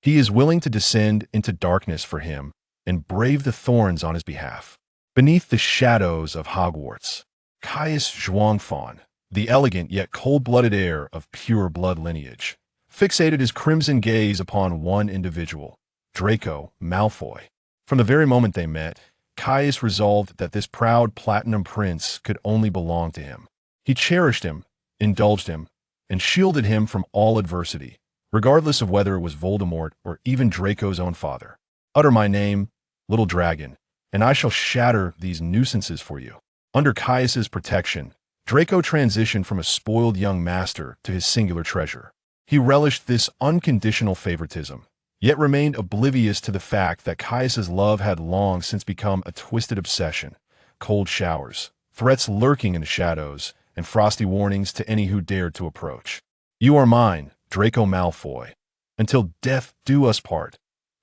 He is willing to descend into darkness for him and brave the thorns on his behalf. Beneath the shadows of Hogwarts, Caius Zorvan, the elegant yet cold-blooded heir of pure blood lineage, fixated his crimson gaze upon one individual, Draco Malfoy. From the very moment they met, Caius resolved that this proud platinum prince could only belong to him. He cherished him, indulged him, and shielded him from all adversity, regardless of whether it was Voldemort or even Draco's own father. Utter my name, little dragon, and I shall shatter these nuisances for you. Under Caius's protection, Draco transitioned from a spoiled young master to his singular treasure. He relished this unconditional favoritism, yet remained oblivious to the fact that Caius's love had long since become a twisted obsession. Cold showers, threats lurking in the shadows, and frosty warnings to any who dared to approach. You are mine, Draco Malfoy. Until death do us part,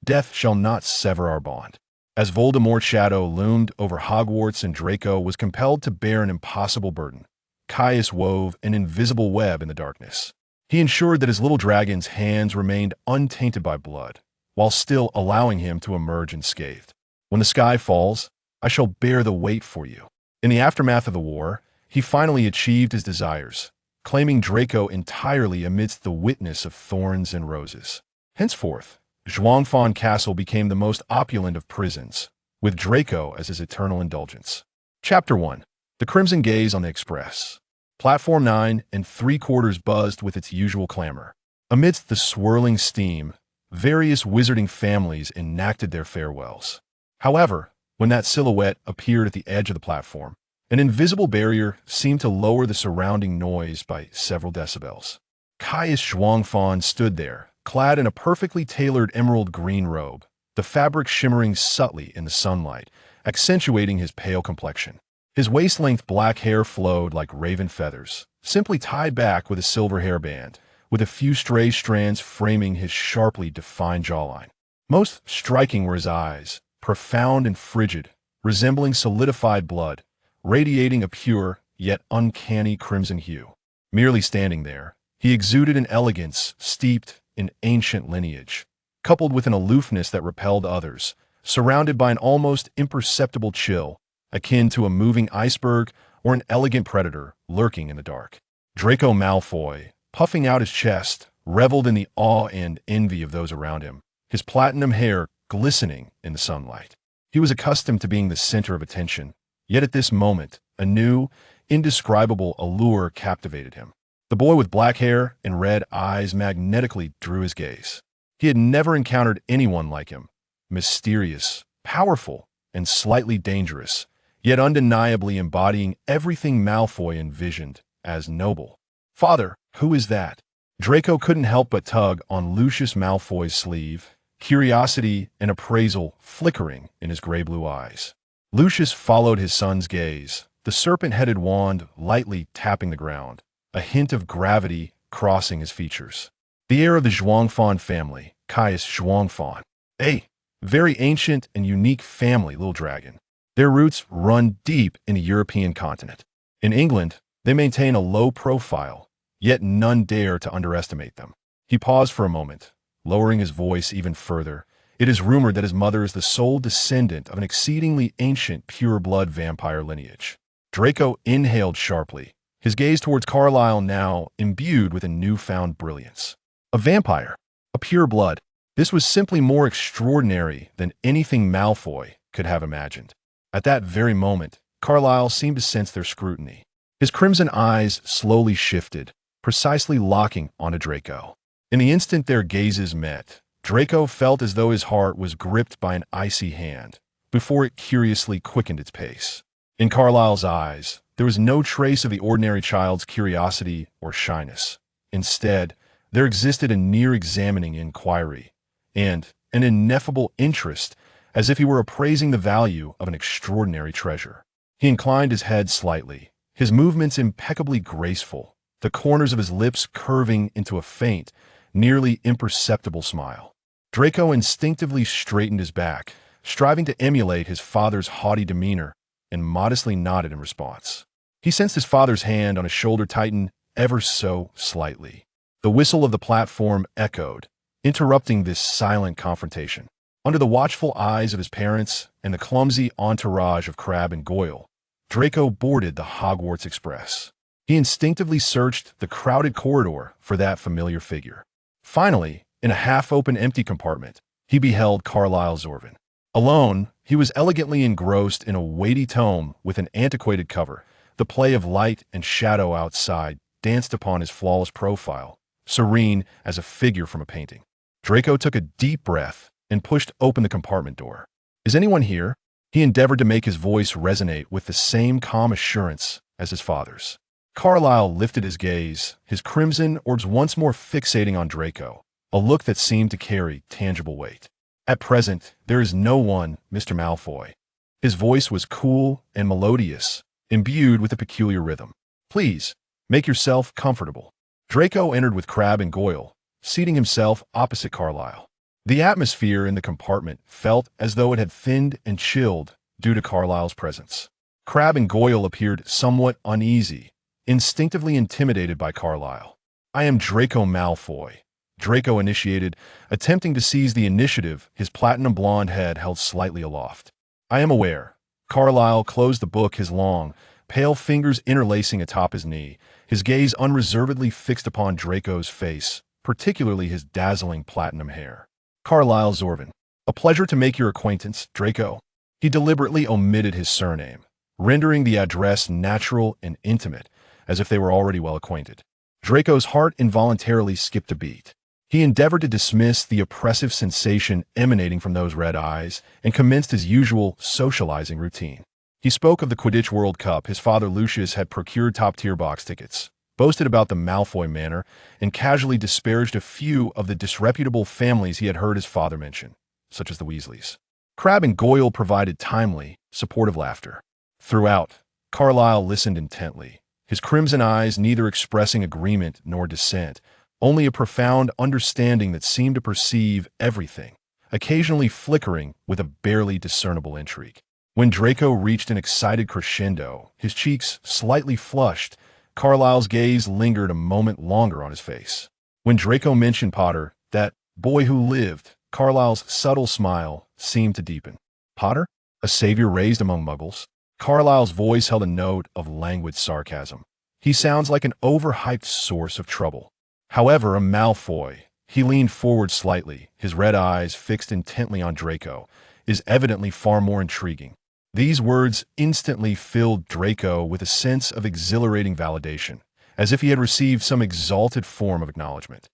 death shall not sever our bond. As Voldemort's shadow loomed over Hogwarts and Draco was compelled to bear an impossible burden, Caius wove an invisible web in the darkness. He ensured that his little dragon's hands remained untainted by blood, while still allowing him to emerge unscathed. When the sky falls, I shall bear the weight for you. In the aftermath of the war, he finally achieved his desires, claiming Draco entirely amidst the witness of thorns and roses. Henceforth, Zorvan Castle became the most opulent of prisons, with Draco as his eternal indulgence. Chapter 1. The Crimson Gaze on the Express. Platform 9 3/4 buzzed with its usual clamor. Amidst the swirling steam, various wizarding families enacted their farewells. However, when that silhouette appeared at the edge of the platform, an invisible barrier seemed to lower the surrounding noise by several decibels. Caius Zorvan stood there, clad in a perfectly tailored emerald green robe, the fabric shimmering subtly in the sunlight, accentuating his pale complexion. His waist-length black hair flowed like raven feathers, simply tied back with a silver hairband, with a few stray strands framing his sharply defined jawline. Most striking were his eyes, profound and frigid, resembling solidified blood, radiating a pure, yet uncanny crimson hue. Merely standing there, he exuded an elegance steeped in ancient lineage, coupled with an aloofness that repelled others, surrounded by an almost imperceptible chill, akin to a moving iceberg or an elegant predator lurking in the dark. Draco Malfoy, puffing out his chest, reveled in the awe and envy of those around him, his platinum hair glistening in the sunlight. He was accustomed to being the center of attention, yet at this moment, a new, indescribable allure captivated him. The boy with black hair and red eyes magnetically drew his gaze. He had never encountered anyone like him, mysterious, powerful, and slightly dangerous, yet undeniably embodying everything Malfoy envisioned as noble. Father, who is that? Draco couldn't help but tug on Lucius Malfoy's sleeve, curiosity and appraisal flickering in his gray-blue eyes. Lucius followed his son's gaze, the serpent-headed wand lightly tapping the ground, a hint of gravity crossing his features. The heir of the Zorvan family, Caius Zorvan. A very ancient and unique family, little dragon. Their roots run deep in the European continent. In England, they maintain a low profile, yet none dare to underestimate them. He paused for a moment, lowering his voice even further. It is rumored that his mother is the sole descendant of an exceedingly ancient pure-blood vampire lineage. Draco inhaled sharply, his gaze towards Carleil now imbued with a newfound brilliance. A vampire, a pure-blood. This was simply more extraordinary than anything Malfoy could have imagined. At that very moment, Carleil seemed to sense their scrutiny. His crimson eyes slowly shifted, precisely locking onto Draco. In the instant their gazes met, Draco felt as though his heart was gripped by an icy hand, before it curiously quickened its pace. In Carleil's eyes, there was no trace of the ordinary child's curiosity or shyness. Instead, there existed a near-examining inquiry, and an ineffable interest, as if he were appraising the value of an extraordinary treasure. He inclined his head slightly, his movements impeccably graceful, the corners of his lips curving into a faint, nearly imperceptible smile. Draco instinctively straightened his back, striving to emulate his father's haughty demeanor, and modestly nodded in response. He sensed his father's hand on his shoulder tighten ever so slightly. The whistle of the platform echoed, interrupting this silent confrontation. Under the watchful eyes of his parents and the clumsy entourage of Crabbe and Goyle, Draco boarded the Hogwarts Express. He instinctively searched the crowded corridor for that familiar figure. Finally, in a half-open empty compartment, he beheld Carleil Zorvan. Alone, he was elegantly engrossed in a weighty tome with an antiquated cover. The play of light and shadow outside danced upon his flawless profile, serene as a figure from a painting. Draco took a deep breath and pushed open the compartment door. "Is anyone here?" He endeavored to make his voice resonate with the same calm assurance as his father's. Carleil lifted his gaze, his crimson orbs once more fixating on Draco, a look that seemed to carry tangible weight. "At present, there is no one, Mr. Malfoy." His voice was cool and melodious, imbued with a peculiar rhythm. "Please, make yourself comfortable." Draco entered with Crabbe and Goyle, seating himself opposite Carleil. The atmosphere in the compartment felt as though it had thinned and chilled due to Carlyle's presence. Crabbe and Goyle appeared somewhat uneasy, instinctively intimidated by Carleil. "I am Draco Malfoy," Draco initiated, attempting to seize the initiative, his platinum blonde head held slightly aloft. "I am aware." Carleil closed the book, his long, pale fingers interlacing atop his knee, his gaze unreservedly fixed upon Draco's face, particularly his dazzling platinum hair. "Carleil Zorvan. A pleasure to make your acquaintance, Draco." He deliberately omitted his surname, rendering the address natural and intimate, as if they were already well acquainted. Draco's heart involuntarily skipped a beat. He endeavored to dismiss the oppressive sensation emanating from those red eyes and commenced his usual socializing routine. He spoke of the Quidditch World Cup his father Lucius had procured top-tier box tickets, boasted about the Malfoy manor, and casually disparaged a few of the disreputable families he had heard his father mention, such as the Weasleys. Crabbe and Goyle provided timely, supportive laughter. Throughout, Carleil listened intently, his crimson eyes neither expressing agreement nor dissent, only a profound understanding that seemed to perceive everything, occasionally flickering with a barely discernible intrigue. When Draco reached an excited crescendo, his cheeks slightly flushed, Carlyle's gaze lingered a moment longer on his face. When Draco mentioned Potter, that boy who lived, Carlyle's subtle smile seemed to deepen. "Potter? A savior raised among muggles?" Carlyle's voice held a note of languid sarcasm. "He sounds like an overhyped source of trouble." However, a Malfoy, he leaned forward slightly, his red eyes fixed intently on Draco, is evidently far more intriguing. These words instantly filled Draco with a sense of exhilarating validation, as if he had received some exalted form of acknowledgement.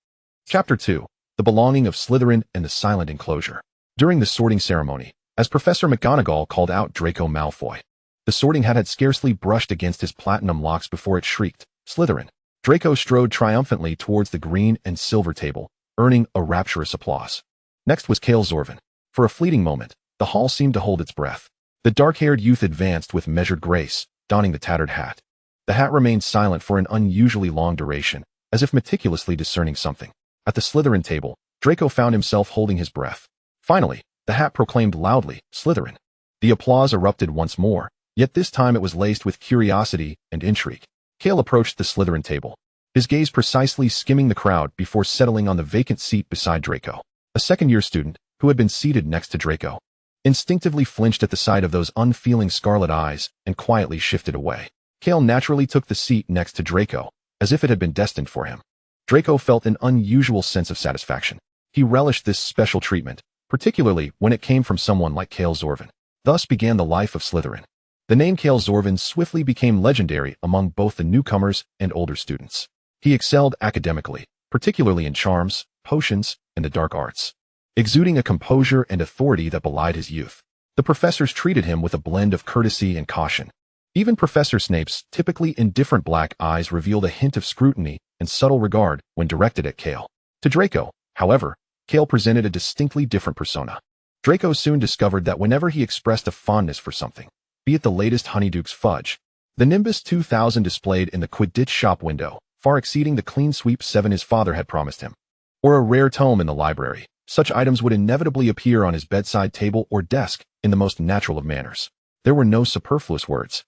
Chapter 2. The Belonging of Slytherin and the Silent Enclosure. During the sorting ceremony, as Professor McGonagall called out Draco Malfoy, the sorting hat had scarcely brushed against his platinum locks before it shrieked, "Slytherin!" Draco strode triumphantly towards the green and silver table, earning a rapturous applause. Next was Carleil Zorvan. For a fleeting moment, the hall seemed to hold its breath. The dark-haired youth advanced with measured grace, donning the tattered hat. The hat remained silent for an unusually long duration, as if meticulously discerning something. At the Slytherin table, Draco found himself holding his breath. Finally, the hat proclaimed loudly, "Slytherin." The applause erupted once more, yet this time it was laced with curiosity and intrigue. Carleil approached the Slytherin table, his gaze precisely skimming the crowd before settling on the vacant seat beside Draco. A second-year student, who had been seated next to Draco, instinctively flinched at the sight of those unfeeling scarlet eyes and quietly shifted away. Carleil naturally took the seat next to Draco, as if it had been destined for him. Draco felt an unusual sense of satisfaction. He relished this special treatment, particularly when it came from someone like Carleil Zorvan. Thus began the life of Slytherin. The name Carleil Zorvan swiftly became legendary among both the newcomers and older students. He excelled academically, particularly in charms, potions, and the dark arts, exuding a composure and authority that belied his youth. The professors treated him with a blend of courtesy and caution. Even Professor Snape's typically indifferent black eyes revealed a hint of scrutiny and subtle regard when directed at Carleil. To Draco, however, Carleil presented a distinctly different persona. Draco soon discovered that whenever he expressed a fondness for something, be it the latest Honeyduke's fudge, the Nimbus 2000 displayed in the Quidditch shop window, far exceeding the clean sweep 7 his father had promised him, or a rare tome in the library, such items would inevitably appear on his bedside table or desk in the most natural of manners. There were no superfluous words.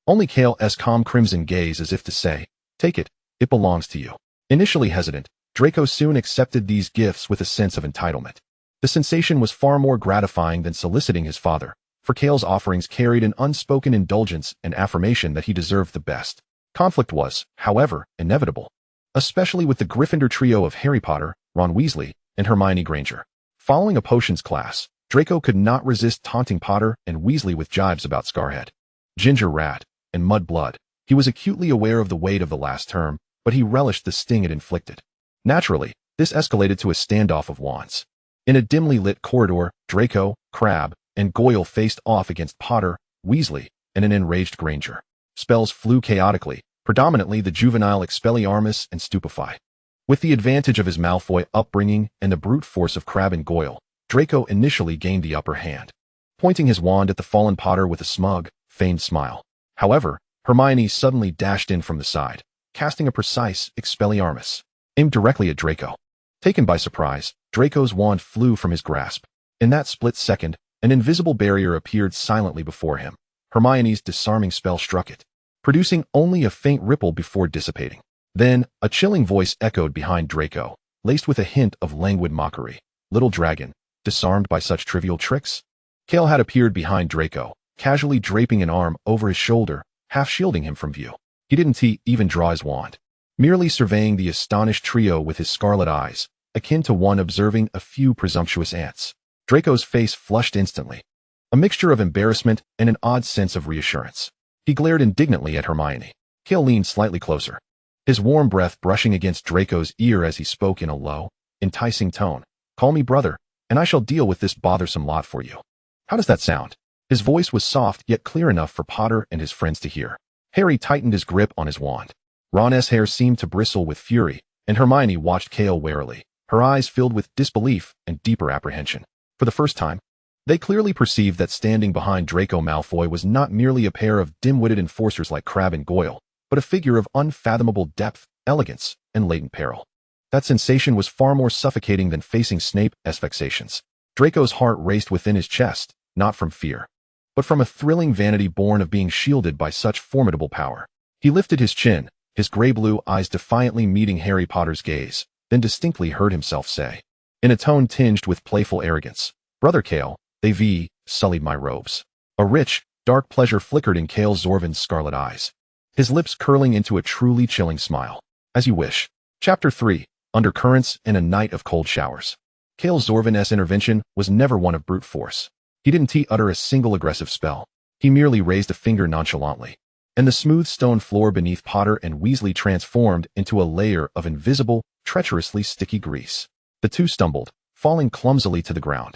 Only Carleil's calm crimson gaze as if to say, "Take it, it belongs to you." Initially hesitant, Draco soon accepted these gifts with a sense of entitlement. The sensation was far more gratifying than soliciting his father, for Carleil's offerings carried an unspoken indulgence and affirmation that he deserved the best. Conflict was, however, inevitable, especially with the Gryffindor trio of Harry Potter, Ron Weasley, and Hermione Granger. Following a potions class, Draco could not resist taunting Potter and Weasley with jibes about Scarhead, Ginger Rat, and Mudblood. He was acutely aware of the weight of the last term, but he relished the sting it inflicted. Naturally, this escalated to a standoff of wands. In a dimly lit corridor, Draco, Crabbe, and Goyle faced off against Potter, Weasley, and an enraged Granger. Spells flew chaotically, predominantly the juvenile Expelliarmus and Stupefy. With the advantage of his Malfoy upbringing and the brute force of Crabbe and Goyle, Draco initially gained the upper hand, pointing his wand at the fallen Potter with a smug, feigned smile. However, Hermione suddenly dashed in from the side, casting a precise Expelliarmus, aimed directly at Draco. Taken by surprise, Draco's wand flew from his grasp. In that split second, an invisible barrier appeared silently before him. Hermione's disarming spell struck it, producing only a faint ripple before dissipating. Then, a chilling voice echoed behind Draco, laced with a hint of languid mockery. Little dragon, disarmed by such trivial tricks? Carleil had appeared behind Draco, casually draping an arm over his shoulder, half shielding him from view. He didn't even draw his wand, merely surveying the astonished trio with his scarlet eyes, akin to one observing a few presumptuous ants. Draco's face flushed instantly, a mixture of embarrassment and an odd sense of reassurance. He glared indignantly at Hermione. Carleil leaned slightly closer, his warm breath brushing against Draco's ear as he spoke in a low, enticing tone. "Call me brother, and I shall deal with this bothersome lot for you. How does that sound?" His voice was soft yet clear enough for Potter and his friends to hear. Harry tightened his grip on his wand. Ron's hair seemed to bristle with fury, and Hermione watched Carleil warily, her eyes filled with disbelief and deeper apprehension. For the first time, they clearly perceived that standing behind Draco Malfoy was not merely a pair of dim-witted enforcers like Crabbe and Goyle, but a figure of unfathomable depth, elegance, and latent peril. That sensation was far more suffocating than facing Snape's vexations. Draco's heart raced within his chest, not from fear, but from a thrilling vanity born of being shielded by such formidable power. He lifted his chin, his gray-blue eyes defiantly meeting Harry Potter's gaze, then distinctly heard himself say, in a tone tinged with playful arrogance, "Brother Carleil, they've sullied my robes." A rich, dark pleasure flickered in Carleil Zorvan's scarlet eyes, his lips curling into a truly chilling smile. "As you wish." Chapter 3, Undercurrents and a Night of Cold Showers. Carleil Zorvan's intervention was never one of brute force. He didn't utter a single aggressive spell. He merely raised a finger nonchalantly, and the smooth stone floor beneath Potter and Weasley transformed into a layer of invisible, treacherously sticky grease. The two stumbled, falling clumsily to the ground,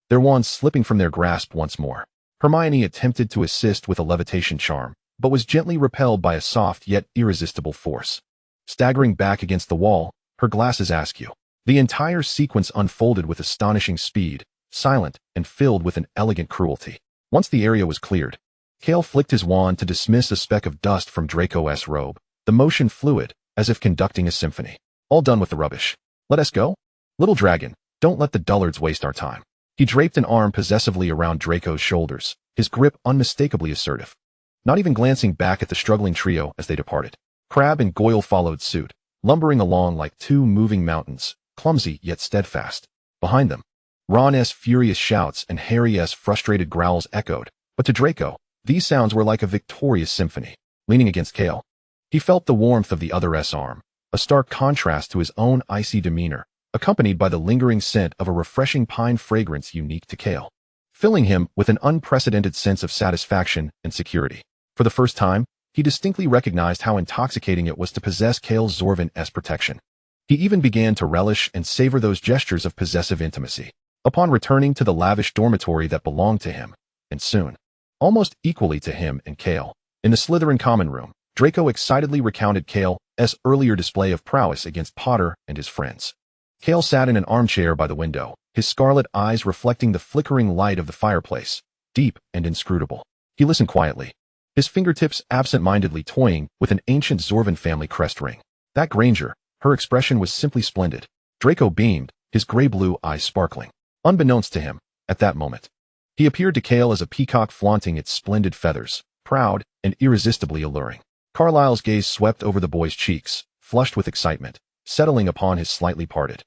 their wands slipping from their grasp once more. Hermione attempted to assist with a levitation charm, but was gently repelled by a soft yet irresistible force. Staggering back against the wall, her glasses askew, the entire sequence unfolded with astonishing speed, silent and filled with an elegant cruelty. Once the area was cleared, Carleil flicked his wand to dismiss a speck of dust from Draco's robe, the motion fluid, as if conducting a symphony. "All done with the rubbish. Let us go? Little dragon, don't let the dullards waste our time." He draped an arm possessively around Draco's shoulders, his grip unmistakably assertive, not even glancing back at the struggling trio as they departed. Crabbe and Goyle followed suit, lumbering along like two moving mountains, clumsy yet steadfast. Behind them, Ron's furious shouts and Harry's frustrated growls echoed, but to Draco, these sounds were like a victorious symphony. Leaning against Carleil, he felt the warmth of the other's arm, a stark contrast to his own icy demeanor, accompanied by the lingering scent of a refreshing pine fragrance unique to Carleil, filling him with an unprecedented sense of satisfaction and security. For the first time, he distinctly recognized how intoxicating it was to possess Carleil Zorvan's protection. He even began to relish and savor those gestures of possessive intimacy. Upon returning to the lavish dormitory that belonged to him, and soon, almost equally to him and Carleil, in the Slytherin common room, Draco excitedly recounted Carleil's earlier display of prowess against Potter and his friends. Carleil sat in an armchair by the window, his scarlet eyes reflecting the flickering light of the fireplace, deep and inscrutable. He listened quietly, his fingertips absent-mindedly toying with an ancient Zorvan family crest ring. That Granger, her expression was simply splendid. Draco beamed, his gray-blue eyes sparkling. Unbeknownst to him, at that moment, he appeared to Carleil as a peacock flaunting its splendid feathers, proud and irresistibly alluring. Carlisle's gaze swept over the boy's cheeks, flushed with excitement, settling upon his slightly parted,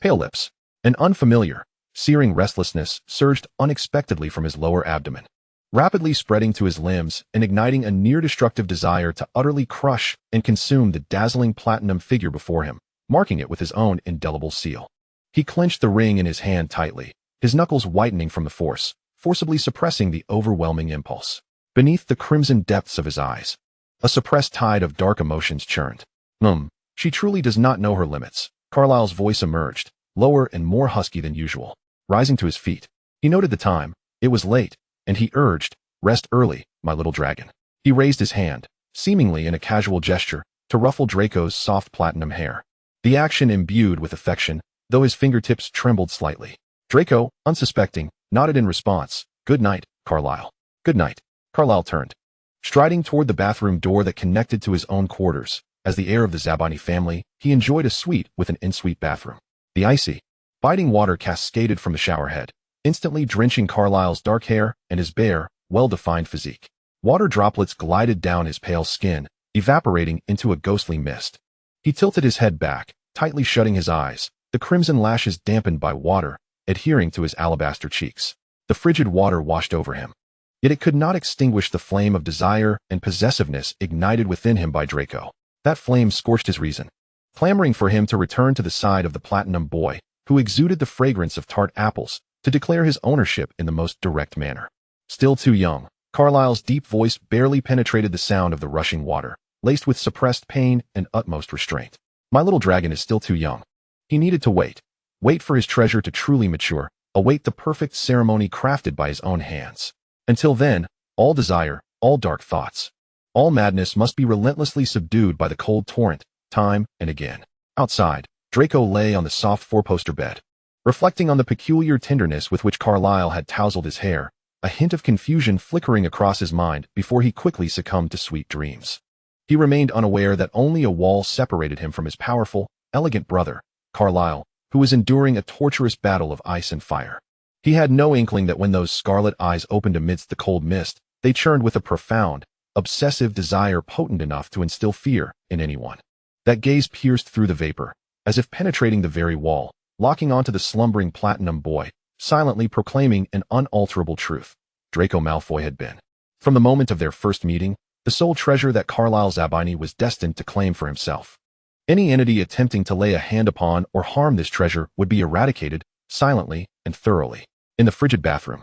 pale lips. An unfamiliar, searing restlessness surged unexpectedly from his lower abdomen, rapidly spreading to his limbs and igniting a near-destructive desire to utterly crush and consume the dazzling platinum figure before him, marking it with his own indelible seal. He clenched the ring in his hand tightly, his knuckles whitening from the force, forcibly suppressing the overwhelming impulse. Beneath the crimson depths of his eyes, a suppressed tide of dark emotions churned. She truly does not know her limits. Carleil's voice emerged, lower and more husky than usual. Rising to his feet, he noted the time. It was late, and he urged, "Rest early, my little dragon." He raised his hand, seemingly in a casual gesture, to ruffle Draco's soft platinum hair. The action imbued with affection, though his fingertips trembled slightly. Draco, unsuspecting, nodded in response. "Good night, Carleil." "Good night." Carleil turned, striding toward the bathroom door that connected to his own quarters. As the heir of the Zabani family, he enjoyed a suite with an en-suite bathroom. The icy, biting water cascaded from the showerhead, instantly drenching Carleil's dark hair and his bare, well-defined physique. Water droplets glided down his pale skin, evaporating into a ghostly mist. He tilted his head back, tightly shutting his eyes, the crimson lashes dampened by water, adhering to his alabaster cheeks. The frigid water washed over him. Yet it could not extinguish the flame of desire and possessiveness ignited within him by Draco. That flame scorched his reason, clamoring for him to return to the side of the platinum boy, who exuded the fragrance of tart apples, to declare his ownership in the most direct manner. Still too young, Carleil's deep voice barely penetrated the sound of the rushing water, laced with suppressed pain and utmost restraint. My little dragon is still too young. He needed to wait. Wait for his treasure to truly mature, await the perfect ceremony crafted by his own hands. Until then, all desire, all dark thoughts, all madness must be relentlessly subdued by the cold torrent, time and again. Outside, Draco lay on the soft four-poster bed, reflecting on the peculiar tenderness with which Carleil had tousled his hair, a hint of confusion flickering across his mind before he quickly succumbed to sweet dreams. He remained unaware that only a wall separated him from his powerful, elegant brother, Carleil, who was enduring a torturous battle of ice and fire. He had no inkling that when those scarlet eyes opened amidst the cold mist, they churned with a profound, obsessive desire potent enough to instill fear in anyone. That gaze pierced through the vapor, as if penetrating the very wall, locking onto the slumbering platinum boy, silently proclaiming an unalterable truth. Draco Malfoy had been, from the moment of their first meeting, the sole treasure that Carleil Zabani was destined to claim for himself. Any entity attempting to lay a hand upon or harm this treasure would be eradicated, silently and thoroughly. In the frigid bathroom,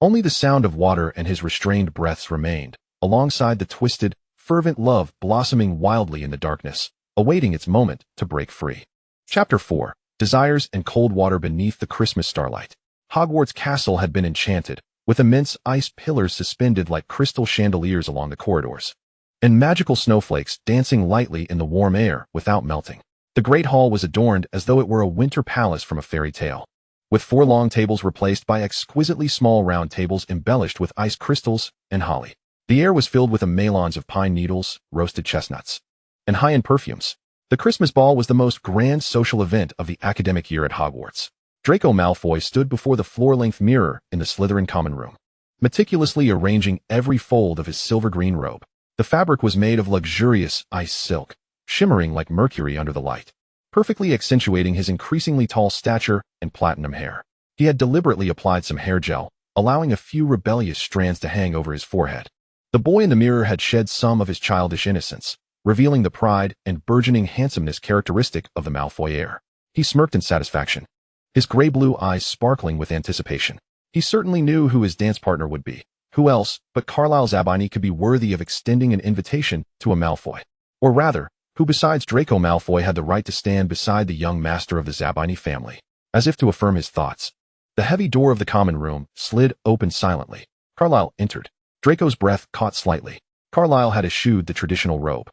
only the sound of water and his restrained breaths remained, alongside the twisted, fervent love blossoming wildly in the darkness, awaiting its moment to break free. Chapter 4. Desires and Cold Water Beneath the Christmas Starlight. Hogwarts Castle had been enchanted, with immense ice pillars suspended like crystal chandeliers along the corridors, and magical snowflakes dancing lightly in the warm air without melting. The great hall was adorned as though it were a winter palace from a fairy tale, with 4 long tables replaced by exquisitely small round tables embellished with ice crystals and holly. The air was filled with a melange of pine needles, roasted chestnuts, and high-end perfumes. The Christmas ball was the most grand social event of the academic year at Hogwarts. Draco Malfoy stood before the floor-length mirror in the Slytherin common room, meticulously arranging every fold of his silver-green robe. The fabric was made of luxurious ice silk, shimmering like mercury under the light, perfectly accentuating his increasingly tall stature and platinum hair. He had deliberately applied some hair gel, allowing a few rebellious strands to hang over his forehead. The boy in the mirror had shed some of his childish innocence, revealing the pride and burgeoning handsomeness characteristic of the Malfoy heir. He smirked in satisfaction, his gray-blue eyes sparkling with anticipation. He certainly knew who his dance partner would be. Who else but Carleil Zabani could be worthy of extending an invitation to a Malfoy? Or rather, who besides Draco Malfoy had the right to stand beside the young master of the Zabani family? As if to affirm his thoughts, the heavy door of the common room slid open silently. Carleil entered. Draco's breath caught slightly. Carleil had eschewed the traditional robe,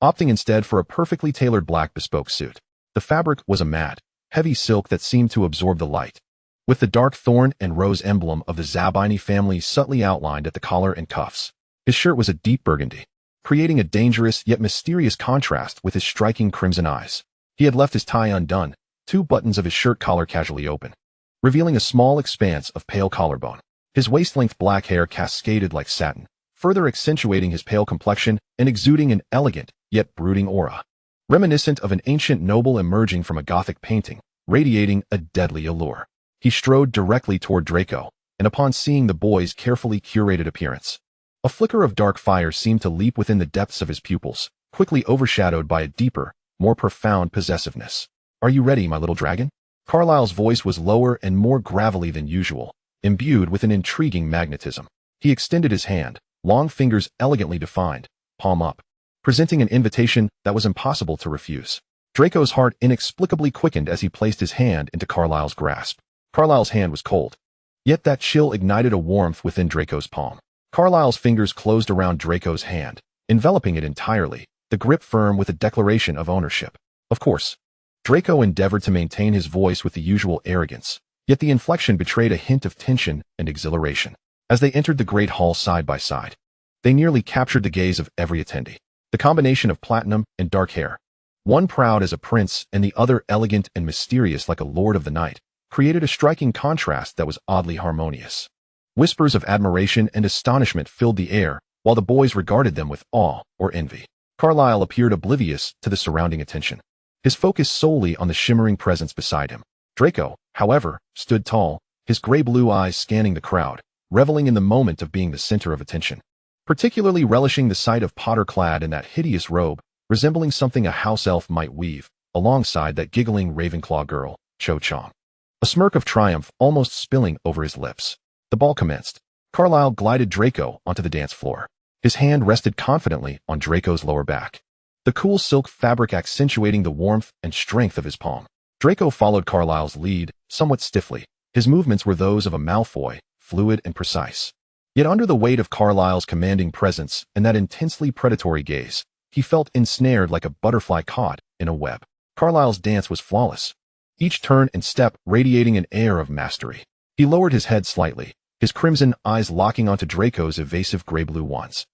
opting instead for a perfectly tailored black bespoke suit. The fabric was a matte, heavy silk that seemed to absorb the light, with the dark thorn and rose emblem of the Zabani family subtly outlined at the collar and cuffs. His shirt was a deep burgundy, creating a dangerous yet mysterious contrast with his striking crimson eyes. He had left his tie undone, 2 buttons of his shirt collar casually open, revealing a small expanse of pale collarbone. His waist-length black hair cascaded like satin, further accentuating his pale complexion and exuding an elegant, yet brooding aura. reminiscent of an ancient noble emerging from a Gothic painting, radiating a deadly allure. He strode directly toward Draco, and upon seeing the boy's carefully curated appearance, a flicker of dark fire seemed to leap within the depths of his pupils, quickly overshadowed by a deeper, more profound possessiveness. "Are you ready, my little dragon?" Carleile's voice was lower and more gravelly than usual, imbued with an intriguing magnetism. He extended his hand, long fingers elegantly defined, palm up, presenting an invitation that was impossible to refuse. Draco's heart inexplicably quickened as he placed his hand into Carleile's grasp. Carleile's hand was cold, yet that chill ignited a warmth within Draco's palm. Carleile's fingers closed around Draco's hand, enveloping it entirely, the grip firm with a declaration of ownership. Of course, Draco endeavored to maintain his voice with the usual arrogance, yet the inflection betrayed a hint of tension and exhilaration. As they entered the great hall side by side, they nearly captured the gaze of every attendee. The combination of platinum and dark hair, one proud as a prince and the other elegant and mysterious like a lord of the night, created a striking contrast that was oddly harmonious. Whispers of admiration and astonishment filled the air, while the boys regarded them with awe or envy. Carleil appeared oblivious to the surrounding attention, his focus solely on the shimmering presence beside him. Draco, however, stood tall, his gray-blue eyes scanning the crowd, reveling in the moment of being the center of attention, particularly relishing the sight of Potter clad in that hideous robe, resembling something a house elf might weave, alongside that giggling Ravenclaw girl, Cho Chang. A smirk of triumph almost spilling over his lips. The ball commenced. Carleil glided Draco onto the dance floor. His hand rested confidently on Draco's lower back, the cool silk fabric accentuating the warmth and strength of his palm. Draco followed Carleile's lead, somewhat stiffly. His movements were those of a Malfoy, fluid and precise. Yet under the weight of Carleile's commanding presence and that intensely predatory gaze, he felt ensnared like a butterfly caught in a web. Carleile's dance was flawless, each turn and step radiating an air of mastery. He lowered his head slightly, his crimson eyes locking onto Draco's evasive gray-blue ones.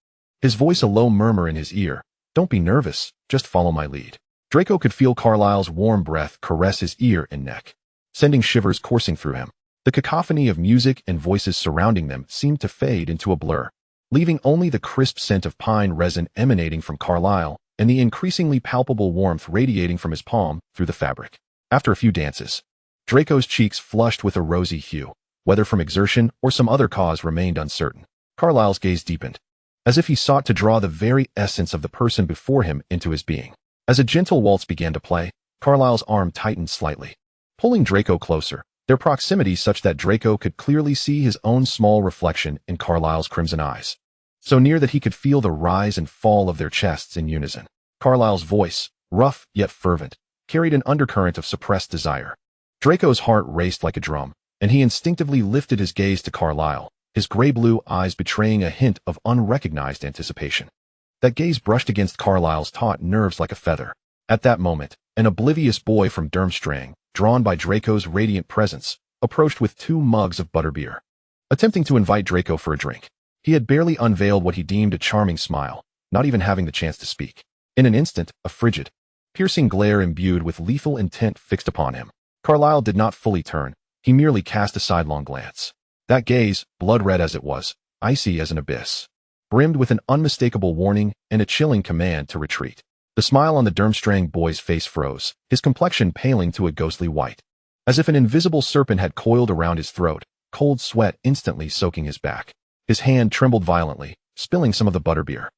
His voice a low murmur in his ear, "Don't be nervous, just follow my lead." Draco could feel Carleile's warm breath caress his ear and neck, sending shivers coursing through him. The cacophony of music and voices surrounding them seemed to fade into a blur, leaving only the crisp scent of pine resin emanating from Carleil and the increasingly palpable warmth radiating from his palm through the fabric. After a few dances, Draco's cheeks flushed with a rosy hue. Whether from exertion or some other cause remained uncertain. Carleile's gaze deepened, as if he sought to draw the very essence of the person before him into his being. As a gentle waltz began to play, Carleile's arm tightened slightly, pulling Draco closer, their proximity such that Draco could clearly see his own small reflection in Carleile's crimson eyes, so near that he could feel the rise and fall of their chests in unison. Carleile's voice, rough yet fervent, carried an undercurrent of suppressed desire. Draco's heart raced like a drum, and he instinctively lifted his gaze to Carleil, his gray-blue eyes betraying a hint of unrecognized anticipation. That gaze brushed against Carleile's taut nerves like a feather. At that moment, an oblivious boy from Durmstrang, drawn by Draco's radiant presence, approached with 2 mugs of butterbeer, attempting to invite Draco for a drink. He had barely unveiled what he deemed a charming smile, not even having the chance to speak. In an instant, a frigid, piercing glare imbued with lethal intent fixed upon him. Carleil did not fully turn. He merely cast a sidelong glance. That gaze, blood-red as it was, icy as an abyss, brimmed with an unmistakable warning and a chilling command to retreat. The smile on the Durmstrang boy's face froze, his complexion paling to a ghostly white, as if an invisible serpent had coiled around his throat, cold sweat instantly soaking his back. His hand trembled violently, spilling some of the butterbeer.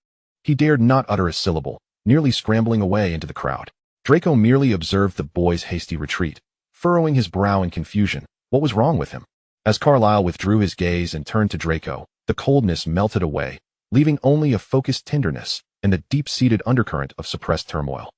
He dared not utter a syllable, nearly scrambling away into the crowd. Draco merely observed the boy's hasty retreat, furrowing his brow in confusion. What was wrong with him? As Carleil withdrew his gaze and turned to Draco, the coldness melted away, leaving only a focused tenderness and the deep-seated undercurrent of suppressed turmoil.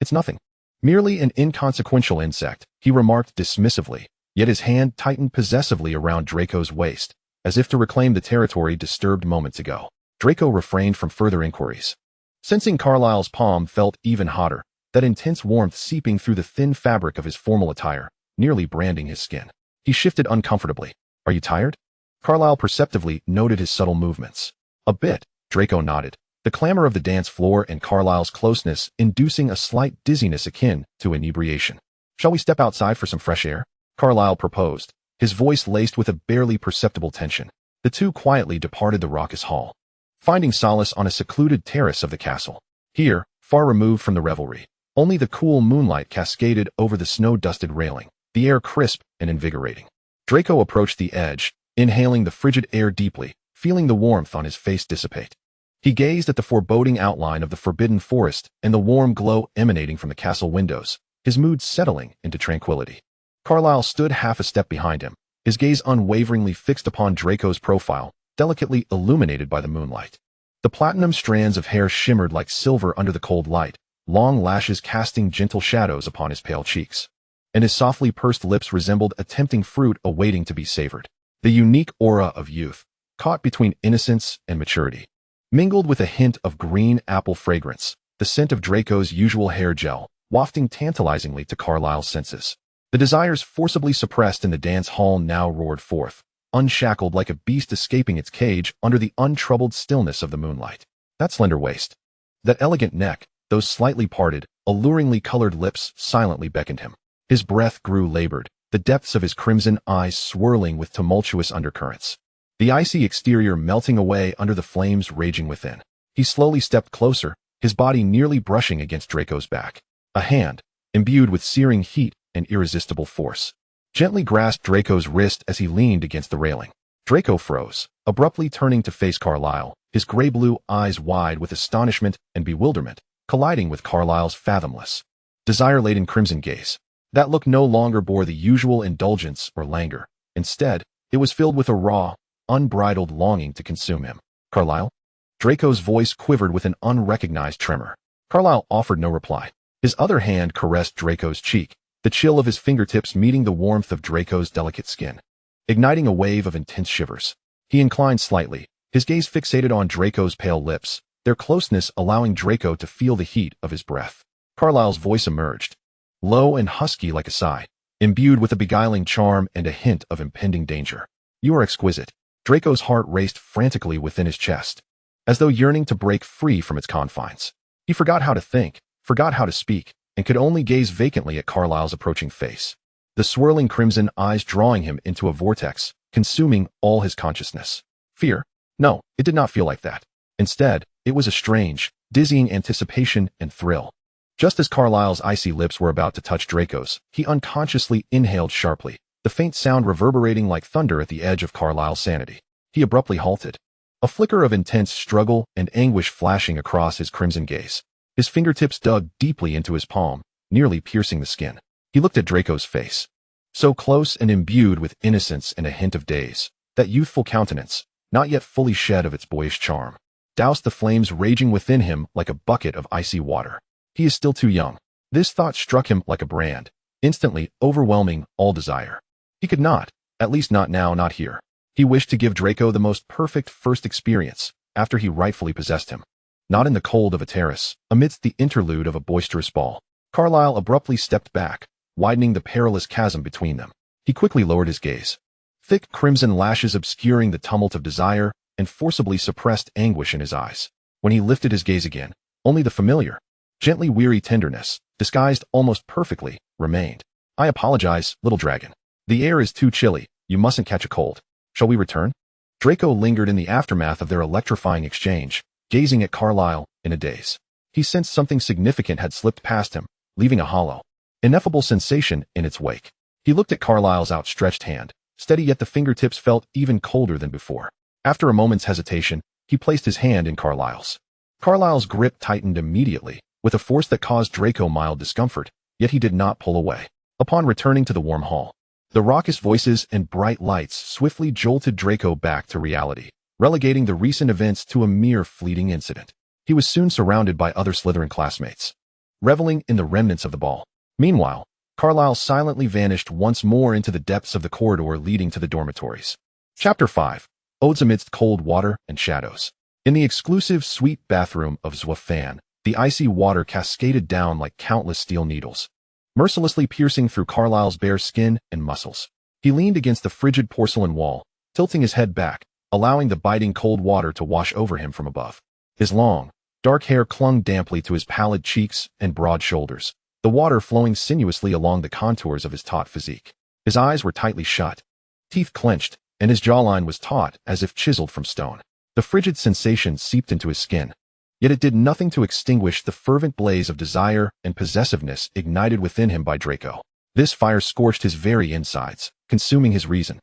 "It's nothing. Merely an inconsequential insect," he remarked dismissively, yet his hand tightened possessively around Draco's waist, as if to reclaim the territory disturbed moments ago. Draco refrained from further inquiries. Sensing Carleile's palm felt even hotter, that intense warmth seeping through the thin fabric of his formal attire, nearly branding his skin. He shifted uncomfortably. "Are you tired?" Carleil perceptively noted his subtle movements. "A bit," Draco nodded, the clamor of the dance floor and Carleile's closeness inducing a slight dizziness akin to inebriation. "Shall we step outside for some fresh air?" Carleil proposed, his voice laced with a barely perceptible tension. The two quietly departed the raucous hall, finding solace on a secluded terrace of the castle. Here, far removed from the revelry, Only the cool moonlight cascaded over the snow-dusted railing, the air crisp and invigorating. Draco approached the edge, inhaling the frigid air deeply, feeling the warmth on his face dissipate. He gazed at the foreboding outline of the forbidden forest and the warm glow emanating from the castle windows, his mood settling into tranquility. Carleil stood half a step behind him, his gaze unwaveringly fixed upon Draco's profile, delicately illuminated by the moonlight. The platinum strands of hair shimmered like silver under the cold light, long lashes casting gentle shadows upon his pale cheeks. And his softly pursed lips resembled a tempting fruit awaiting to be savored. The unique aura of youth, caught between innocence and maturity. Mingled with a hint of green apple fragrance, the scent of Draco's usual hair gel, wafting tantalizingly to Carleil's senses. The desires forcibly suppressed in the dance hall now roared forth, unshackled like a beast escaping its cage under the untroubled stillness of the moonlight. That slender waist, that elegant neck, those slightly parted, alluringly colored lips silently beckoned him. His breath grew labored, the depths of his crimson eyes swirling with tumultuous undercurrents. The icy exterior melting away under the flames raging within. He slowly stepped closer, his body nearly brushing against Draco's back. A hand, imbued with searing heat and irresistible force, gently grasped Draco's wrist as he leaned against the railing. Draco froze, abruptly turning to face Carleil, his gray-blue eyes wide with astonishment and bewilderment, colliding with Carleil's fathomless, desire-laden crimson gaze. That look no longer bore the usual indulgence or languor. Instead, it was filled with a raw, unbridled longing to consume him. Carleil? Draco's voice quivered with an unrecognized tremor. Carleil offered no reply. His other hand caressed Draco's cheek, the chill of his fingertips meeting the warmth of Draco's delicate skin, igniting a wave of intense shivers. He inclined slightly, his gaze fixated on Draco's pale lips, their closeness allowing Draco to feel the heat of his breath. Carleil's voice emerged, low and husky like a sigh, imbued with a beguiling charm and a hint of impending danger. You are exquisite. Draco's heart raced frantically within his chest, as though yearning to break free from its confines. He forgot how to think, forgot how to speak, and could only gaze vacantly at Carleil's approaching face, the swirling crimson eyes drawing him into a vortex, consuming all his consciousness. Fear? No, it did not feel like that. Instead, it was a strange, dizzying anticipation and thrill. Just as Carleil's icy lips were about to touch Draco's, he unconsciously inhaled sharply, the faint sound reverberating like thunder at the edge of Carleil's sanity. He abruptly halted, a flicker of intense struggle and anguish flashing across his crimson gaze. His fingertips dug deeply into his palm, nearly piercing the skin. He looked at Draco's face, so close and imbued with innocence and a hint of daze. That youthful countenance, not yet fully shed of its boyish charm, doused the flames raging within him like a bucket of icy water. He is still too young. This thought struck him like a brand, instantly overwhelming all desire. He could not, at least not now, not here. He wished to give Draco the most perfect first experience, after he rightfully possessed him. Not in the cold of a terrace, amidst the interlude of a boisterous ball. Carleil abruptly stepped back, widening the perilous chasm between them. He quickly lowered his gaze, thick crimson lashes obscuring the tumult of desire and forcibly suppressed anguish in his eyes. When he lifted his gaze again, only the familiar, gently weary tenderness, disguised almost perfectly, remained. I apologize, little dragon. The air is too chilly, you mustn't catch a cold. Shall we return? Draco lingered in the aftermath of their electrifying exchange, gazing at Carleil in a daze. He sensed something significant had slipped past him, leaving a hollow, ineffable sensation in its wake. He looked at Carleil's outstretched hand, steady yet the fingertips felt even colder than before. After a moment's hesitation, he placed his hand in Carleil's. Carleil's grip tightened immediately, with a force that caused Draco mild discomfort, yet he did not pull away. Upon returning to the warm hall, the raucous voices and bright lights swiftly jolted Draco back to reality, relegating the recent events to a mere fleeting incident. He was soon surrounded by other Slytherin classmates, reveling in the remnants of the ball. Meanwhile, Carleil silently vanished once more into the depths of the corridor leading to the dormitories. Chapter 5. Odes amidst cold water and shadows. In the exclusive sweet bathroom of Zorvan, the icy water cascaded down like countless steel needles, mercilessly piercing through Carleil's bare skin and muscles. He leaned against the frigid porcelain wall, tilting his head back, allowing the biting cold water to wash over him from above. His long, dark hair clung damply to his pallid cheeks and broad shoulders, the water flowing sinuously along the contours of his taut physique. His eyes were tightly shut, teeth clenched, and his jawline was taut as if chiseled from stone. The frigid sensation seeped into his skin, Yet it did nothing to extinguish the fervent blaze of desire and possessiveness ignited within him by Draco. This fire scorched his very insides, consuming his reason,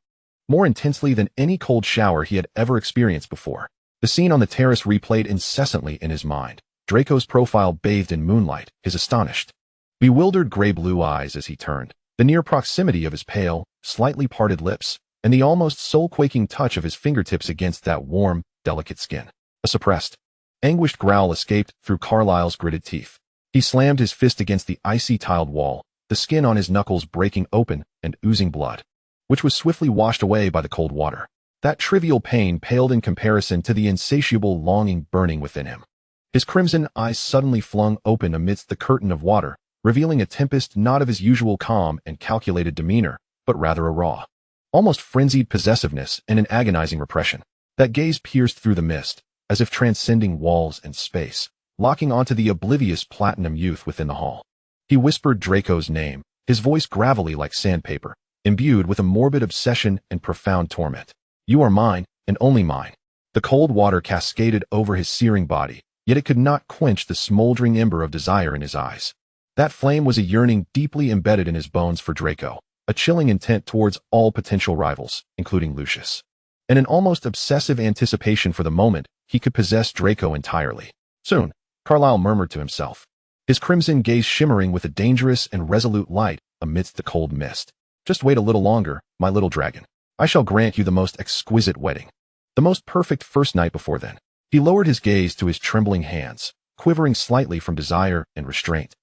more intensely than any cold shower he had ever experienced before. The scene on the terrace replayed incessantly in his mind. Draco's profile bathed in moonlight, his astonished, bewildered gray-blue eyes as he turned, the near proximity of his pale, slightly parted lips, and the almost soul-quaking touch of his fingertips against that warm, delicate skin. A suppressed, anguished growl escaped through Carleil's gritted teeth. He slammed his fist against the icy tiled wall, the skin on his knuckles breaking open and oozing blood, which was swiftly washed away by the cold water. That trivial pain paled in comparison to the insatiable longing burning within him. His crimson eyes suddenly flung open amidst the curtain of water, revealing a tempest not of his usual calm and calculated demeanor, but rather a raw, almost frenzied possessiveness and an agonizing repression. That gaze pierced through the mist, as if transcending walls and space, locking onto the oblivious platinum youth within the hall. He whispered Draco's name, his voice gravelly like sandpaper, imbued with a morbid obsession and profound torment. You are mine, and only mine. The cold water cascaded over his searing body, yet it could not quench the smoldering ember of desire in his eyes. That flame was a yearning deeply embedded in his bones for Draco, a chilling intent towards all potential rivals, including Lucius, and an almost obsessive anticipation for the moment he could possess Draco entirely. Soon, Carleil murmured to himself, his crimson gaze shimmering with a dangerous and resolute light amidst the cold mist. Just wait a little longer, my little dragon. I shall grant you the most exquisite wedding, the most perfect first night before then. He lowered his gaze to his trembling hands, quivering slightly from desire and restraint,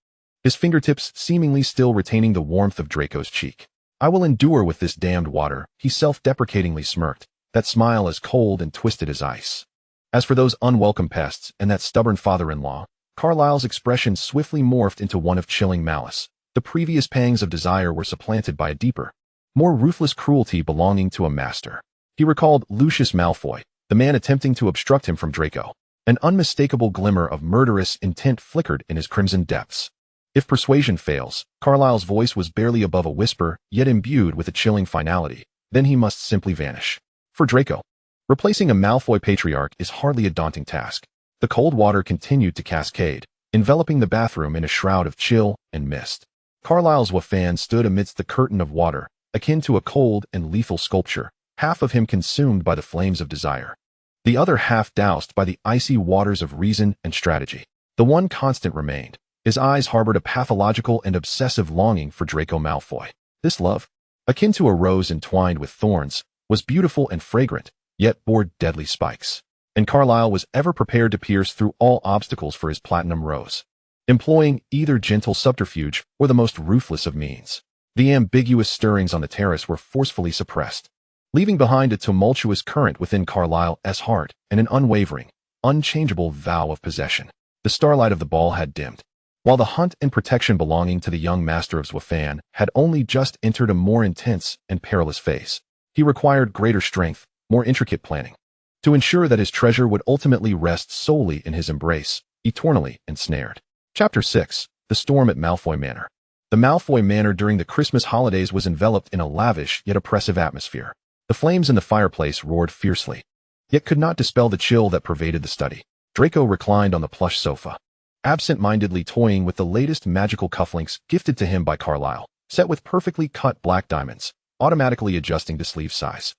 his fingertips seemingly still retaining the warmth of Draco's cheek. I will endure with this damned water, he self-deprecatingly smirked, that smile as cold and twisted as ice. As for those unwelcome pests and that stubborn father-in-law, Carleil's expression swiftly morphed into one of chilling malice. The previous pangs of desire were supplanted by a deeper, more ruthless cruelty belonging to a master. He recalled Lucius Malfoy, the man attempting to obstruct him from Draco. An unmistakable glimmer of murderous intent flickered in his crimson depths. If persuasion fails, Carleil's voice was barely above a whisper, yet imbued with a chilling finality. Then he must simply vanish. For Draco, replacing a Malfoy patriarch is hardly a daunting task. The cold water continued to cascade, enveloping the bathroom in a shroud of chill and mist. Carleil Zorvan stood amidst the curtain of water, akin to a cold and lethal sculpture, half of him consumed by the flames of desire, the other half doused by the icy waters of reason and strategy. The one constant remained. His eyes harbored a pathological and obsessive longing for Draco Malfoy. This love, akin to a rose entwined with thorns, was beautiful and fragrant, yet bore deadly spikes. And Carleil was ever prepared to pierce through all obstacles for his platinum rose, employing either gentle subterfuge or the most ruthless of means. The ambiguous stirrings on the terrace were forcefully suppressed, leaving behind a tumultuous current within Carleil's heart and an unwavering, unchangeable vow of possession. The starlight of the ball had dimmed, while the hunt and protection belonging to the young master of Zorvan had only just entered a more intense and perilous phase. He required greater strength, more intricate planning, to ensure that his treasure would ultimately rest solely in his embrace, eternally ensnared. Chapter 6. The Storm at Malfoy Manor. The Malfoy Manor during the Christmas holidays was enveloped in a lavish yet oppressive atmosphere. The flames in the fireplace roared fiercely, yet could not dispel the chill that pervaded the study. Draco reclined on the plush sofa, absent-mindedly toying with the latest magical cufflinks gifted to him by Carleil, set with perfectly cut black diamonds, automatically adjusting to sleeve size.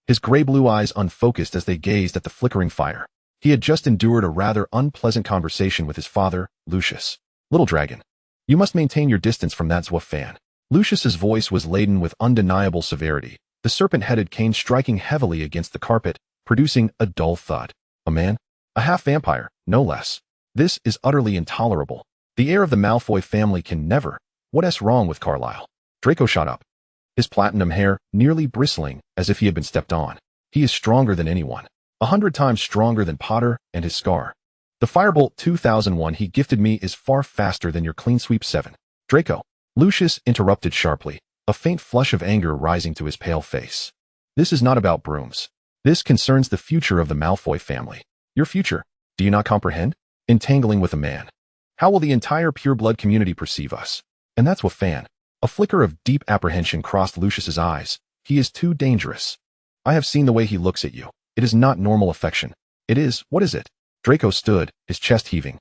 His gray-blue eyes unfocused as they gazed at the flickering fire. He had just endured a rather unpleasant conversation with his father, Lucius. Little dragon, you must maintain your distance from that Zorvan. Lucius's voice was laden with undeniable severity, the serpent-headed cane striking heavily against the carpet, producing a dull thud. A man? A half-vampire, no less. This is utterly intolerable. The heir of the Malfoy family can never. What's wrong with Carleil? Draco shot up, his platinum hair nearly bristling as if he had been stepped on. He is stronger than anyone, 100 times stronger than Potter and his scar. The Firebolt 2001 he gifted me is far faster than your Clean Sweep 7. Draco, Lucius interrupted sharply, a faint flush of anger rising to his pale face. This is not about brooms. This concerns the future of the Malfoy family. Your future, do you not comprehend? Entangling with a man. How will the entire Pureblood community perceive us? And that's Zorvan. A flicker of deep apprehension crossed Lucius's eyes. He is too dangerous. I have seen the way he looks at you. It is not normal affection. It is, what is it? Draco stood, his chest heaving.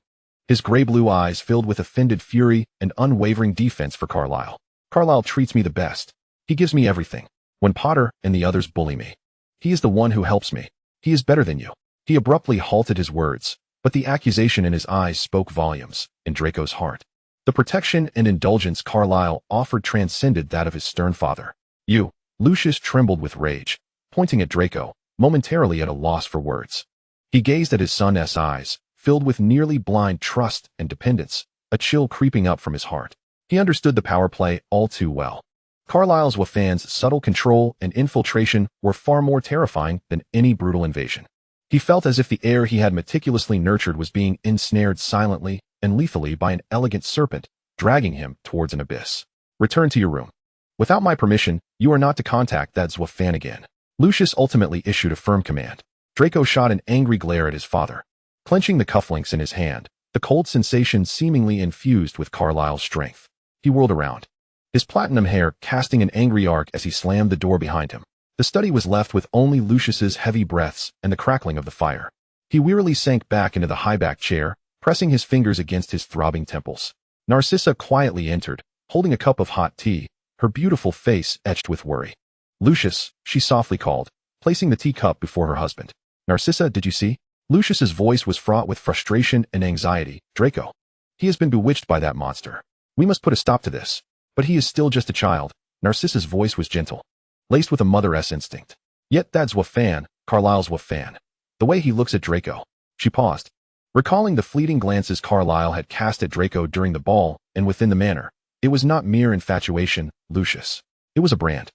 His gray-blue eyes filled with offended fury and unwavering defense for Carleil. Carleil treats me the best. He gives me everything. When Potter and the others bully me, he is the one who helps me. He is better than you. He abruptly halted his words, but the accusation in his eyes spoke volumes in Draco's heart. The protection and indulgence Carleil offered transcended that of his stern father. You, Lucius trembled with rage, pointing at Draco, momentarily at a loss for words. He gazed at his son's eyes, filled with nearly blind trust and dependence, a chill creeping up from his heart. He understood the power play all too well. Carleil Zorvan's subtle control and infiltration were far more terrifying than any brutal invasion. He felt as if the heir he had meticulously nurtured was being ensnared silently and lethally by an elegant serpent, dragging him towards an abyss. Return to your room. Without my permission, you are not to contact that Zorvan again. Lucius ultimately issued a firm command. Draco shot an angry glare at his father. Clenching the cufflinks in his hand, the cold sensation seemingly infused with Carleil's strength. He whirled around, his platinum hair casting an angry arc as he slammed the door behind him. The study was left with only Lucius's heavy breaths and the crackling of the fire. He wearily sank back into the high-backed chair, pressing his fingers against his throbbing temples. Narcissa quietly entered, holding a cup of hot tea, her beautiful face etched with worry. Lucius, she softly called, placing the teacup before her husband. Narcissa, did you see? Lucius's voice was fraught with frustration and anxiety. Draco. He has been bewitched by that monster. We must put a stop to this. But he is still just a child. Narcissa's voice was gentle, laced with a mother-s instinct. Yet that's Zorvan, Carleil Zorvan. The way he looks at Draco. She paused, recalling the fleeting glances Carleil had cast at Draco during the ball and within the manor. It was not mere infatuation, Lucius. It was a brand.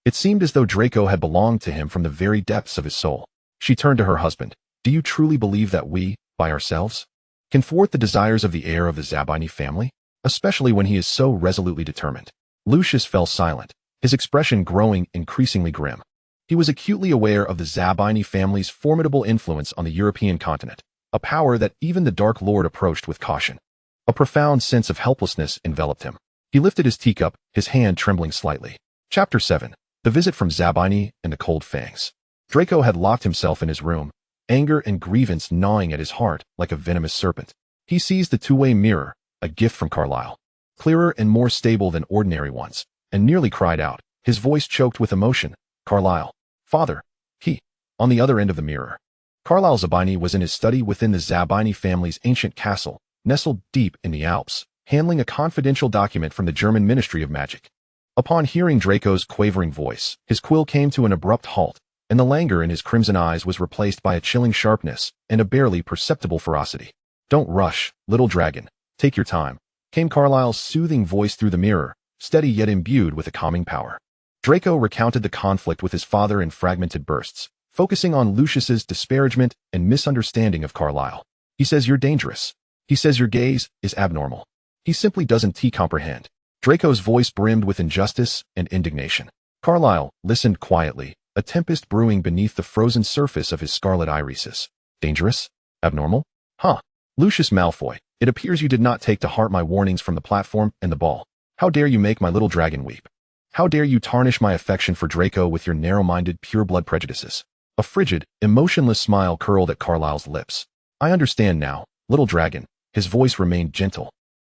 It seemed as though Draco had belonged to him from the very depths of his soul. She turned to her husband. Do you truly believe that we, by ourselves, can thwart the desires of the heir of the Zabini family? Especially when he is so resolutely determined. Lucius fell silent, his expression growing increasingly grim. He was acutely aware of the Zabini family's formidable influence on the European continent, a power that even the Dark Lord approached with caution. A profound sense of helplessness enveloped him. He lifted his teacup, his hand trembling slightly. Chapter 7. The Visit from Zabini and the Cold Fangs. Draco had locked himself in his room, anger and grievance gnawing at his heart like a venomous serpent. He seized the two-way mirror, a gift from Carleil, clearer and more stable than ordinary ones, and nearly cried out, his voice choked with emotion. Carleil. Father. He. On the other end of the mirror. Carleil Zabini was in his study within the Zabini family's ancient castle, nestled deep in the Alps, handling a confidential document from the German Ministry of Magic. Upon hearing Draco's quavering voice, his quill came to an abrupt halt, and the languor in his crimson eyes was replaced by a chilling sharpness and a barely perceptible ferocity. Don't rush, little dragon. Take your time, came Carleil's soothing voice through the mirror, steady yet imbued with a calming power. Draco recounted the conflict with his father in fragmented bursts, focusing on Lucius's disparagement and misunderstanding of Carleil. He says you're dangerous. He says your gaze is abnormal. He simply doesn't comprehend. Draco's voice brimmed with injustice and indignation. Carleil listened quietly, a tempest brewing beneath the frozen surface of his scarlet irises. Dangerous? Abnormal? Huh. Lucius Malfoy. It appears you did not take to heart my warnings from the platform and the ball. How dare you make my little dragon weep? How dare you tarnish my affection for Draco with your narrow-minded, pure-blood prejudices? A frigid, emotionless smile curled at Carleil's lips. I understand now, little dragon. His voice remained gentle,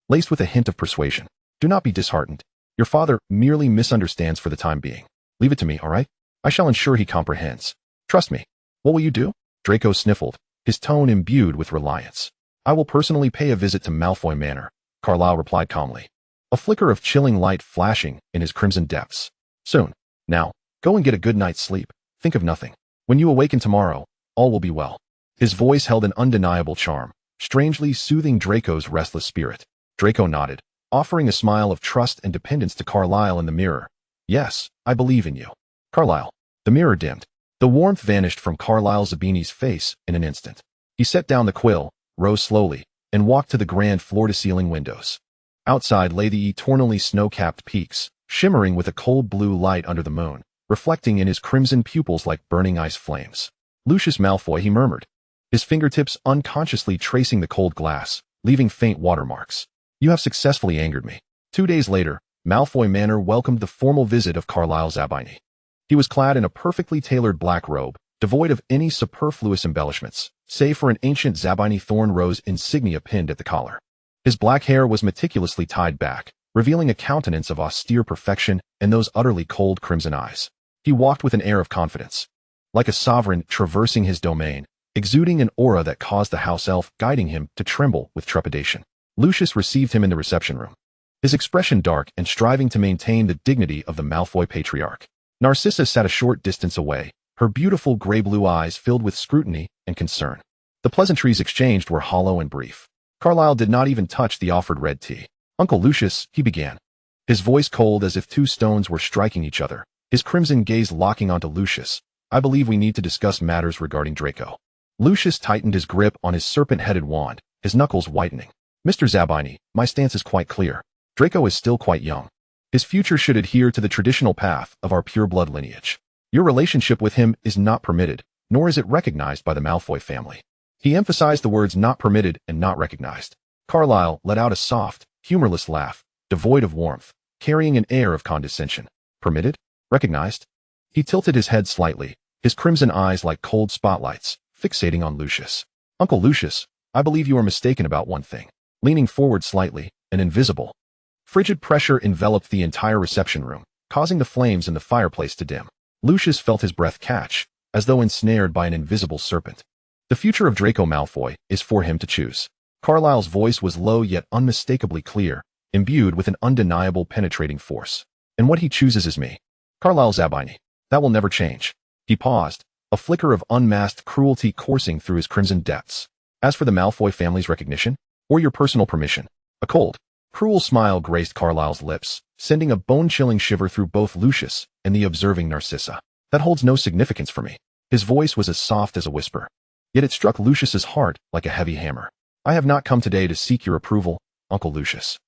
laced with a hint of persuasion. Do not be disheartened. Your father merely misunderstands for the time being. Leave it to me, all right? I shall ensure he comprehends. Trust me. What will you do? Draco sniffled, his tone imbued with reliance. I will personally pay a visit to Malfoy Manor, Carleil replied calmly, a flicker of chilling light flashing in his crimson depths. Soon. Now, go and get a good night's sleep. Think of nothing. When you awaken tomorrow, all will be well. His voice held an undeniable charm, strangely soothing Draco's restless spirit. Draco nodded, offering a smile of trust and dependence to Carleil in the mirror. Yes, I believe in you. Carleil. The mirror dimmed. The warmth vanished from Carleil Zabini's face in an instant. He set down the quill, rose slowly, and walked to the grand floor-to-ceiling windows. Outside lay the eternally snow-capped peaks, shimmering with a cold blue light under the moon, reflecting in his crimson pupils like burning ice flames. Lucius Malfoy, he murmured, his fingertips unconsciously tracing the cold glass, leaving faint watermarks. You have successfully angered me. 2 days later, Malfoy Manor welcomed the formal visit of Carleil Zabini. He was clad in a perfectly tailored black robe, devoid of any superfluous embellishments, save for an ancient Zabini thorn rose insignia pinned at the collar. His black hair was meticulously tied back, revealing a countenance of austere perfection and those utterly cold crimson eyes. He walked with an air of confidence, like a sovereign traversing his domain, exuding an aura that caused the house elf guiding him to tremble with trepidation. Lucius received him in the reception room, his expression dark and striving to maintain the dignity of the Malfoy patriarch. Narcissa sat a short distance away, her beautiful gray-blue eyes filled with scrutiny and concern. The pleasantries exchanged were hollow and brief. Carleil did not even touch the offered red tea. "Uncle Lucius," he began, his voice cold as if two stones were striking each other, his crimson gaze locking onto Lucius. "I believe we need to discuss matters regarding Draco." Lucius tightened his grip on his serpent-headed wand, his knuckles whitening. "Mr. Zabini, my stance is quite clear. Draco is still quite young. His future should adhere to the traditional path of our pureblood lineage. Your relationship with him is not permitted, nor is it recognized by the Malfoy family." He emphasized the words "not permitted" and "not recognized." Carleil let out a soft, humorless laugh, devoid of warmth, carrying an air of condescension. "Permitted? Recognized?" He tilted his head slightly, his crimson eyes like cold spotlights, fixating on Lucius. "Uncle Lucius, I believe you are mistaken about one thing." Leaning forward slightly, an invisible, frigid pressure enveloped the entire reception room, causing the flames in the fireplace to dim. Lucius felt his breath catch, as though ensnared by an invisible serpent. The future of Draco Malfoy is for him to choose. Carleil's voice was low yet unmistakably clear, imbued with an undeniable penetrating force. "And what he chooses is me. Carleil Zabini. That will never change." He paused, a flicker of unmasked cruelty coursing through his crimson depths. "As for the Malfoy family's recognition, or your personal permission?" A cold, cruel smile graced Carleil's lips, sending a bone-chilling shiver through both Lucius and the observing Narcissa. "That holds no significance for me." His voice was as soft as a whisper, yet it struck Lucius's heart like a heavy hammer. "I have not come today to seek your approval, Uncle Lucius.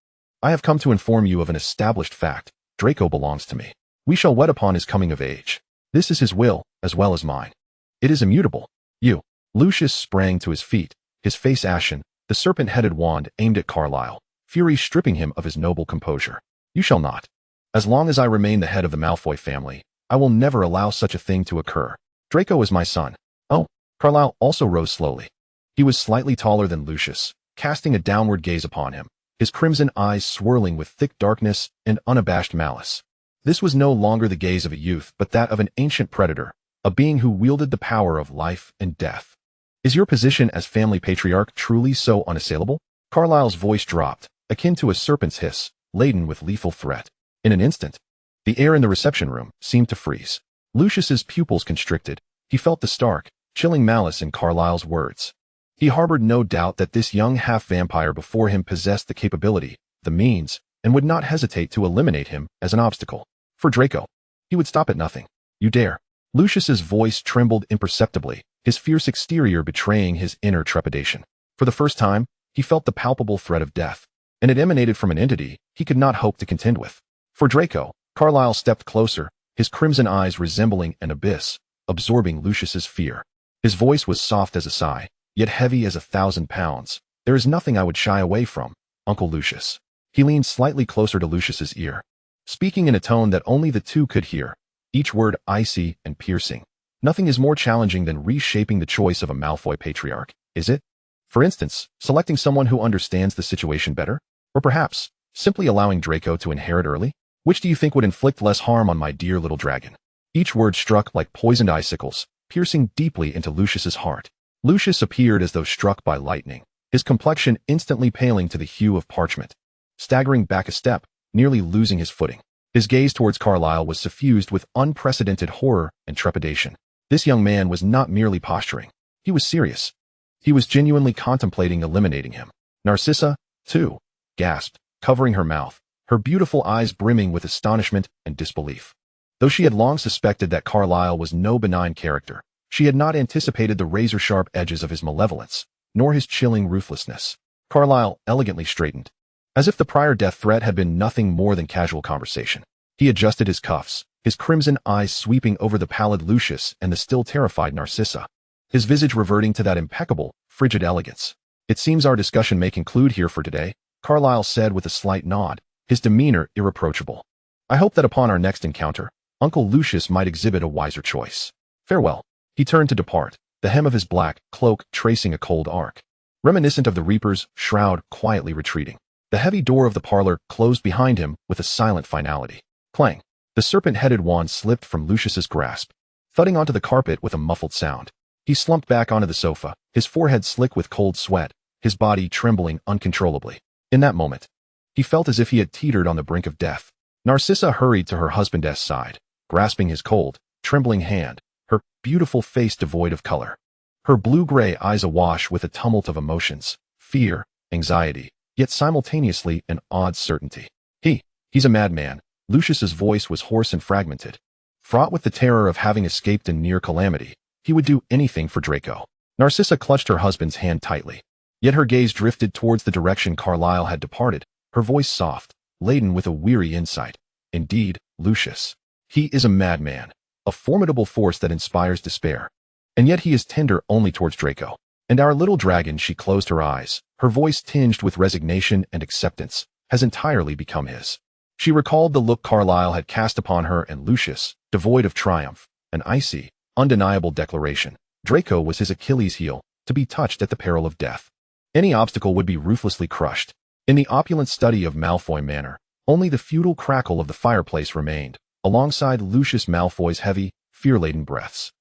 I have come to inform you of an established fact. Draco belongs to me. We shall wed upon his coming of age. This is his will, as well as mine. It is immutable. You." Lucius sprang to his feet, his face ashen, the serpent-headed wand aimed at Carleil, fury stripping him of his noble composure. "You shall not. As long as I remain the head of the Malfoy family, I will never allow such a thing to occur. Draco is my son." "Oh." Carleil also rose slowly. He was slightly taller than Lucius, casting a downward gaze upon him, his crimson eyes swirling with thick darkness and unabashed malice. This was no longer the gaze of a youth, but that of an ancient predator, a being who wielded the power of life and death. "Is your position as family patriarch truly so unassailable?" Carleil's voice dropped, akin to a serpent's hiss, laden with lethal threat. In an instant, the air in the reception room seemed to freeze. Lucius's pupils constricted. He felt the stark, chilling malice in Carleil's words. He harbored no doubt that this young half-vampire before him possessed the capability, the means, and would not hesitate to eliminate him as an obstacle. For Draco, he would stop at nothing. "You dare." Lucius's voice trembled imperceptibly, his fierce exterior betraying his inner trepidation. For the first time, he felt the palpable threat of death, and it emanated from an entity he could not hope to contend with. For Draco, Carleil stepped closer, his crimson eyes resembling an abyss, absorbing Lucius's fear. His voice was soft as a sigh, yet heavy as 1,000 pounds. "There is nothing I would shy away from, Uncle Lucius." He leaned slightly closer to Lucius's ear, speaking in a tone that only the two could hear, each word icy and piercing. "Nothing is more challenging than reshaping the choice of a Malfoy patriarch, is it? For instance, selecting someone who understands the situation better? Or perhaps, simply allowing Draco to inherit early? Which do you think would inflict less harm on my dear little dragon?" Each word struck like poisoned icicles, piercing deeply into Lucius's heart. Lucius appeared as though struck by lightning, his complexion instantly paling to the hue of parchment. Staggering back a step, nearly losing his footing, his gaze towards Carleil was suffused with unprecedented horror and trepidation. This young man was not merely posturing. He was serious. He was genuinely contemplating eliminating him. Narcissa, too, gasped, covering her mouth, her beautiful eyes brimming with astonishment and disbelief. Though she had long suspected that Carleil was no benign character, she had not anticipated the razor-sharp edges of his malevolence, nor his chilling ruthlessness. Carleil elegantly straightened, as if the prior death threat had been nothing more than casual conversation. He adjusted his cuffs, his crimson eyes sweeping over the pallid Lucius and the still terrified Narcissa, his visage reverting to that impeccable, frigid elegance. "It seems our discussion may conclude here for today," Carleil said with a slight nod, his demeanor irreproachable. "I hope that upon our next encounter, Uncle Lucius might exhibit a wiser choice. Farewell." He turned to depart, the hem of his black cloak tracing a cold arc, reminiscent of the Reaper's shroud quietly retreating. The heavy door of the parlor closed behind him with a silent finality. Clang! The serpent-headed wand slipped from Lucius's grasp, thudding onto the carpet with a muffled sound. He slumped back onto the sofa, his forehead slick with cold sweat, his body trembling uncontrollably. In that moment, he felt as if he had teetered on the brink of death. Narcissa hurried to her husband's side, grasping his cold, trembling hand, her beautiful face devoid of color, her blue-gray eyes awash with a tumult of emotions, fear, anxiety, yet simultaneously an odd certainty. He's a madman. Lucius's voice was hoarse and fragmented. Fraught with the terror of having escaped in near calamity, he would do anything for Draco. Narcissa clutched her husband's hand tightly, yet her gaze drifted towards the direction Carleil had departed, her voice soft, laden with a weary insight. Indeed, Lucius. He is a madman, a formidable force that inspires despair. And yet he is tender only towards Draco. And our little dragon, she closed her eyes, her voice tinged with resignation and acceptance, has entirely become his. She recalled the look Carleil had cast upon her and Lucius, devoid of triumph, an icy, undeniable declaration. Draco was his Achilles' heel, to be touched at the peril of death. Any obstacle would be ruthlessly crushed. In the opulent study of Malfoy Manor, only the feudal crackle of the fireplace remained, alongside Lucius Malfoy's heavy, fear-laden breaths.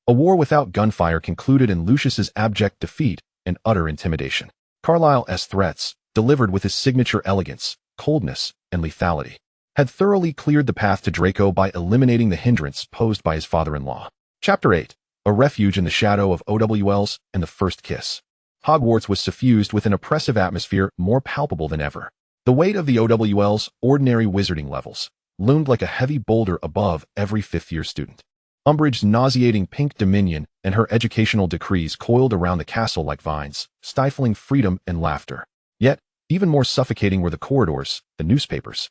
A war without gunfire concluded in Lucius's abject defeat and utter intimidation. Carleil's threats, delivered with his signature elegance, coldness, and lethality, had thoroughly cleared the path to Draco by eliminating the hindrance posed by his father-in-law. Chapter 8. A refuge in the shadow of OWLs and the first kiss. Hogwarts was suffused with an oppressive atmosphere more palpable than ever. The weight of the OWL's ordinary wizarding levels loomed like a heavy boulder above every fifth-year student. Umbridge's nauseating pink dominion and her educational decrees coiled around the castle like vines, stifling freedom and laughter. Yet, even more suffocating were the corridors, the newspapers,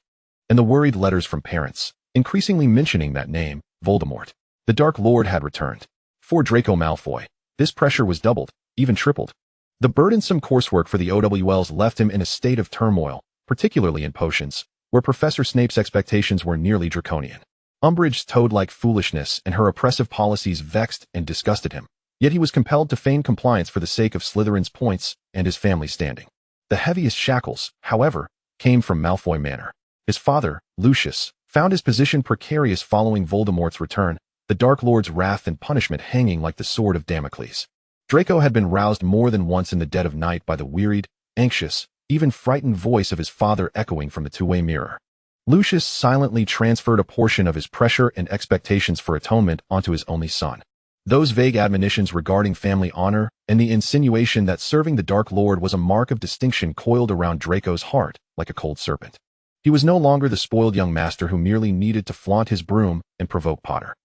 and the worried letters from parents, increasingly mentioning that name, Voldemort. The Dark Lord had returned. For Draco Malfoy, this pressure was doubled, even tripled. The burdensome coursework for the OWLs left him in a state of turmoil, particularly in potions, where Professor Snape's expectations were nearly draconian. Umbridge's toad-like foolishness and her oppressive policies vexed and disgusted him, yet he was compelled to feign compliance for the sake of Slytherin's points and his family's standing. The heaviest shackles, however, came from Malfoy Manor. His father, Lucius, found his position precarious following Voldemort's return, the Dark Lord's wrath and punishment hanging like the sword of Damocles. Draco had been roused more than once in the dead of night by the wearied, anxious, even frightened voice of his father echoing from the two-way mirror. Lucius silently transferred a portion of his pressure and expectations for atonement onto his only son. Those vague admonitions regarding family honor and the insinuation that serving the Dark Lord was a mark of distinction coiled around Draco's heart like a cold serpent. He was no longer the spoiled young master who merely needed to flaunt his broom and provoke Potter.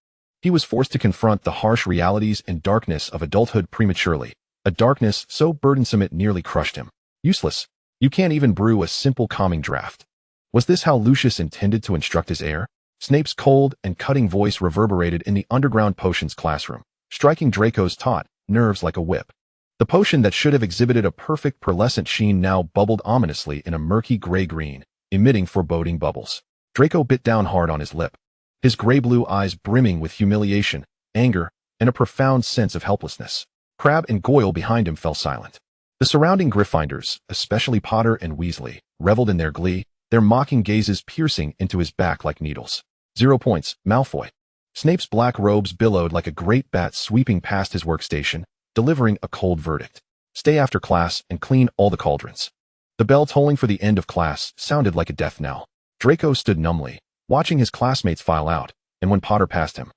He was forced to confront the harsh realities and darkness of adulthood prematurely, a darkness so burdensome it nearly crushed him. Useless. You can't even brew a simple calming draught. Was this how Lucius intended to instruct his heir? Snape's cold and cutting voice reverberated in the underground potions classroom, striking Draco's taut nerves like a whip. The potion that should have exhibited a perfect pearlescent sheen now bubbled ominously in a murky gray-green, emitting foreboding bubbles. Draco bit down hard on his lip, his gray-blue eyes brimming with humiliation, anger, and a profound sense of helplessness. Crabbe and Goyle behind him fell silent. The surrounding Gryffindors, especially Potter and Weasley, reveled in their glee, their mocking gazes piercing into his back like needles. 0 points, Malfoy. Snape's black robes billowed like a great bat sweeping past his workstation, delivering a cold verdict. Stay after class and clean all the cauldrons. The bell tolling for the end of class sounded like a death knell. Draco stood numbly, watching his classmates file out, and when Potter passed him,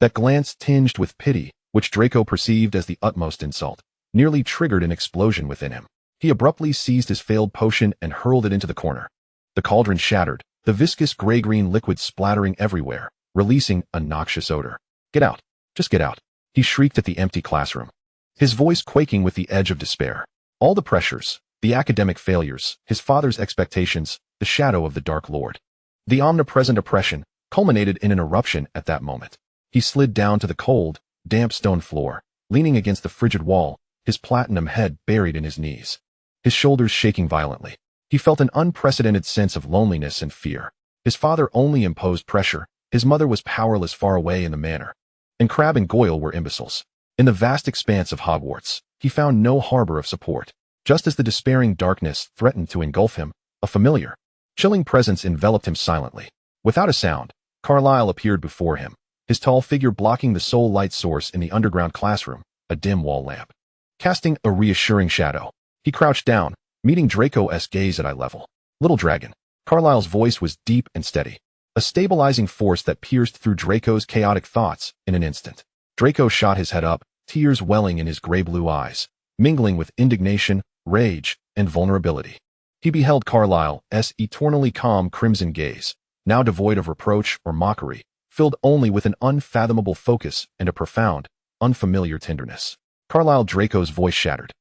that glance tinged with pity, which Draco perceived as the utmost insult, nearly triggered an explosion within him. He abruptly seized his failed potion and hurled it into the corner. The cauldron shattered, the viscous gray-green liquid splattering everywhere, releasing a noxious odor. Get out. Just get out. He shrieked at the empty classroom, his voice quaking with the edge of despair. All the pressures, the academic failures, his father's expectations, the shadow of the Dark Lord, the omnipresent oppression, culminated in an eruption at that moment. He slid down to the cold, damp stone floor, leaning against the frigid wall, his platinum head buried in his knees, his shoulders shaking violently. He felt an unprecedented sense of loneliness and fear. His father only imposed pressure, his mother was powerless far away in the manor, and Crabbe and Goyle were imbeciles. In the vast expanse of Hogwarts, he found no harbor of support. Just as the despairing darkness threatened to engulf him, a familiar, chilling presence enveloped him silently. Without a sound, Carleil appeared before him, his tall figure blocking the sole light source in the underground classroom, a dim wall lamp. Casting a reassuring shadow, he crouched down, meeting Draco's gaze at eye level. "Little dragon." Carleil's voice was deep and steady, a stabilizing force that pierced through Draco's chaotic thoughts in an instant. Draco shot his head up, tears welling in his gray-blue eyes, mingling with indignation, rage, and vulnerability. He beheld Carleil's eternally calm crimson gaze, now devoid of reproach or mockery, filled only with an unfathomable focus and a profound, unfamiliar tenderness. Carleil Draco's voice shattered,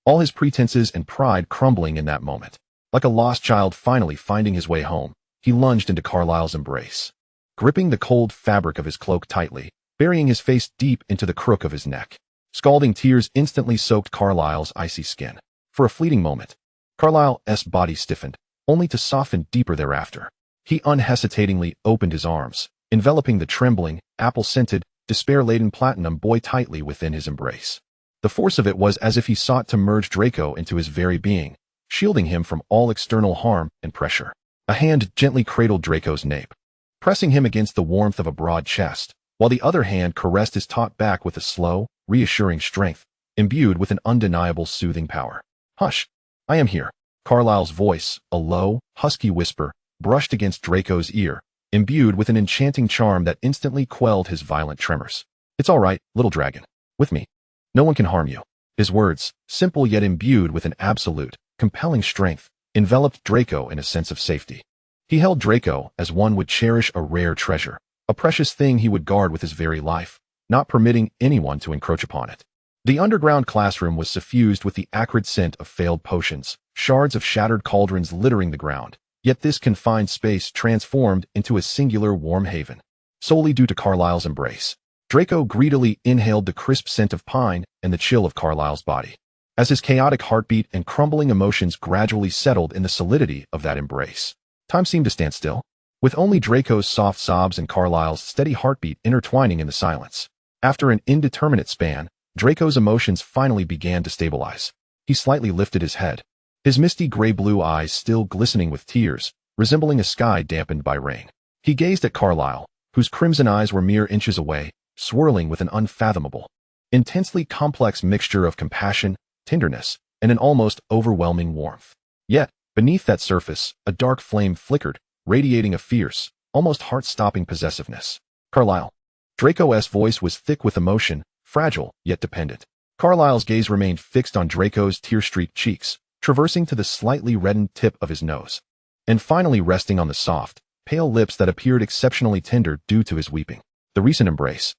all his pretenses and pride crumbling in that moment. Like a lost child finally finding his way home, he lunged into Carleil's embrace, gripping the cold fabric of his cloak tightly, burying his face deep into the crook of his neck. Scalding tears instantly soaked Carleil's icy skin. For a fleeting moment, Carleil's body stiffened, only to soften deeper thereafter. He unhesitatingly opened his arms, enveloping the trembling, apple-scented, despair-laden platinum boy tightly within his embrace. The force of it was as if he sought to merge Draco into his very being, shielding him from all external harm and pressure. A hand gently cradled Draco's nape, pressing him against the warmth of a broad chest, while the other hand caressed his taut back with a slow, reassuring strength, imbued with an undeniable soothing power. "Hush! I am here." Carleil's voice, a low, husky whisper, brushed against Draco's ear, imbued with an enchanting charm that instantly quelled his violent tremors. "It's all right, little dragon. With me. No one can harm you." His words, simple yet imbued with an absolute, compelling strength, enveloped Draco in a sense of safety. He held Draco as one would cherish a rare treasure, a precious thing he would guard with his very life, not permitting anyone to encroach upon it. The underground classroom was suffused with the acrid scent of failed potions, shards of shattered cauldrons littering the ground, yet this confined space transformed into a singular warm haven, solely due to Carleil's embrace. Draco greedily inhaled the crisp scent of pine and the chill of Carleil's body, as his chaotic heartbeat and crumbling emotions gradually settled in the solidity of that embrace. Time seemed to stand still, with only Draco's soft sobs and Carleil's steady heartbeat intertwining in the silence. After an indeterminate span, Draco's emotions finally began to stabilize. He slightly lifted his head, his misty gray-blue eyes still glistening with tears, resembling a sky dampened by rain. He gazed at Carleil, whose crimson eyes were mere inches away, swirling with an unfathomable, intensely complex mixture of compassion, tenderness, and an almost overwhelming warmth. Yet, beneath that surface, a dark flame flickered, radiating a fierce, almost heart-stopping possessiveness. "Carleil." Draco's voice was thick with emotion, fragile yet dependent. Carleil's gaze remained fixed on Draco's tear-streaked cheeks, traversing to the slightly reddened tip of his nose, and finally resting on the soft, pale lips that appeared exceptionally tender due to his weeping. The recent embrace,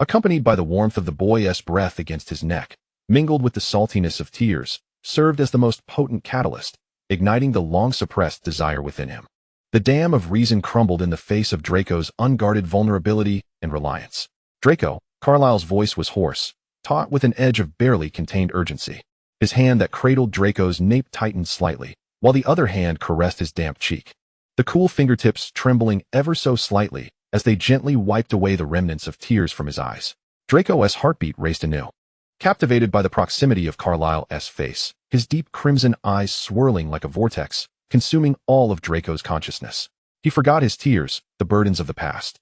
accompanied by the warmth of the boy's breath against his neck, mingled with the saltiness of tears, served as the most potent catalyst, igniting the long-suppressed desire within him. The dam of reason crumbled in the face of Draco's unguarded vulnerability and reliance. "Draco." Carleil's voice was hoarse, taut with an edge of barely contained urgency. His hand that cradled Draco's nape tightened slightly, while the other hand caressed his damp cheek, the cool fingertips trembling ever so slightly as they gently wiped away the remnants of tears from his eyes. Draco's heartbeat raced anew, captivated by the proximity of Carleil's face, his deep crimson eyes swirling like a vortex, consuming all of Draco's consciousness. He forgot his tears, the burdens of the past,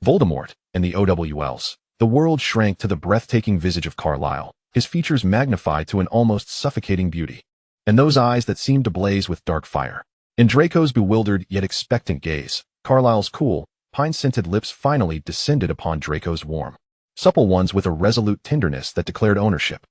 Voldemort, and the OWLs. The world shrank to the breathtaking visage of Carleil, his features magnified to an almost suffocating beauty, and those eyes that seemed to blaze with dark fire. In Draco's bewildered yet expectant gaze, Carleil's cool, pine-scented lips finally descended upon Draco's warm, supple ones with a resolute tenderness that declared ownership.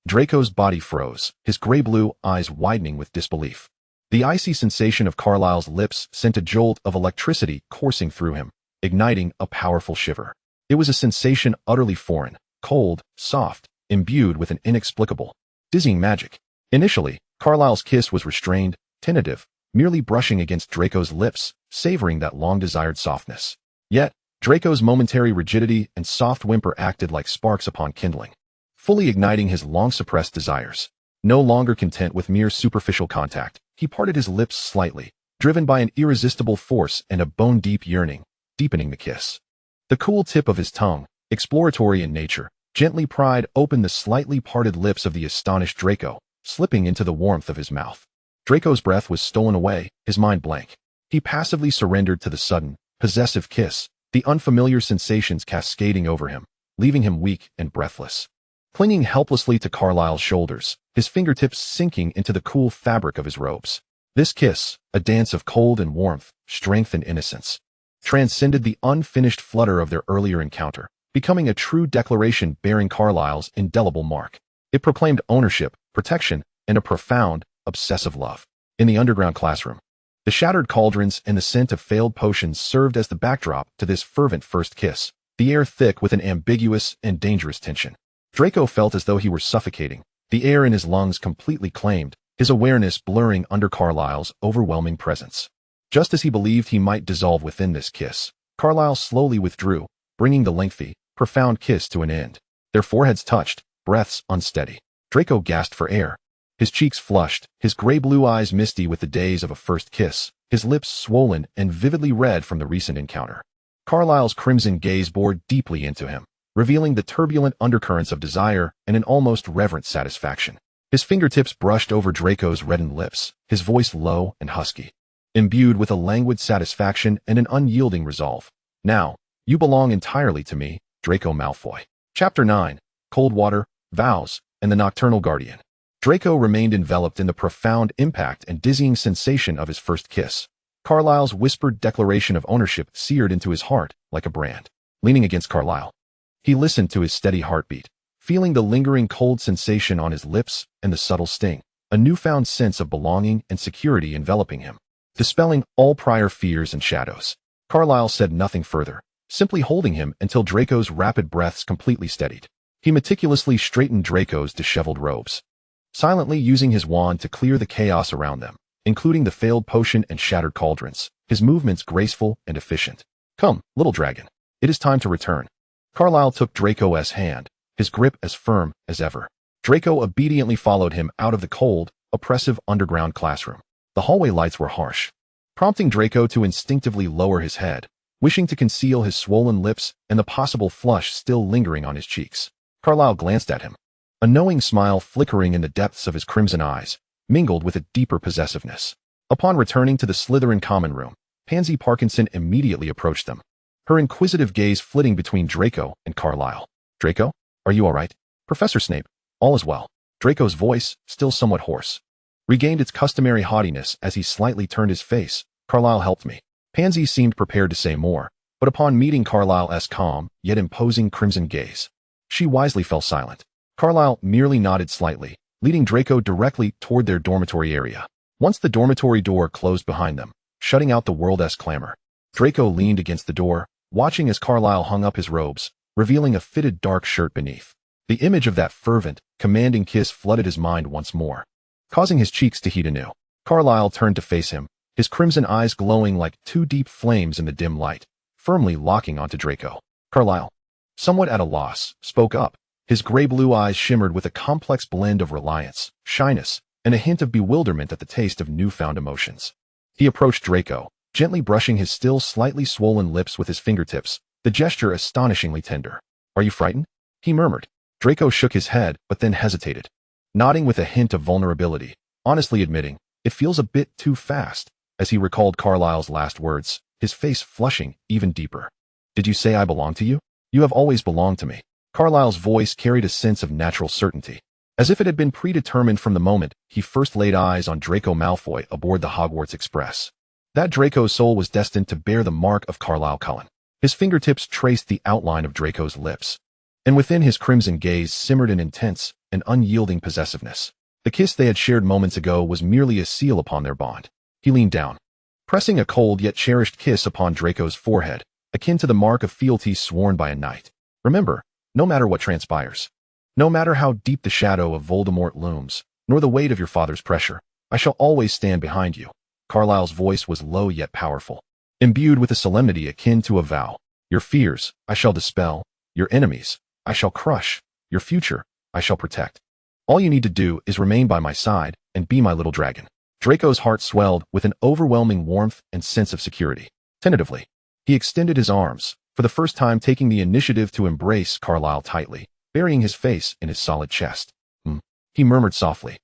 Draco's body froze, his gray-blue eyes widening with disbelief. The icy sensation of Carleil's lips sent a jolt of electricity coursing through him, igniting a powerful shiver. It was a sensation utterly foreign, cold, soft, imbued with an inexplicable, dizzying magic. Initially, Carleil's kiss was restrained, tentative, merely brushing against Draco's lips, savoring that long-desired softness. Yet, Draco's momentary rigidity and soft whimper acted like sparks upon kindling, fully igniting his long-suppressed desires. No longer content with mere superficial contact, he parted his lips slightly, driven by an irresistible force and a bone-deep yearning, deepening the kiss. The cool tip of his tongue, exploratory in nature, gently pried open the slightly parted lips of the astonished Draco, slipping into the warmth of his mouth. Draco's breath was stolen away, his mind blank. He passively surrendered to the sudden, possessive kiss, the unfamiliar sensations cascading over him, leaving him weak and breathless. Clinging helplessly to Carleil's shoulders, his fingertips sinking into the cool fabric of his robes. This kiss, a dance of cold and warmth, strength and innocence, transcended the unfinished flutter of their earlier encounter, becoming a true declaration bearing Carleil's indelible mark. It proclaimed ownership, protection, and a profound, obsessive love. In the underground classroom, the shattered cauldrons and the scent of failed potions served as the backdrop to this fervent first kiss, the air thick with an ambiguous and dangerous tension. Draco felt as though he were suffocating, the air in his lungs completely claimed, his awareness blurring under Carleil's overwhelming presence. Just as he believed he might dissolve within this kiss, Carleil slowly withdrew, bringing the lengthy, profound kiss to an end. Their foreheads touched, breaths unsteady. Draco gasped for air. His cheeks flushed, his gray-blue eyes misty with the days of a first kiss, his lips swollen and vividly red from the recent encounter. Carleil's crimson gaze bored deeply into him, revealing the turbulent undercurrents of desire and an almost reverent satisfaction. His fingertips brushed over Draco's reddened lips, his voice low and husky, imbued with a languid satisfaction and an unyielding resolve. Now, you belong entirely to me, Draco Malfoy. Chapter 9, Coldwater, Vows, and the Nocturnal Guardian. Draco remained enveloped in the profound impact and dizzying sensation of his first kiss. Carleil's whispered declaration of ownership seared into his heart like a brand. Leaning against Carleil, he listened to his steady heartbeat, feeling the lingering cold sensation on his lips and the subtle sting, a newfound sense of belonging and security enveloping him, dispelling all prior fears and shadows. Carleil said nothing further, simply holding him until Draco's rapid breaths completely steadied. He meticulously straightened Draco's disheveled robes, silently using his wand to clear the chaos around them, including the failed potion and shattered cauldrons, his movements graceful and efficient. Come, little dragon. It is time to return. Carleil took Draco's hand, his grip as firm as ever. Draco obediently followed him out of the cold, oppressive underground classroom. The hallway lights were harsh, prompting Draco to instinctively lower his head, wishing to conceal his swollen lips and the possible flush still lingering on his cheeks. Carleil glanced at him, a knowing smile flickering in the depths of his crimson eyes, mingled with a deeper possessiveness. Upon returning to the Slytherin common room, Pansy Parkinson immediately approached them, her inquisitive gaze flitting between Draco and Carleil. Draco, are you all right? Professor Snape, all is well. Draco's voice, still somewhat hoarse, regained its customary haughtiness as he slightly turned his face. Carleil helped me. Pansy seemed prepared to say more, but upon meeting Carleil's calm, yet imposing crimson gaze, she wisely fell silent. Carleil merely nodded slightly, leading Draco directly toward their dormitory area. Once the dormitory door closed behind them, shutting out the world's clamor, Draco leaned against the door, watching as Carleil hung up his robes, revealing a fitted dark shirt beneath. The image of that fervent, commanding kiss flooded his mind once more, causing his cheeks to heat anew. Carleil turned to face him, his crimson eyes glowing like two deep flames in the dim light, firmly locking onto Draco. Carleil, somewhat at a loss, spoke up. His gray-blue eyes shimmered with a complex blend of reliance, shyness, and a hint of bewilderment at the taste of newfound emotions. He approached Draco, gently brushing his still slightly swollen lips with his fingertips, the gesture astonishingly tender. Are you frightened? He murmured. Draco shook his head, but then hesitated, nodding with a hint of vulnerability, honestly admitting, it feels a bit too fast, as he recalled Carleil's last words, his face flushing even deeper. Did you say I belong to you? You have always belonged to me. Carleil's voice carried a sense of natural certainty, as if it had been predetermined from the moment he first laid eyes on Draco Malfoy aboard the Hogwarts Express. That Draco's soul was destined to bear the mark of Carleil Cullen. His fingertips traced the outline of Draco's lips, and within his crimson gaze simmered an intense and unyielding possessiveness. The kiss they had shared moments ago was merely a seal upon their bond. He leaned down, pressing a cold yet cherished kiss upon Draco's forehead, akin to the mark of fealty sworn by a knight. Remember, no matter what transpires, no matter how deep the shadow of Voldemort looms, nor the weight of your father's pressure, I shall always stand behind you. Carleil's voice was low yet powerful, imbued with a solemnity akin to a vow. Your fears, I shall dispel. Your enemies, I shall crush. Your future, I shall protect. All you need to do is remain by my side and be my little dragon. Draco's heart swelled with an overwhelming warmth and sense of security. Tentatively, he extended his arms, for the first time taking the initiative to embrace Carleil tightly, burying his face in his solid chest. He murmured softly,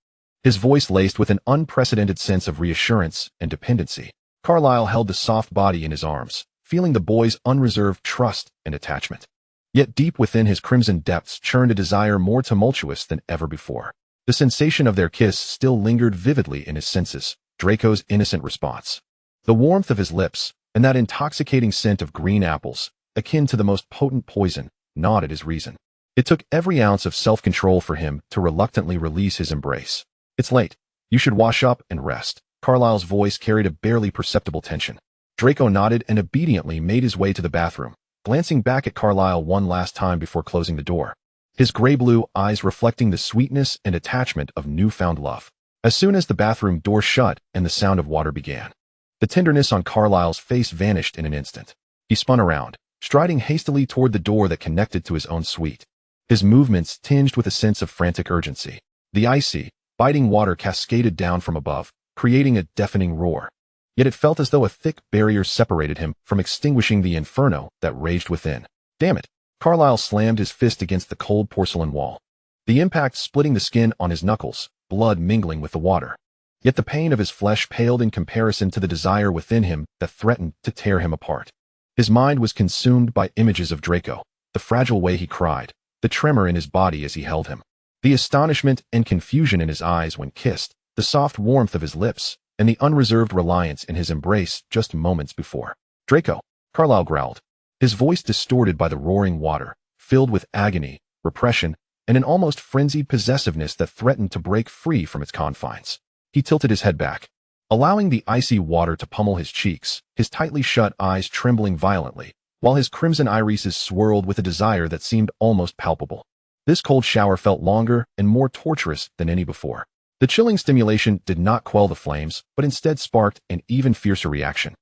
his voice laced with an unprecedented sense of reassurance and dependency. Carleil held the soft body in his arms, feeling the boy's unreserved trust and attachment. Yet deep within his crimson depths churned a desire more tumultuous than ever before. The sensation of their kiss still lingered vividly in his senses, Draco's innocent response. The warmth of his lips, and that intoxicating scent of green apples, akin to the most potent poison, gnawed at his reason. It took every ounce of self-control for him to reluctantly release his embrace. "It's late. You should wash up and rest." Carleil's voice carried a barely perceptible tension. Draco nodded and obediently made his way to the bathroom, glancing back at Carleil one last time before closing the door, his gray-blue eyes reflecting the sweetness and attachment of newfound love. As soon as the bathroom door shut and the sound of water began, the tenderness on Carleil's face vanished in an instant. He spun around, striding hastily toward the door that connected to his own suite, his movements tinged with a sense of frantic urgency. The icy, biting water cascaded down from above, creating a deafening roar. Yet it felt as though a thick barrier separated him from extinguishing the inferno that raged within. "Damn it!" Carleil slammed his fist against the cold porcelain wall, the impact splitting the skin on his knuckles, blood mingling with the water. Yet the pain of his flesh paled in comparison to the desire within him that threatened to tear him apart. His mind was consumed by images of Draco, the fragile way he cried, the tremor in his body as he held him, the astonishment and confusion in his eyes when kissed, the soft warmth of his lips, and the unreserved reliance in his embrace just moments before. "Draco," Carleil growled, his voice distorted by the roaring water, filled with agony, repression, and an almost frenzied possessiveness that threatened to break free from its confines. He tilted his head back, allowing the icy water to pummel his cheeks, his tightly shut eyes trembling violently, while his crimson irises swirled with a desire that seemed almost palpable. This cold shower felt longer and more torturous than any before. The chilling stimulation did not quell the flames, but instead sparked an even fiercer reaction.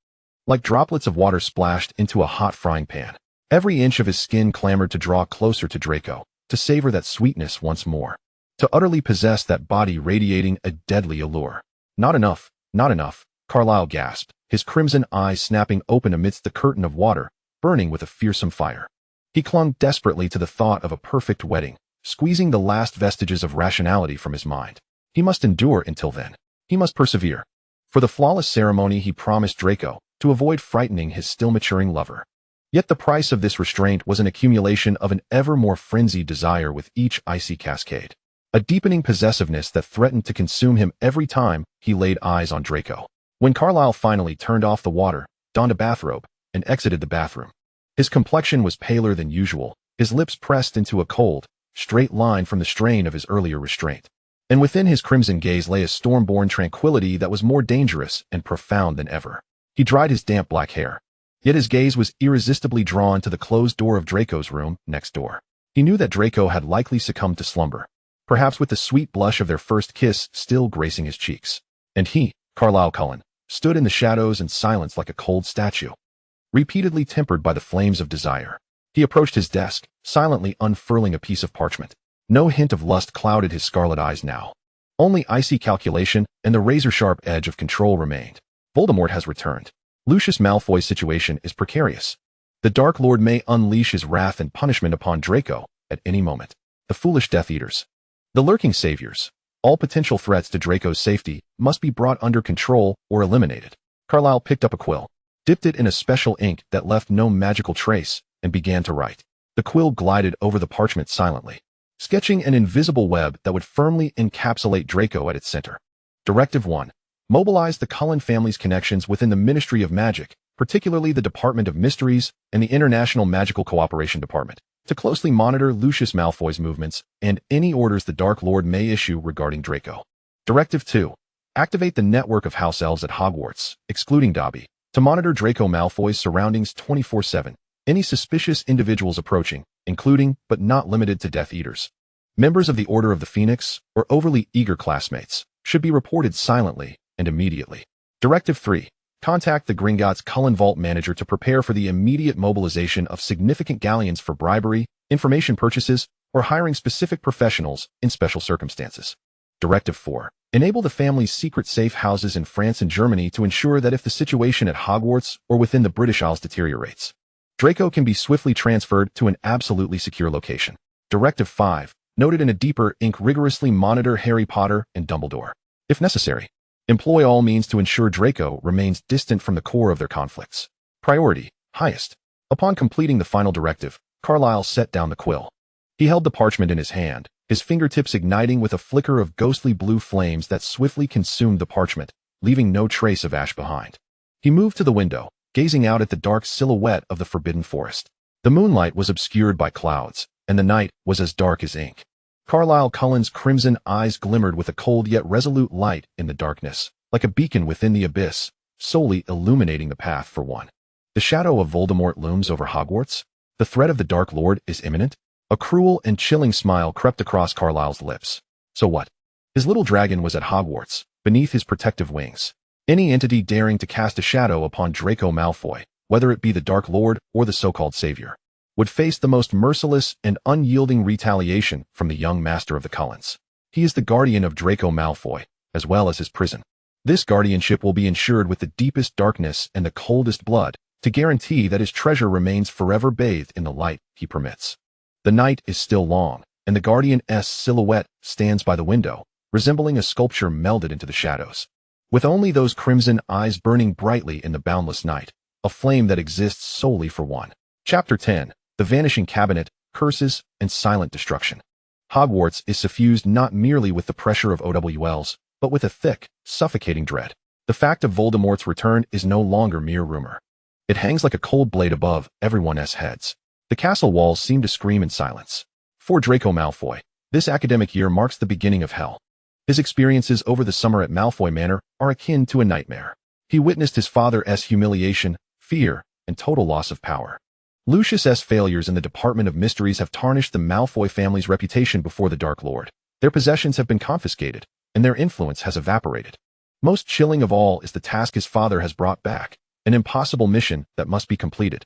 Like droplets of water splashed into a hot frying pan, every inch of his skin clamored to draw closer to Draco, to savor that sweetness once more, to utterly possess that body radiating a deadly allure. "Not enough, not enough," Carleil gasped, his crimson eyes snapping open amidst the curtain of water, burning with a fearsome fire. He clung desperately to the thought of a perfect wedding, squeezing the last vestiges of rationality from his mind. He must endure until then. He must persevere. For the flawless ceremony he promised Draco, to avoid frightening his still-maturing lover. Yet the price of this restraint was an accumulation of an ever more frenzied desire with each icy cascade, a deepening possessiveness that threatened to consume him every time he laid eyes on Draco. When Carleil finally turned off the water, donned a bathrobe, and exited the bathroom, his complexion was paler than usual, his lips pressed into a cold, straight line from the strain of his earlier restraint. And within his crimson gaze lay a storm-born tranquility that was more dangerous and profound than ever. He dried his damp black hair, yet his gaze was irresistibly drawn to the closed door of Draco's room next door. He knew that Draco had likely succumbed to slumber, perhaps with the sweet blush of their first kiss still gracing his cheeks. And he, Carleil Cullen, stood in the shadows and silence like a cold statue, repeatedly tempered by the flames of desire. He approached his desk, silently unfurling a piece of parchment. No hint of lust clouded his scarlet eyes now. Only icy calculation and the razor-sharp edge of control remained. Voldemort has returned. Lucius Malfoy's situation is precarious. The Dark Lord may unleash his wrath and punishment upon Draco at any moment. The foolish Death Eaters, the lurking saviors, all potential threats to Draco's safety must be brought under control or eliminated. Carleil picked up a quill, dipped it in a special ink that left no magical trace, and began to write. The quill glided over the parchment silently, sketching an invisible web that would firmly encapsulate Draco at its center. Directive 1. Mobilize the Cullen family's connections within the Ministry of Magic, particularly the Department of Mysteries and the International Magical Cooperation Department, to closely monitor Lucius Malfoy's movements and any orders the Dark Lord may issue regarding Draco. Directive 2. Activate the network of house elves at Hogwarts, excluding Dobby, to monitor Draco Malfoy's surroundings 24/7, any suspicious individuals approaching, including, but not limited to Death Eaters, members of the Order of the Phoenix, or overly eager classmates, should be reported silently and immediately. Directive 3. Contact the Gringotts Cullen Vault manager to prepare for the immediate mobilization of significant galleons for bribery, information purchases, or hiring specific professionals in special circumstances. Directive 4. Enable the family's secret safe houses in France and Germany to ensure that if the situation at Hogwarts or within the British Isles deteriorates, Draco can be swiftly transferred to an absolutely secure location. Directive 5, noted in a deeper ink, rigorously monitor Harry Potter and Dumbledore. If necessary, employ all means to ensure Draco remains distant from the core of their conflicts. Priority, highest. Upon completing the final directive, Carleil set down the quill. He held the parchment in his hand, his fingertips igniting with a flicker of ghostly blue flames that swiftly consumed the parchment, leaving no trace of ash behind. He moved to the window, gazing out at the dark silhouette of the forbidden forest. The moonlight was obscured by clouds, and the night was as dark as ink. Carlisle Cullen's crimson eyes glimmered with a cold yet resolute light in the darkness, like a beacon within the abyss, solely illuminating the path for one. The shadow of Voldemort looms over Hogwarts. The threat of the Dark Lord is imminent. A cruel and chilling smile crept across Carlyle's lips. So what? His little dragon was at Hogwarts, beneath his protective wings. Any entity daring to cast a shadow upon Draco Malfoy, whether it be the Dark Lord or the so-called Savior, would face the most merciless and unyielding retaliation from the young master of the Cullens. He is the guardian of Draco Malfoy, as well as his prison. This guardianship will be ensured with the deepest darkness and the coldest blood, to guarantee that his treasure remains forever bathed in the light he permits. The night is still long, and the Guardian's silhouette stands by the window, resembling a sculpture melded into the shadows. With only those crimson eyes burning brightly in the boundless night, a flame that exists solely for one. Chapter 10. The Vanishing Cabinet, Curses, and Silent Destruction. Hogwarts is suffused not merely with the pressure of OWLs, but with a thick, suffocating dread. The fact of Voldemort's return is no longer mere rumor. It hangs like a cold blade above everyone's heads. The castle walls seem to scream in silence. For Draco Malfoy, this academic year marks the beginning of hell. His experiences over the summer at Malfoy Manor are akin to a nightmare. He witnessed his father's humiliation, fear, and total loss of power. Lucius's failures in the Department of Mysteries have tarnished the Malfoy family's reputation before the Dark Lord. Their possessions have been confiscated, and their influence has evaporated. Most chilling of all is the task his father has brought back. An impossible mission that must be completed.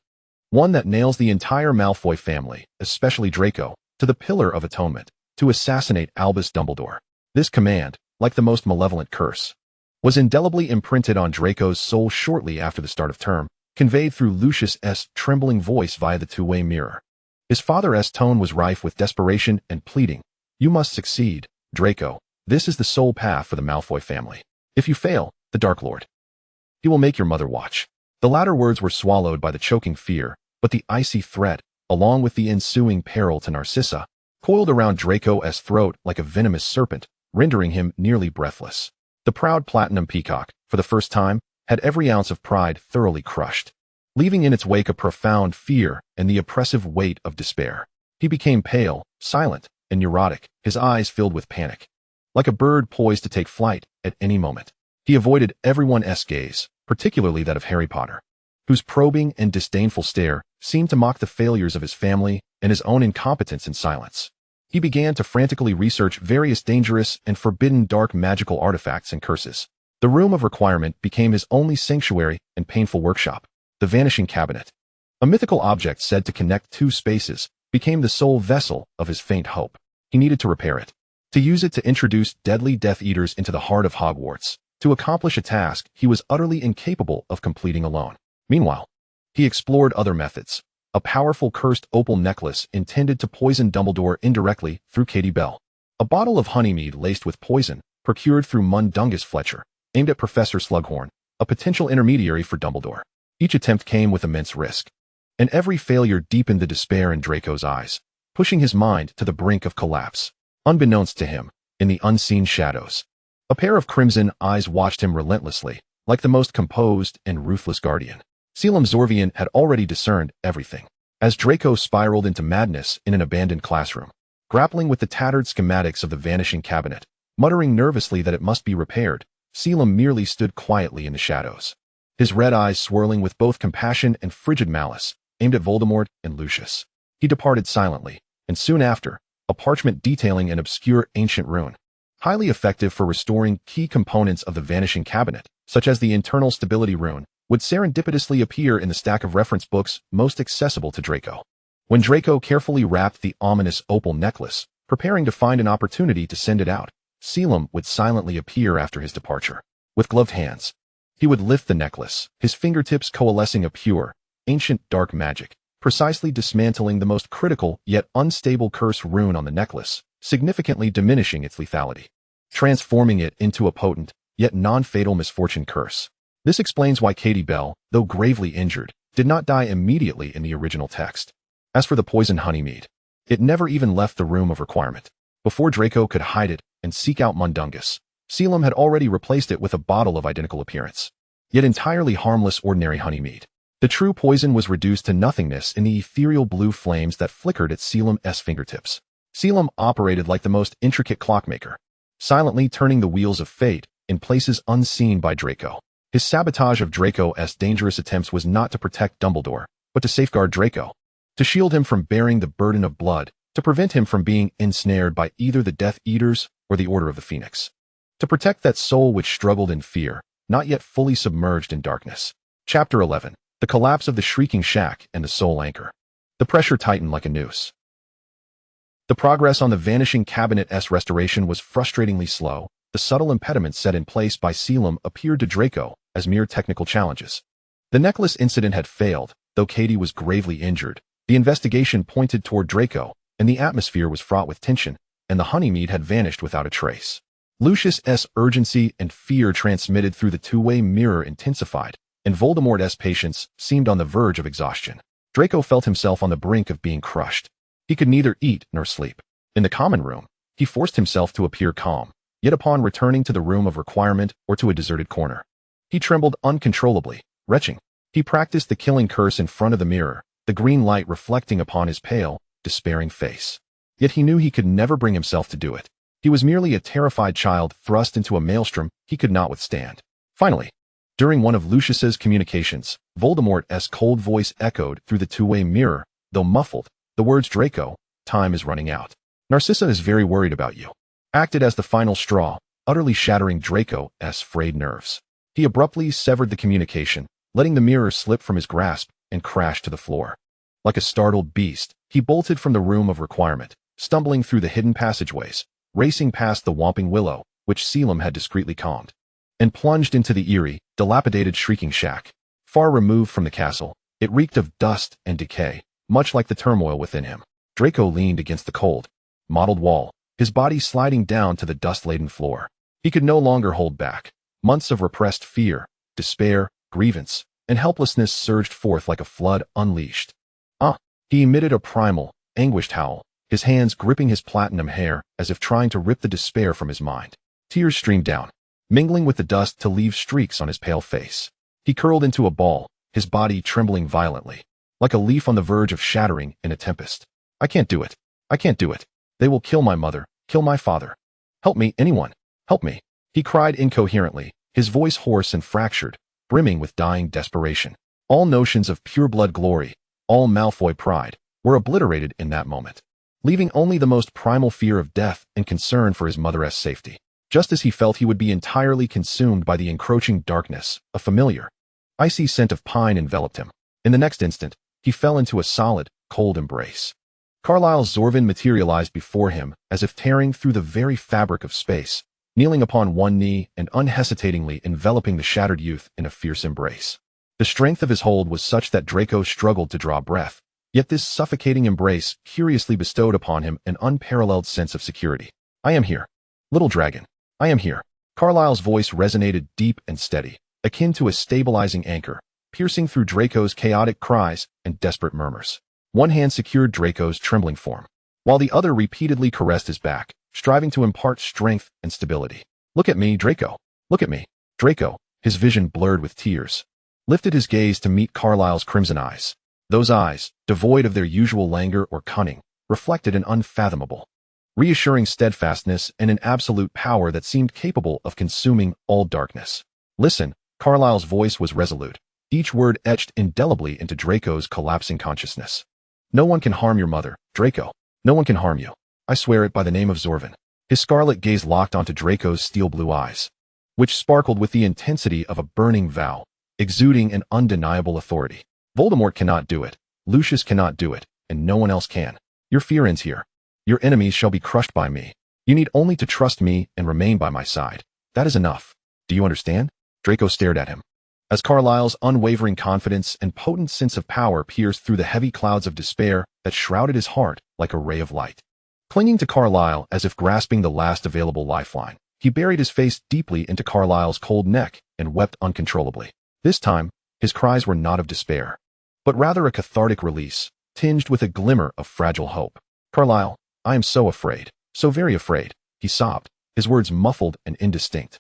One that nails the entire Malfoy family, especially Draco, to the Pillar of Atonement, to assassinate Albus Dumbledore. This command, like the most malevolent curse, was indelibly imprinted on Draco's soul shortly after the start of term, conveyed through Lucius's trembling voice via the two-way mirror. His father's tone was rife with desperation and pleading. You must succeed, Draco. This is the sole path for the Malfoy family. If you fail, the Dark Lord, he will make your mother watch. The latter words were swallowed by the choking fear, but the icy threat, along with the ensuing peril to Narcissa, coiled around Draco's throat like a venomous serpent, rendering him nearly breathless. The proud platinum peacock, for the first time, had every ounce of pride thoroughly crushed, leaving in its wake a profound fear and the oppressive weight of despair. He became pale, silent, and neurotic, his eyes filled with panic. Like a bird poised to take flight at any moment, he avoided everyone's gaze, particularly that of Harry Potter, whose probing and disdainful stare seemed to mock the failures of his family and his own incompetence in silence. He began to frantically research various dangerous and forbidden dark magical artifacts and curses. The Room of Requirement became his only sanctuary and painful workshop. The Vanishing Cabinet, a mythical object said to connect two spaces, became the sole vessel of his faint hope. He needed to repair it, to use it to introduce deadly Death Eaters into the heart of Hogwarts, to accomplish a task he was utterly incapable of completing alone. Meanwhile, he explored other methods. A powerful cursed opal necklace intended to poison Dumbledore indirectly through Katie Bell. A bottle of honeymead laced with poison, procured through Mundungus Fletcher, aimed at Professor Slughorn, a potential intermediary for Dumbledore. Each attempt came with immense risk, and every failure deepened the despair in Draco's eyes, pushing his mind to the brink of collapse. Unbeknownst to him, in the unseen shadows, a pair of crimson eyes watched him relentlessly, like the most composed and ruthless guardian. Carleil Zorvan had already discerned everything. As Draco spiraled into madness in an abandoned classroom, grappling with the tattered schematics of the Vanishing Cabinet, muttering nervously that it must be repaired, Carleil merely stood quietly in the shadows, his red eyes swirling with both compassion and frigid malice, aimed at Voldemort and Lucius. He departed silently, and soon after, a parchment detailing an obscure ancient rune, highly effective for restoring key components of the Vanishing Cabinet, such as the internal stability rune, would serendipitously appear in the stack of reference books most accessible to Draco. When Draco carefully wrapped the ominous opal necklace, preparing to find an opportunity to send it out, Carleil would silently appear after his departure. With gloved hands, he would lift the necklace, his fingertips coalescing a pure, ancient dark magic, precisely dismantling the most critical yet unstable curse rune on the necklace, significantly diminishing its lethality, transforming it into a potent, yet non-fatal misfortune curse. This explains why Katie Bell, though gravely injured, did not die immediately in the original text. As for the poison honeymead, it never even left the room of requirement. Before Draco could hide it and seek out Mundungus, Selim had already replaced it with a bottle of identical appearance, yet entirely harmless ordinary honeymead. The true poison was reduced to nothingness in the ethereal blue flames that flickered at Selim's fingertips. Selim operated like the most intricate clockmaker, silently turning the wheels of fate in places unseen by Draco. His sabotage of Draco's dangerous attempts was not to protect Dumbledore, but to safeguard Draco, to shield him from bearing the burden of blood, to prevent him from being ensnared by either the Death Eaters or the Order of the Phoenix, to protect that soul which struggled in fear, not yet fully submerged in darkness. Chapter 11. The Collapse of the Shrieking Shack and the Soul Anchor. The pressure tightened like a noose. The progress on the Vanishing Cabinet's restoration was frustratingly slow. The subtle impediments set in place by Selim appeared to Draco as mere technical challenges. The necklace incident had failed, though Katie was gravely injured. The investigation pointed toward Draco, and the atmosphere was fraught with tension, and the honeymead had vanished without a trace. Lucius's urgency and fear transmitted through the two-way mirror intensified, and Voldemort's patience seemed on the verge of exhaustion. Draco felt himself on the brink of being crushed. He could neither eat nor sleep. In the common room, he forced himself to appear calm, yet upon returning to the room of requirement or to a deserted corner, he trembled uncontrollably, retching. He practiced the killing curse in front of the mirror, the green light reflecting upon his pale, despairing face. Yet he knew he could never bring himself to do it. He was merely a terrified child thrust into a maelstrom he could not withstand. Finally, during one of Lucius's communications, Voldemort's cold voice echoed through the two-way mirror, though muffled, the words, "Draco, time is running out. Narcissa is very worried about you," acted as the final straw, utterly shattering Draco's frayed nerves. He abruptly severed the communication, letting the mirror slip from his grasp and crash to the floor. Like a startled beast, he bolted from the room of requirement, stumbling through the hidden passageways, racing past the Whomping Willow, which Selim had discreetly calmed, and plunged into the eerie, dilapidated Shrieking Shack. Far removed from the castle, it reeked of dust and decay, much like the turmoil within him. Draco leaned against the cold, mottled wall, his body sliding down to the dust-laden floor. He could no longer hold back. Months of repressed fear, despair, grievance, and helplessness surged forth like a flood unleashed. He emitted a primal, anguished howl, his hands gripping his platinum hair as if trying to rip the despair from his mind. Tears streamed down, mingling with the dust to leave streaks on his pale face. He curled into a ball, his body trembling violently, like a leaf on the verge of shattering in a tempest. "I can't do it. I can't do it. They will kill my mother, kill my father. Help me, anyone. Help me," he cried incoherently, his voice hoarse and fractured, brimming with dying desperation. All notions of pureblood glory, all Malfoy pride, were obliterated in that moment, leaving only the most primal fear of death and concern for his mother's safety. Just as he felt he would be entirely consumed by the encroaching darkness, a familiar, icy scent of pine enveloped him. In the next instant, he fell into a solid, cold embrace. Carleil Zorvan materialized before him as if tearing through the very fabric of space, kneeling upon one knee and unhesitatingly enveloping the shattered youth in a fierce embrace. The strength of his hold was such that Draco struggled to draw breath, yet this suffocating embrace curiously bestowed upon him an unparalleled sense of security. "I am here. Little dragon, I am here." Carlyle's voice resonated deep and steady, akin to a stabilizing anchor, piercing through Draco's chaotic cries and desperate murmurs. One hand secured Draco's trembling form, while the other repeatedly caressed his back, striving to impart strength and stability. "Look at me, Draco. Look at me." Draco, his vision blurred with tears, lifted his gaze to meet Carlyle's crimson eyes. Those eyes, devoid of their usual languor or cunning, reflected an unfathomable, reassuring steadfastness and an absolute power that seemed capable of consuming all darkness. "Listen," Carlyle's voice was resolute, each word etched indelibly into Draco's collapsing consciousness. "No one can harm your mother, Draco. No one can harm you. I swear it by the name of Zorvan." His scarlet gaze locked onto Draco's steel-blue eyes, which sparkled with the intensity of a burning vow, exuding an undeniable authority. "Voldemort cannot do it, Lucius cannot do it, and no one else can. Your fear ends here. Your enemies shall be crushed by me. You need only to trust me and remain by my side. That is enough. Do you understand?" Draco stared at him, As Carlyle's unwavering confidence and potent sense of power pierced through the heavy clouds of despair that shrouded his heart like a ray of light. Clinging to Carlyle as if grasping the last available lifeline, he buried his face deeply into Carlyle's cold neck and wept uncontrollably. This time, his cries were not of despair, but rather a cathartic release, tinged with a glimmer of fragile hope. "Carlyle, I am so afraid, so very afraid," he sobbed, his words muffled and indistinct.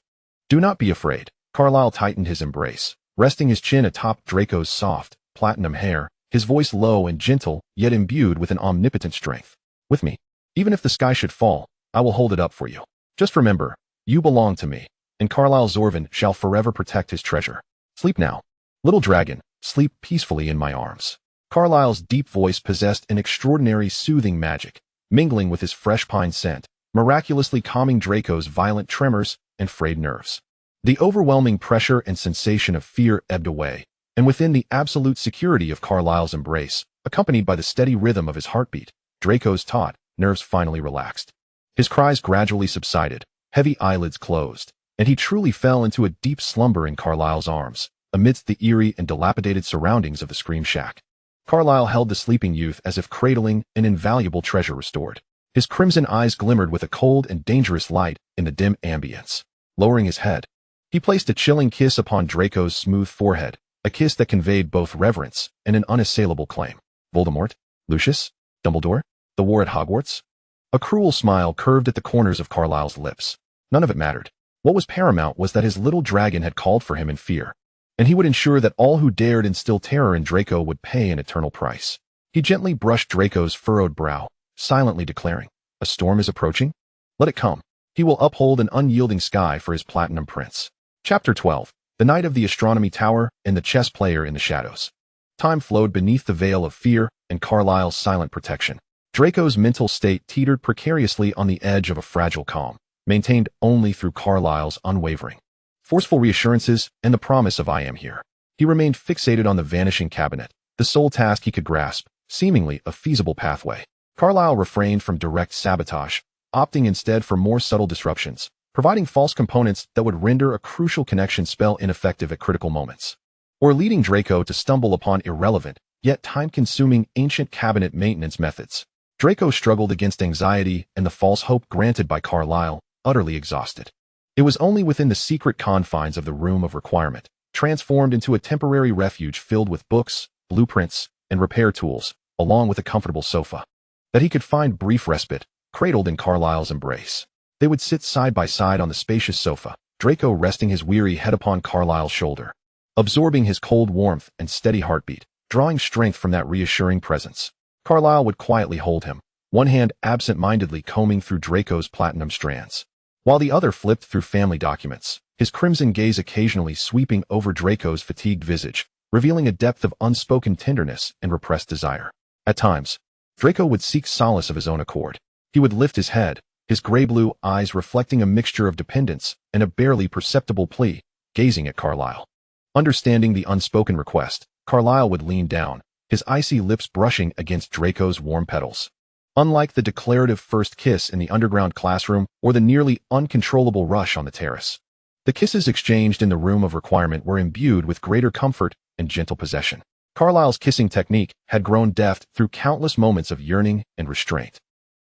"Do not be afraid." Carlyle tightened his embrace, resting his chin atop Draco's soft, platinum hair, his voice low and gentle, yet imbued with an omnipotent strength. "With me. Even if the sky should fall, I will hold it up for you. Just remember, you belong to me, and Carleil Zorvan shall forever protect his treasure. Sleep now. Little dragon, sleep peacefully in my arms." Carlyle's deep voice possessed an extraordinary soothing magic, mingling with his fresh pine scent, miraculously calming Draco's violent tremors and frayed nerves. The overwhelming pressure and sensation of fear ebbed away, and within the absolute security of Carlyle's embrace, accompanied by the steady rhythm of his heartbeat, Draco's taut nerves finally relaxed. His cries gradually subsided, heavy eyelids closed, and he truly fell into a deep slumber in Carlyle's arms, amidst the eerie and dilapidated surroundings of the Scream Shack. Carlyle held the sleeping youth as if cradling an invaluable treasure restored. His crimson eyes glimmered with a cold and dangerous light in the dim ambience. Lowering his head, he placed a chilling kiss upon Draco's smooth forehead, a kiss that conveyed both reverence and an unassailable claim. "Voldemort? Lucius? Dumbledore? The war at Hogwarts?" A cruel smile curved at the corners of Carlyle's lips. None of it mattered. What was paramount was that his little dragon had called for him in fear, and he would ensure that all who dared instill terror in Draco would pay an eternal price. He gently brushed Draco's furrowed brow, silently declaring, "A storm is approaching? Let it come. He will uphold an unyielding sky for his platinum prince." Chapter 12. The Knight of the Astronomy Tower and the Chess Player in the Shadows. Time flowed beneath the veil of fear and Carlyle's silent protection. Draco's mental state teetered precariously on the edge of a fragile calm, maintained only through Carlyle's unwavering, forceful reassurances and the promise of "I am here." He remained fixated on the vanishing cabinet, the sole task he could grasp, seemingly a feasible pathway. Carlyle refrained from direct sabotage, opting instead for more subtle disruptions, providing false components that would render a crucial connection spell ineffective at critical moments, or leading Draco to stumble upon irrelevant, yet time-consuming ancient cabinet maintenance methods. Draco struggled against anxiety and the false hope granted by Carlyle, utterly exhausted. It was only within the secret confines of the Room of Requirement, transformed into a temporary refuge filled with books, blueprints, and repair tools, along with a comfortable sofa, that he could find brief respite, cradled in Carlyle's embrace. They would sit side by side on the spacious sofa, Draco resting his weary head upon Carlyle's shoulder, absorbing his cold warmth and steady heartbeat, drawing strength from that reassuring presence. Carlyle would quietly hold him, one hand absent-mindedly combing through Draco's platinum strands, while the other flipped through family documents, his crimson gaze occasionally sweeping over Draco's fatigued visage, revealing a depth of unspoken tenderness and repressed desire. At times, Draco would seek solace of his own accord. He would lift his head, his gray-blue eyes reflecting a mixture of dependence and a barely perceptible plea, gazing at Carlyle. Understanding the unspoken request, Carlyle would lean down, his icy lips brushing against Draco's warm petals. Unlike the declarative first kiss in the underground classroom or the nearly uncontrollable rush on the terrace, the kisses exchanged in the Room of Requirement were imbued with greater comfort and gentle possession. Carlyle's kissing technique had grown deft through countless moments of yearning and restraint.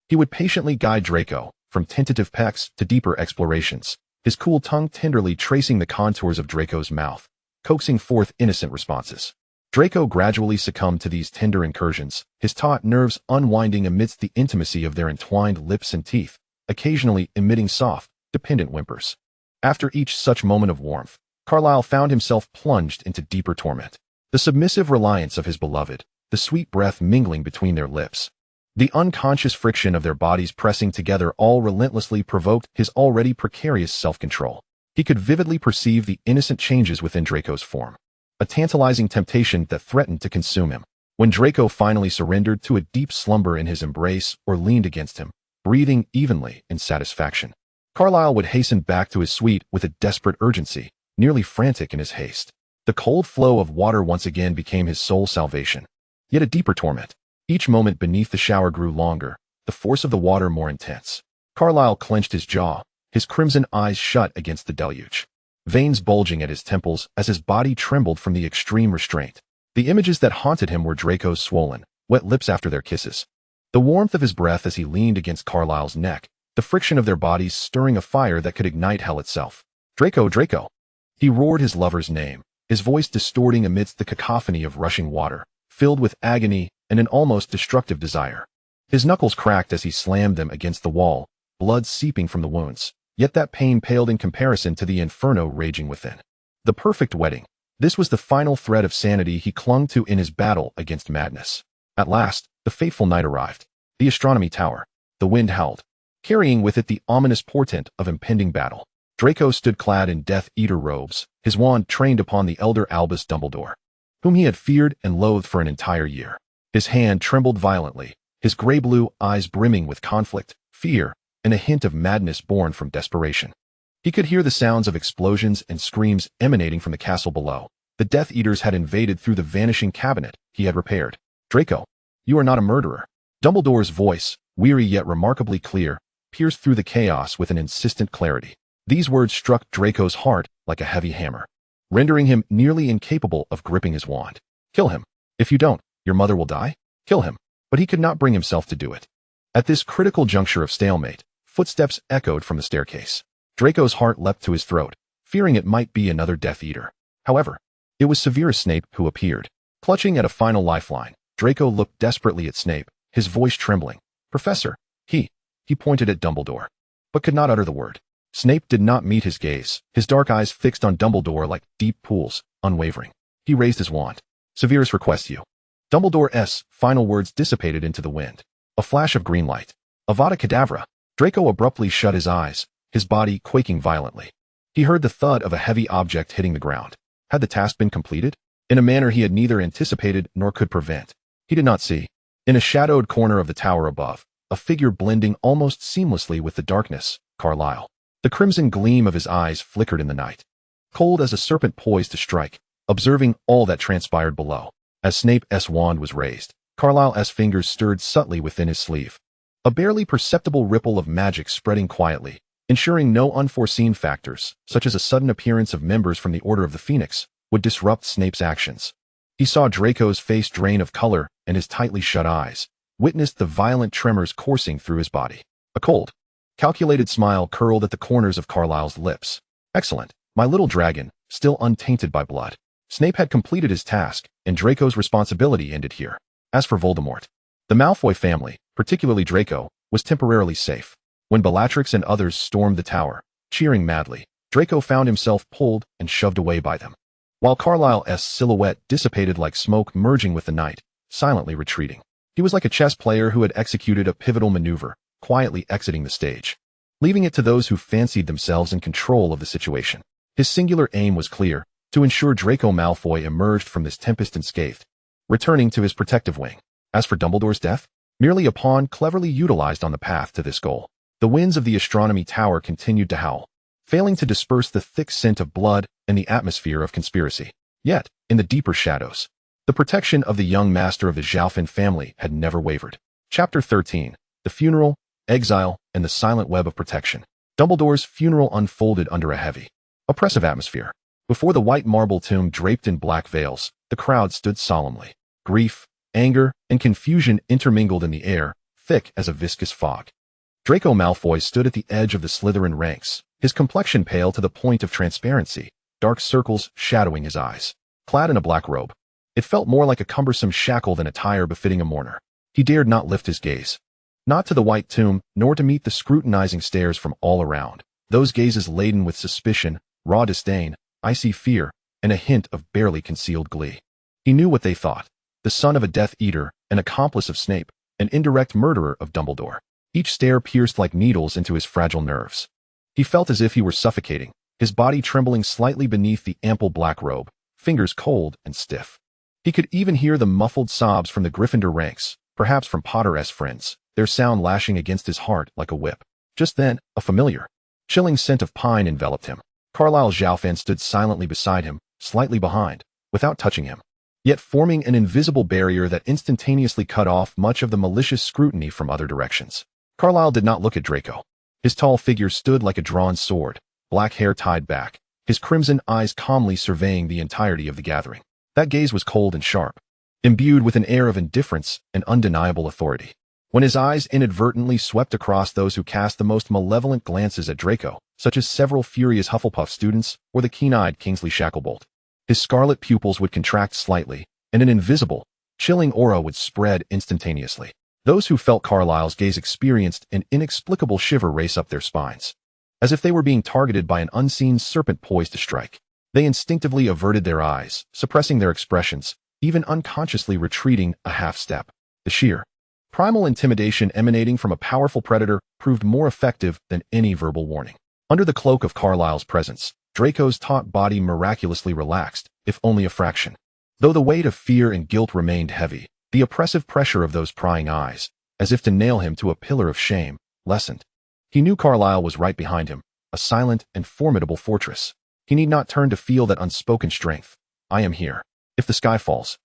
He would patiently guide Draco, from tentative pecks to deeper explorations, his cool tongue tenderly tracing the contours of Draco's mouth, coaxing forth innocent responses. Draco gradually succumbed to these tender incursions, his taut nerves unwinding amidst the intimacy of their entwined lips and teeth, occasionally emitting soft, dependent whimpers. After each such moment of warmth, Carlyle found himself plunged into deeper torment. The submissive reliance of his beloved, the sweet breath mingling between their lips, the unconscious friction of their bodies pressing together all relentlessly provoked his already precarious self-control. He could vividly perceive the innocent changes within Draco's form, a tantalizing temptation that threatened to consume him. When Draco finally surrendered to a deep slumber in his embrace or leaned against him, breathing evenly in satisfaction, Carlyle would hasten back to his suite with a desperate urgency, nearly frantic in his haste. The cold flow of water once again became his sole salvation, yet a deeper torment. Each moment beneath the shower grew longer, the force of the water more intense. Carlyle clenched his jaw, his crimson eyes shut against the deluge. veins bulging at his temples as his body trembled from the extreme restraint. The images that haunted him were Draco's swollen, wet lips after their kisses, the warmth of his breath as he leaned against Carleil's neck, the friction of their bodies stirring a fire that could ignite hell itself. Draco, Draco! He roared his lover's name, his voice distorting amidst the cacophony of rushing water, filled with agony and an almost destructive desire. His knuckles cracked as he slammed them against the wall, blood seeping from the wounds, yet that pain paled in comparison to the inferno raging within. The perfect wedding. This was the final thread of sanity he clung to in his battle against madness. At last, the fateful night arrived. The astronomy tower. The wind howled, carrying with it the ominous portent of impending battle. Draco stood clad in Death Eater robes, his wand trained upon the elder Albus Dumbledore, whom he had feared and loathed for an entire year. His hand trembled violently, his gray-blue eyes brimming with conflict, fear, and a hint of madness born from desperation. He could hear the sounds of explosions and screams emanating from the castle below. The Death Eaters had invaded through the vanishing cabinet he had repaired. Draco, you are not a murderer. Dumbledore's voice, weary yet remarkably clear, pierced through the chaos with an insistent clarity. These words struck Draco's heart like a heavy hammer, rendering him nearly incapable of gripping his wand. Kill him. If you don't, your mother will die. Kill him. But he could not bring himself to do it. At this critical juncture of stalemate, footsteps echoed from the staircase. Draco's heart leapt to his throat, fearing it might be another Death Eater. However, it was Severus Snape who appeared. Clutching at a final lifeline, Draco looked desperately at Snape, his voice trembling. Professor, he pointed at Dumbledore, but could not utter the word. Snape did not meet his gaze, his dark eyes fixed on Dumbledore like deep pools, unwavering. He raised his wand. Severus requests you. Dumbledore's final words dissipated into the wind. A flash of green light. Avada Kedavra. Draco abruptly shut his eyes, his body quaking violently. He heard the thud of a heavy object hitting the ground. Had the task been completed? In a manner he had neither anticipated nor could prevent. He did not see. In a shadowed corner of the tower above, a figure blending almost seamlessly with the darkness, Carleil. The crimson gleam of his eyes flickered in the night. Cold as a serpent poised to strike, observing all that transpired below. As Snape's wand was raised, Carleil's fingers stirred subtly within his sleeve. A barely perceptible ripple of magic spreading quietly, ensuring no unforeseen factors, such as a sudden appearance of members from the Order of the Phoenix, would disrupt Snape's actions. He saw Draco's face drain of color and his tightly shut eyes, witnessed the violent tremors coursing through his body. A cold, calculated smile curled at the corners of Carleil's lips. Excellent, my little dragon, still untainted by blood. Snape had completed his task, and Draco's responsibility ended here. As for Voldemort, the Malfoy family, particularly Draco, was temporarily safe. When Bellatrix and others stormed the tower, cheering madly, Draco found himself pulled and shoved away by them, while Carleil's silhouette dissipated like smoke merging with the night, silently retreating. He was like a chess player who had executed a pivotal maneuver, quietly exiting the stage, leaving it to those who fancied themselves in control of the situation. His singular aim was clear, to ensure Draco Malfoy emerged from this tempest unscathed, returning to his protective wing. As for Dumbledore's death, merely a pawn cleverly utilized on the path to this goal. The winds of the astronomy tower continued to howl, failing to disperse the thick scent of blood and the atmosphere of conspiracy. Yet, in the deeper shadows, the protection of the young master of the Zhaofin family had never wavered. Chapter 13. The Funeral, Exile, and the Silent Web of Protection. Dumbledore's funeral unfolded under a heavy, oppressive atmosphere. Before the white marble tomb draped in black veils, the crowd stood solemnly. Grief, anger, and confusion intermingled in the air, thick as a viscous fog. Draco Malfoy stood at the edge of the Slytherin ranks, his complexion pale to the point of transparency, dark circles shadowing his eyes. Clad in a black robe, it felt more like a cumbersome shackle than attire befitting a mourner. He dared not lift his gaze, not to the white tomb, nor to meet the scrutinizing stares from all around, those gazes laden with suspicion, raw disdain, icy fear, and a hint of barely concealed glee. He knew what they thought. The son of a Death Eater, an accomplice of Snape, an indirect murderer of Dumbledore. Each stare pierced like needles into his fragile nerves. He felt as if he were suffocating, his body trembling slightly beneath the ample black robe, fingers cold and stiff. He could even hear the muffled sobs from the Gryffindor ranks, perhaps from Potter's friends, their sound lashing against his heart like a whip. Just then, a familiar, chilling scent of pine enveloped him. Carleil Zorvan stood silently beside him, slightly behind, without touching him, yet forming an invisible barrier that instantaneously cut off much of the malicious scrutiny from other directions. Carleil did not look at Draco. His tall figure stood like a drawn sword, black hair tied back, his crimson eyes calmly surveying the entirety of the gathering. That gaze was cold and sharp, imbued with an air of indifference and undeniable authority. When his eyes inadvertently swept across those who cast the most malevolent glances at Draco, such as several furious Hufflepuff students or the keen-eyed Kingsley Shacklebolt, his scarlet pupils would contract slightly, and an invisible, chilling aura would spread instantaneously. Those who felt Carleil's gaze experienced an inexplicable shiver race up their spines, as if they were being targeted by an unseen serpent poised to strike. They instinctively averted their eyes, suppressing their expressions, even unconsciously retreating a half-step. The sheer, primal intimidation emanating from a powerful predator proved more effective than any verbal warning. Under the cloak of Carleil's presence, Draco's taut body miraculously relaxed, if only a fraction. Though the weight of fear and guilt remained heavy, the oppressive pressure of those prying eyes, as if to nail him to a pillar of shame, lessened. He knew Carleil was right behind him, a silent and formidable fortress. He need not turn to feel that unspoken strength. I am here. If the sky falls,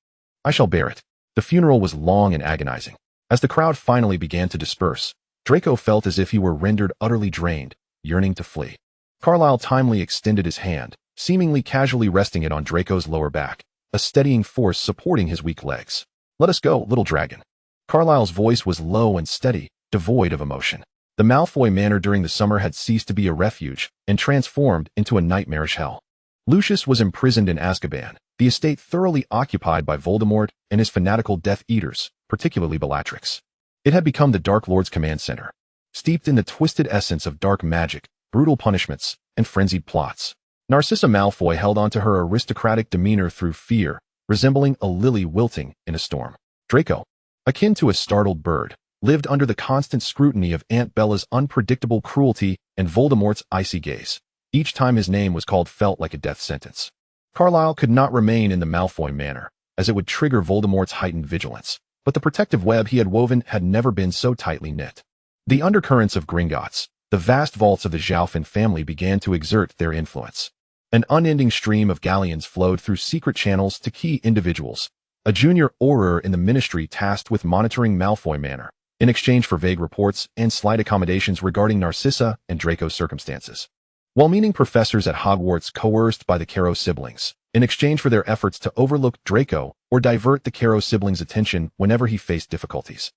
I shall bear it. The funeral was long and agonizing. As the crowd finally began to disperse, Draco felt as if he were rendered utterly drained, yearning to flee. Carleil timely extended his hand, seemingly casually resting it on Draco's lower back, a steadying force supporting his weak legs. Let us go, little dragon. Carleil's voice was low and steady, devoid of emotion. The Malfoy Manor during the summer had ceased to be a refuge and transformed into a nightmarish hell. Lucius was imprisoned in Azkaban, the estate thoroughly occupied by Voldemort and his fanatical Death Eaters, particularly Bellatrix. It had become the Dark Lord's command center, steeped in the twisted essence of dark magic, brutal punishments, and frenzied plots. Narcissa Malfoy held on to her aristocratic demeanor through fear, resembling a lily wilting in a storm. Draco, akin to a startled bird, lived under the constant scrutiny of Aunt Bella's unpredictable cruelty and Voldemort's icy gaze. Each time his name was called felt like a death sentence. Carleil could not remain in the Malfoy Manor, as it would trigger Voldemort's heightened vigilance, but the protective web he had woven had never been so tightly knit. The undercurrents of Gringotts, the vast vaults of the Xiaofin family began to exert their influence. An unending stream of galleons flowed through secret channels to key individuals, a junior Auror in the ministry tasked with monitoring Malfoy Manor, in exchange for vague reports and slight accommodations regarding Narcissa and Draco's circumstances. Well-meaning professors at Hogwarts coerced by the Caro siblings, in exchange for their efforts to overlook Draco or divert the Caro siblings' attention whenever he faced difficulties.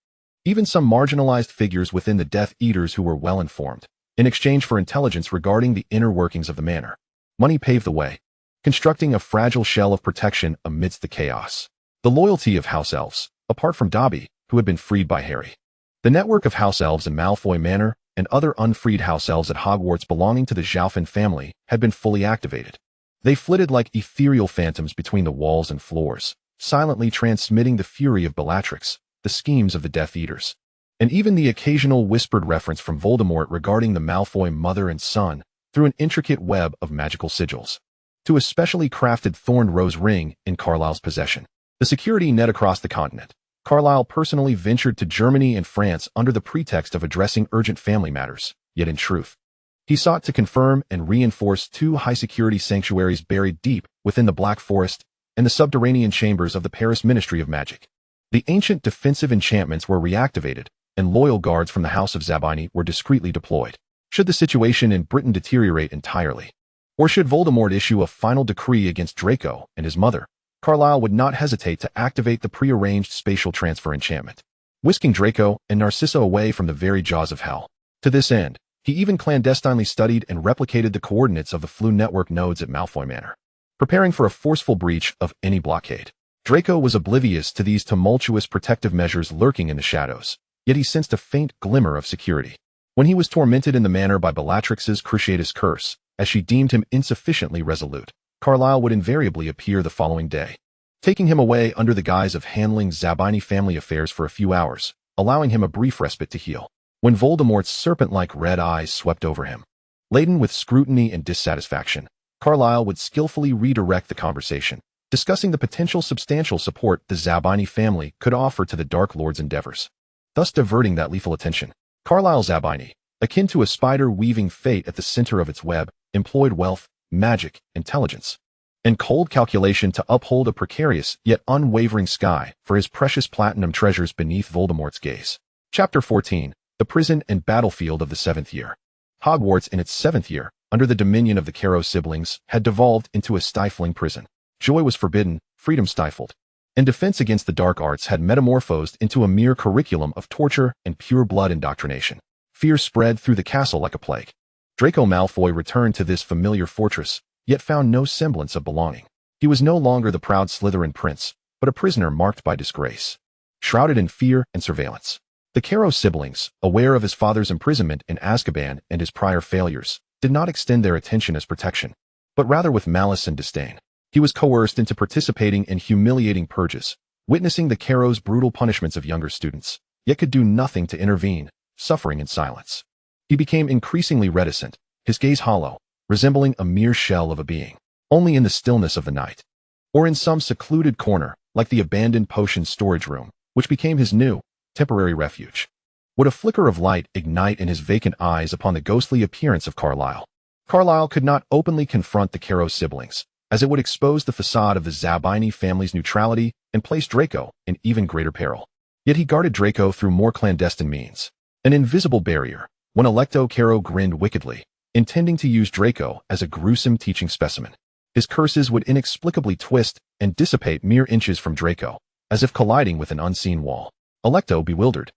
Even some marginalized figures within the Death Eaters who were well-informed, in exchange for intelligence regarding the inner workings of the manor. Money paved the way, constructing a fragile shell of protection amidst the chaos. The loyalty of House Elves, apart from Dobby, who had been freed by Harry. The network of House Elves in Malfoy Manor and other unfreed House Elves at Hogwarts belonging to the Xiaofin family had been fully activated. They flitted like ethereal phantoms between the walls and floors, silently transmitting the fury of Bellatrix, the schemes of the Death Eaters, and even the occasional whispered reference from Voldemort regarding the Malfoy mother and son through an intricate web of magical sigils, to a specially crafted thorn rose ring in Carleil's possession. The security net across the continent. Carleil personally ventured to Germany and France under the pretext of addressing urgent family matters, yet in truth, he sought to confirm and reinforce two high-security sanctuaries buried deep within the Black Forest and the subterranean chambers of the Paris Ministry of Magic. The ancient defensive enchantments were reactivated, and loyal guards from the House of Zabini were discreetly deployed. Should the situation in Britain deteriorate entirely, or should Voldemort issue a final decree against Draco and his mother, Carleil would not hesitate to activate the prearranged spatial transfer enchantment, whisking Draco and Narcissa away from the very jaws of hell. To this end, he even clandestinely studied and replicated the coordinates of the Flu network nodes at Malfoy Manor, preparing for a forceful breach of any blockade. Draco was oblivious to these tumultuous protective measures lurking in the shadows, yet he sensed a faint glimmer of security. When he was tormented in the manor by Bellatrix's Cruciatus curse, as she deemed him insufficiently resolute, Carleil would invariably appear the following day, taking him away under the guise of handling Zabini family affairs for a few hours, allowing him a brief respite to heal. When Voldemort's serpent-like red eyes swept over him, laden with scrutiny and dissatisfaction, Carleil would skillfully redirect the conversation, discussing the potential substantial support the Zabini family could offer to the Dark Lord's endeavors, thus diverting that lethal attention. Carleil Zabini, akin to a spider weaving fate at the center of its web, employed wealth, magic, intelligence, and cold calculation to uphold a precarious yet unwavering sky for his precious platinum treasures beneath Voldemort's gaze. Chapter 14. The Prison and Battlefield of the Seventh Year. Hogwarts in its seventh year, under the dominion of the Caro siblings, had devolved into a stifling prison. Joy was forbidden, freedom stifled, and defense against the dark arts had metamorphosed into a mere curriculum of torture and pure blood indoctrination. Fear spread through the castle like a plague. Draco Malfoy returned to this familiar fortress, yet found no semblance of belonging. He was no longer the proud Slytherin prince, but a prisoner marked by disgrace, shrouded in fear and surveillance. The Caro siblings, aware of his father's imprisonment in Azkaban and his prior failures, did not extend their attention as protection, but rather with malice and disdain. He was coerced into participating in humiliating purges, witnessing the Caro's brutal punishments of younger students, yet could do nothing to intervene, suffering in silence. He became increasingly reticent, his gaze hollow, resembling a mere shell of a being, only in the stillness of the night, or in some secluded corner, like the abandoned potion storage room, which became his new, temporary refuge. Would a flicker of light ignite in his vacant eyes upon the ghostly appearance of Carleil? Carleil could not openly confront the Caro siblings, as it would expose the facade of the Zabini family's neutrality and place Draco in even greater peril. Yet he guarded Draco through more clandestine means. An invisible barrier, when Electo Caro grinned wickedly, intending to use Draco as a gruesome teaching specimen. His curses would inexplicably twist and dissipate mere inches from Draco, as if colliding with an unseen wall. Electo, bewildered,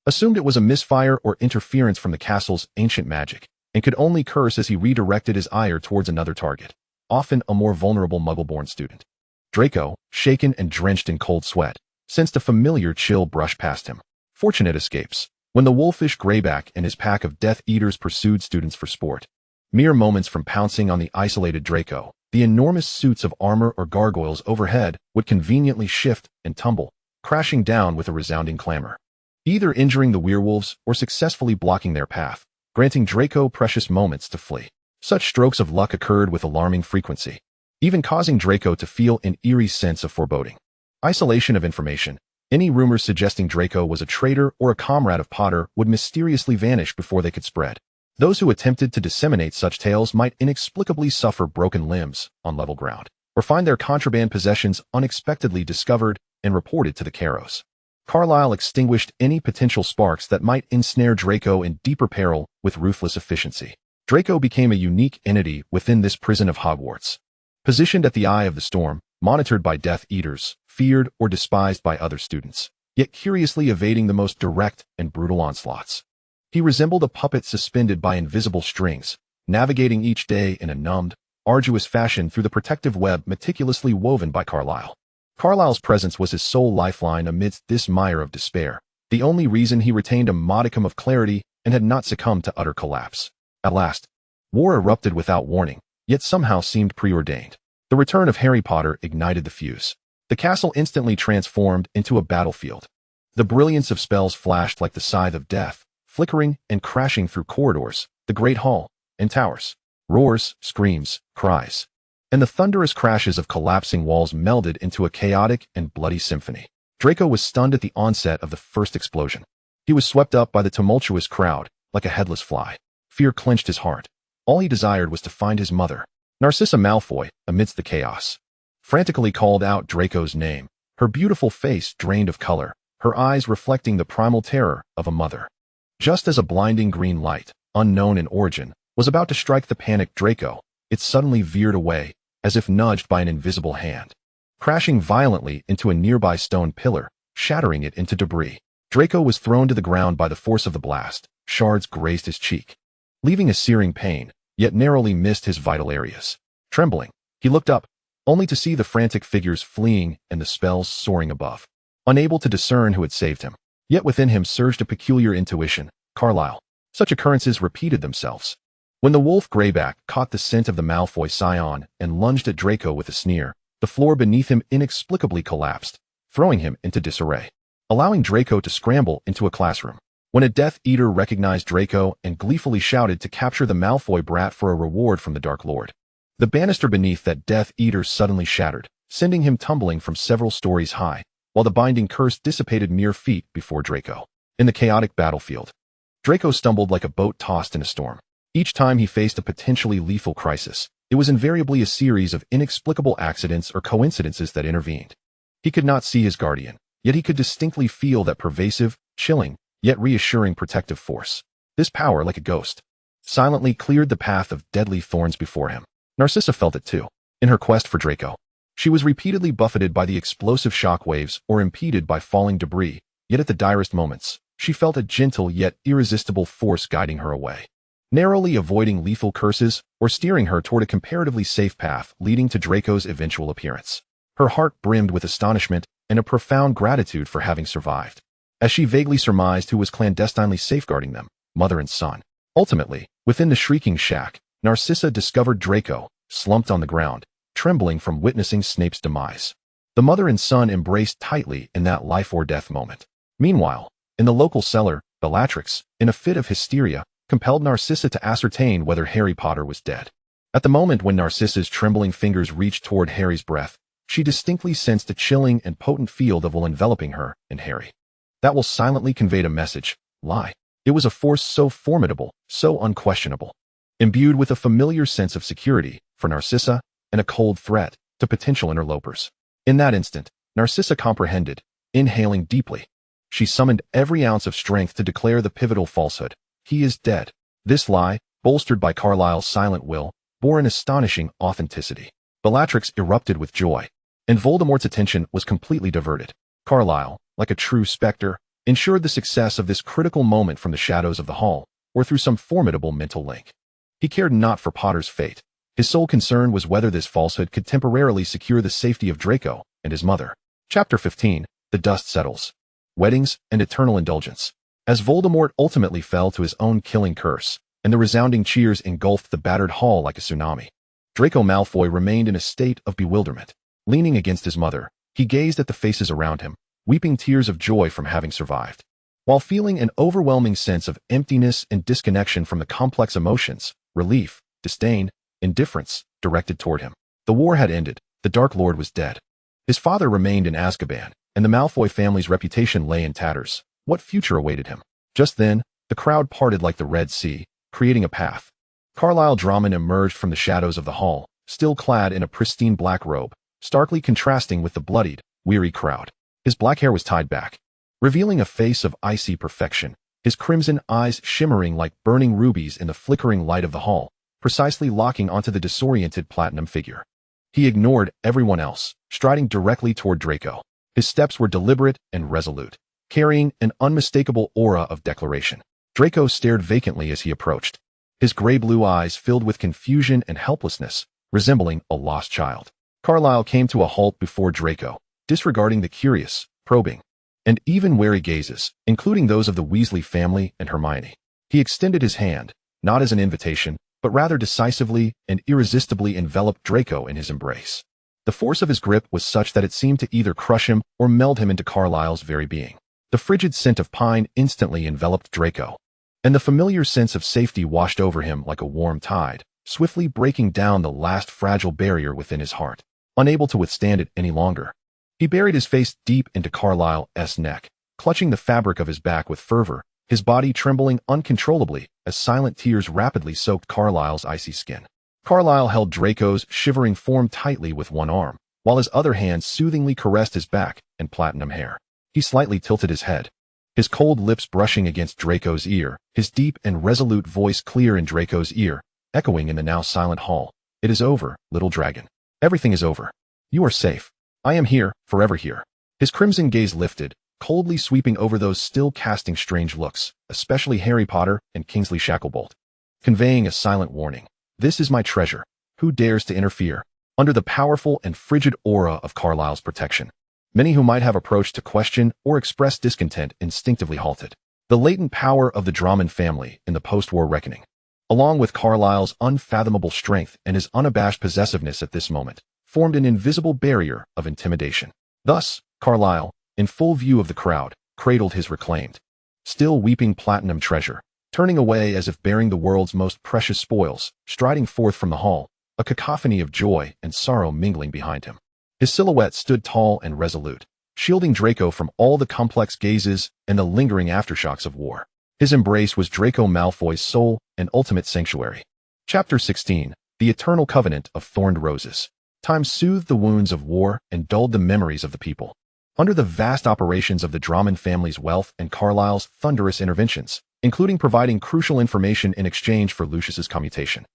assumed it was a misfire or interference from the castle's ancient magic, and could only curse as he redirected his ire towards another target, often a more vulnerable Muggle-born student. Draco, shaken and drenched in cold sweat, sensed a familiar chill brush past him. Fortunate escapes, when the wolfish greyback and his pack of Death Eaters pursued students for sport. Mere moments from pouncing on the isolated Draco, the enormous suits of armor or gargoyles overhead would conveniently shift and tumble, crashing down with a resounding clamor, either injuring the werewolves or successfully blocking their path, granting Draco precious moments to flee. Such strokes of luck occurred with alarming frequency, even causing Draco to feel an eerie sense of foreboding. Isolation of information. Any rumors suggesting Draco was a traitor or a comrade of Potter would mysteriously vanish before they could spread. Those who attempted to disseminate such tales might inexplicably suffer broken limbs on level ground, or find their contraband possessions unexpectedly discovered and reported to the Caros. Carleil extinguished any potential sparks that might ensnare Draco in deeper peril with ruthless efficiency. Draco became a unique entity within this prison of Hogwarts. Positioned at the eye of the storm, monitored by Death Eaters, feared or despised by other students, yet curiously evading the most direct and brutal onslaughts. He resembled a puppet suspended by invisible strings, navigating each day in a numbed, arduous fashion through the protective web meticulously woven by Carleil. Carleil's presence was his sole lifeline amidst this mire of despair, the only reason he retained a modicum of clarity and had not succumbed to utter collapse. At last, war erupted without warning, yet somehow seemed preordained. The return of Harry Potter ignited the fuse. The castle instantly transformed into a battlefield. The brilliance of spells flashed like the scythe of death, flickering and crashing through corridors, the great hall, and towers. Roars, screams, cries, and the thunderous crashes of collapsing walls melded into a chaotic and bloody symphony. Draco was stunned at the onset of the first explosion. He was swept up by the tumultuous crowd, like a headless fly. Fear clenched his heart. All he desired was to find his mother, Narcissa Malfoy, amidst the chaos. Frantically called out Draco's name, her beautiful face drained of color, her eyes reflecting the primal terror of a mother. Just as a blinding green light, unknown in origin, was about to strike the panicked Draco, it suddenly veered away, as if nudged by an invisible hand, crashing violently into a nearby stone pillar, shattering it into debris. Draco was thrown to the ground by the force of the blast. Shards grazed his cheek, leaving a searing pain, yet narrowly missed his vital areas. Trembling, he looked up, only to see the frantic figures fleeing and the spells soaring above. Unable to discern who had saved him, yet within him surged a peculiar intuition. Carleil. Such occurrences repeated themselves. When the wolf greyback caught the scent of the Malfoy scion and lunged at Draco with a sneer, the floor beneath him inexplicably collapsed, throwing him into disarray, allowing Draco to scramble into a classroom. When a Death Eater recognized Draco and gleefully shouted to capture the Malfoy brat for a reward from the Dark Lord, the banister beneath that Death Eater suddenly shattered, sending him tumbling from several stories high, while the binding curse dissipated mere feet before Draco. In the chaotic battlefield, Draco stumbled like a boat tossed in a storm. Each time he faced a potentially lethal crisis, it was invariably a series of inexplicable accidents or coincidences that intervened. He could not see his guardian, yet he could distinctly feel that pervasive, chilling, yet reassuring protective force. This power, like a ghost, silently cleared the path of deadly thorns before him. Narcissa felt it too. In her quest for Draco, she was repeatedly buffeted by the explosive shock waves or impeded by falling debris, yet at the direst moments, she felt a gentle yet irresistible force guiding her away, narrowly avoiding lethal curses or steering her toward a comparatively safe path leading to Draco's eventual appearance. Her heart brimmed with astonishment and a profound gratitude for having survived, as she vaguely surmised who was clandestinely safeguarding them, mother and son. Ultimately, within the shrieking shack, Narcissa discovered Draco, slumped on the ground, trembling from witnessing Snape's demise. The mother and son embraced tightly in that life-or-death moment. Meanwhile, in the local cellar, Bellatrix, in a fit of hysteria, compelled Narcissa to ascertain whether Harry Potter was dead. At the moment when Narcissa's trembling fingers reached toward Harry's breath, she distinctly sensed a chilling and potent field of will enveloping her and Harry. That will silently conveyed a message, lie. It was a force so formidable, so unquestionable, imbued with a familiar sense of security for Narcissa and a cold threat to potential interlopers. In that instant, Narcissa comprehended, inhaling deeply. She summoned every ounce of strength to declare the pivotal falsehood. He is dead. This lie, bolstered by Carleil's silent will, bore an astonishing authenticity. Bellatrix erupted with joy, and Voldemort's attention was completely diverted. Carleil, like a true spectre, ensured the success of this critical moment from the shadows of the hall, or through some formidable mental link. He cared not for Potter's fate. His sole concern was whether this falsehood could temporarily secure the safety of Draco and his mother. Chapter 15. The Dust Settles. Weddings and Eternal Indulgence. As Voldemort ultimately fell to his own killing curse, and the resounding cheers engulfed the battered hall like a tsunami, Draco Malfoy remained in a state of bewilderment. Leaning against his mother, he gazed at the faces around him, weeping tears of joy from having survived, while feeling an overwhelming sense of emptiness and disconnection from the complex emotions, relief, disdain, indifference, directed toward him. The war had ended, the Dark Lord was dead. His father remained in Azkaban, and the Malfoy family's reputation lay in tatters. What future awaited him? Just then, the crowd parted like the Red Sea, creating a path. Carleil Zorvan emerged from the shadows of the hall, still clad in a pristine black robe, starkly contrasting with the bloodied, weary crowd. His black hair was tied back, revealing a face of icy perfection, his crimson eyes shimmering like burning rubies in the flickering light of the hall, precisely locking onto the disoriented platinum figure. He ignored everyone else, striding directly toward Draco. His steps were deliberate and resolute, carrying an unmistakable aura of declaration. Draco stared vacantly as he approached, his gray-blue eyes filled with confusion and helplessness, resembling a lost child. Carleil came to a halt before Draco, disregarding the curious, probing, and even wary gazes, including those of the Weasley family and Hermione. He extended his hand, not as an invitation, but rather decisively and irresistibly enveloped Draco in his embrace. The force of his grip was such that it seemed to either crush him or meld him into Carlyle's very being. The frigid scent of pine instantly enveloped Draco, and the familiar sense of safety washed over him like a warm tide, swiftly breaking down the last fragile barrier within his heart. Unable to withstand it any longer, he buried his face deep into Carlyle's neck, clutching the fabric of his back with fervor, his body trembling uncontrollably as silent tears rapidly soaked Carlyle's icy skin. Carleil held Draco's shivering form tightly with one arm, while his other hand soothingly caressed his back and platinum hair. He slightly tilted his head, his cold lips brushing against Draco's ear, his deep and resolute voice clear in Draco's ear, echoing in the now silent hall. "It is over, little dragon. Everything is over. You are safe. I am here, forever here." His crimson gaze lifted, coldly sweeping over those still casting strange looks, especially Harry Potter and Kingsley Shacklebolt, conveying a silent warning. "This is my treasure. Who dares to interfere?" Under the powerful and frigid aura of Carlyle's protection, many who might have approached to question or express discontent instinctively halted. The latent power of the Zorvan family in the post-war reckoning, along with Carlyle's unfathomable strength and his unabashed possessiveness at this moment, formed an invisible barrier of intimidation. Thus, Carleil, in full view of the crowd, cradled his reclaimed, still weeping platinum treasure, turning away as if bearing the world's most precious spoils, striding forth from the hall, a cacophony of joy and sorrow mingling behind him. His silhouette stood tall and resolute, shielding Draco from all the complex gazes and the lingering aftershocks of war. His embrace was Draco Malfoy's sole and ultimate sanctuary. Chapter 16. The Eternal Covenant of Thorned Roses. Time soothed the wounds of war and dulled the memories of the people. Under the vast operations of the Zorvan family's wealth and Carlyle's thunderous interventions, including providing crucial information in exchange for Lucius's commutation.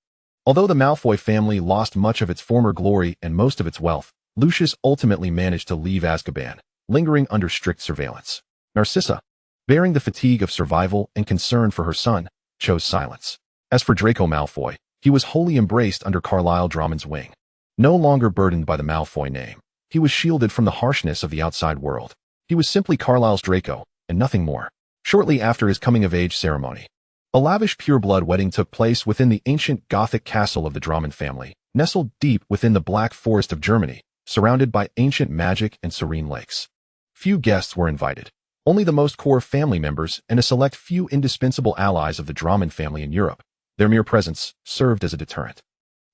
Although the Malfoy family lost much of its former glory and most of its wealth, Lucius ultimately managed to leave Azkaban, lingering under strict surveillance. Narcissa, bearing the fatigue of survival and concern for her son, chose silence. As for Draco Malfoy, he was wholly embraced under Carleil Zorvan's wing. No longer burdened by the Malfoy name, he was shielded from the harshness of the outside world. He was simply Carleil's Draco, and nothing more. Shortly after his coming-of-age ceremony, a lavish pureblood wedding took place within the ancient Gothic castle of the Zorvan family, nestled deep within the Black Forest of Germany, surrounded by ancient magic and serene lakes. Few guests were invited. Only the most core family members and a select few indispensable allies of the Zorvan family in Europe. Their mere presence served as a deterrent.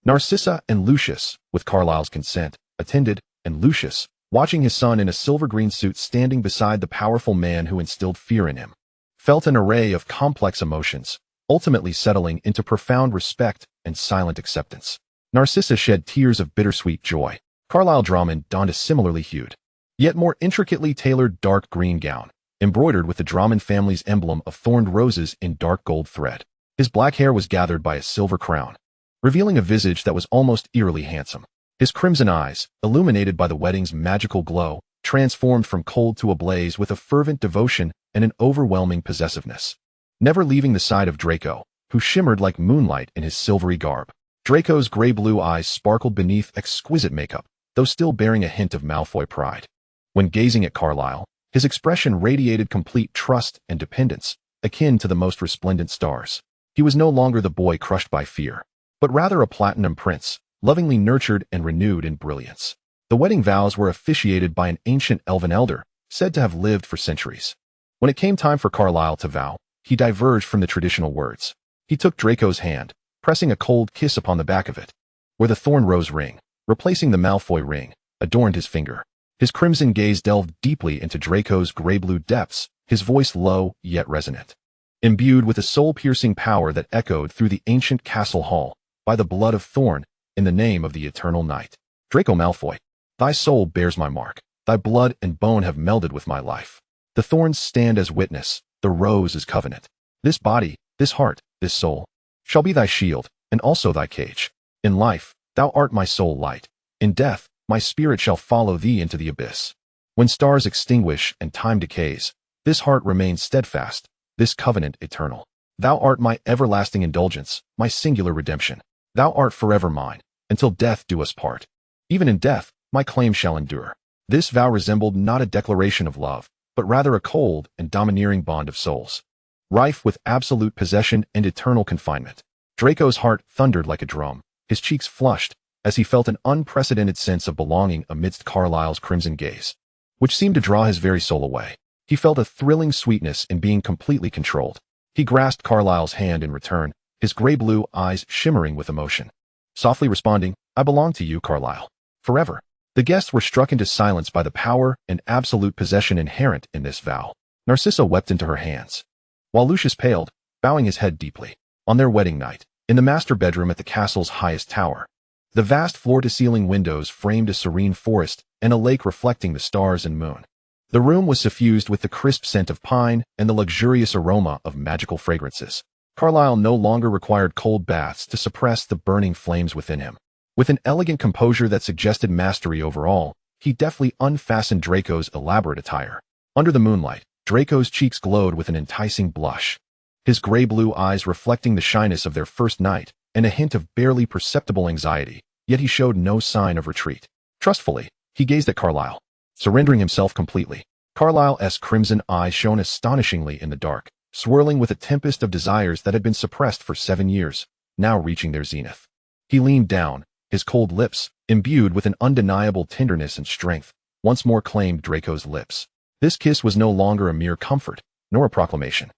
Narcissa and Lucius, with Carleil's consent, attended, and Lucius, watching his son in a silver-green suit standing beside the powerful man who instilled fear in him, felt an array of complex emotions, ultimately settling into profound respect and silent acceptance. Narcissa shed tears of bittersweet joy. Carleil Zorvan donned a similarly hued, yet more intricately tailored dark green gown, embroidered with the Zorvan family's emblem of thorned roses in dark gold thread. His black hair was gathered by a silver crown, revealing a visage that was almost eerily handsome. His crimson eyes, illuminated by the wedding's magical glow, transformed from cold to ablaze with a fervent devotion and an overwhelming possessiveness, never leaving the side of Draco, who shimmered like moonlight in his silvery garb. Draco's gray-blue eyes sparkled beneath exquisite makeup, though still bearing a hint of Malfoy pride. When gazing at Carleil, his expression radiated complete trust and dependence, akin to the most resplendent stars. He was no longer the boy crushed by fear, but rather a platinum prince, lovingly nurtured and renewed in brilliance. The wedding vows were officiated by an ancient elven elder, said to have lived for centuries. When it came time for Carleil to vow, he diverged from the traditional words. He took Draco's hand, pressing a cold kiss upon the back of it, where the thorn rose ring, replacing the Malfoy ring, adorned his finger. His crimson gaze delved deeply into Draco's gray-blue depths, his voice low yet resonant. Imbued with a soul-piercing power that echoed through the ancient castle hall, by the blood of Thorn, in the name of the eternal night. Draco Malfoy, thy soul bears my mark, thy blood and bone have melded with my life. The thorns stand as witness, the rose is covenant. This body, this heart, this soul, shall be thy shield, and also thy cage. In life, thou art my sole light. In death, my spirit shall follow thee into the abyss. When stars extinguish and time decays, this heart remains steadfast, this covenant eternal. Thou art my everlasting indulgence, my singular redemption. Thou art forever mine, until death do us part. Even in death, my claim shall endure. This vow resembled not a declaration of love, but rather a cold and domineering bond of souls, rife with absolute possession and eternal confinement. Draco's heart thundered like a drum, his cheeks flushed, as he felt an unprecedented sense of belonging amidst Carleil's crimson gaze, which seemed to draw his very soul away. He felt a thrilling sweetness in being completely controlled. He grasped Carleil's hand in return, his gray-blue eyes shimmering with emotion, softly responding, I belong to you, Carleil, forever. The guests were struck into silence by the power and absolute possession inherent in this vow. Narcissa wept into her hands, while Lucius paled, bowing his head deeply. On their wedding night, in the master bedroom at the castle's highest tower, the vast floor-to-ceiling windows framed a serene forest and a lake reflecting the stars and moon. The room was suffused with the crisp scent of pine and the luxurious aroma of magical fragrances. Carleil no longer required cold baths to suppress the burning flames within him. With an elegant composure that suggested mastery over all, he deftly unfastened Draco's elaborate attire. Under the moonlight, Draco's cheeks glowed with an enticing blush, his gray-blue eyes reflecting the shyness of their first night and a hint of barely perceptible anxiety, yet he showed no sign of retreat. Trustfully, he gazed at Carleil, surrendering himself completely. Carleil's crimson eyes shone astonishingly in the dark, swirling with a tempest of desires that had been suppressed for 7 years, now reaching their zenith. He leaned down, his cold lips, imbued with an undeniable tenderness and strength, once more claimed Draco's lips. This kiss was no longer a mere comfort, nor a proclamation.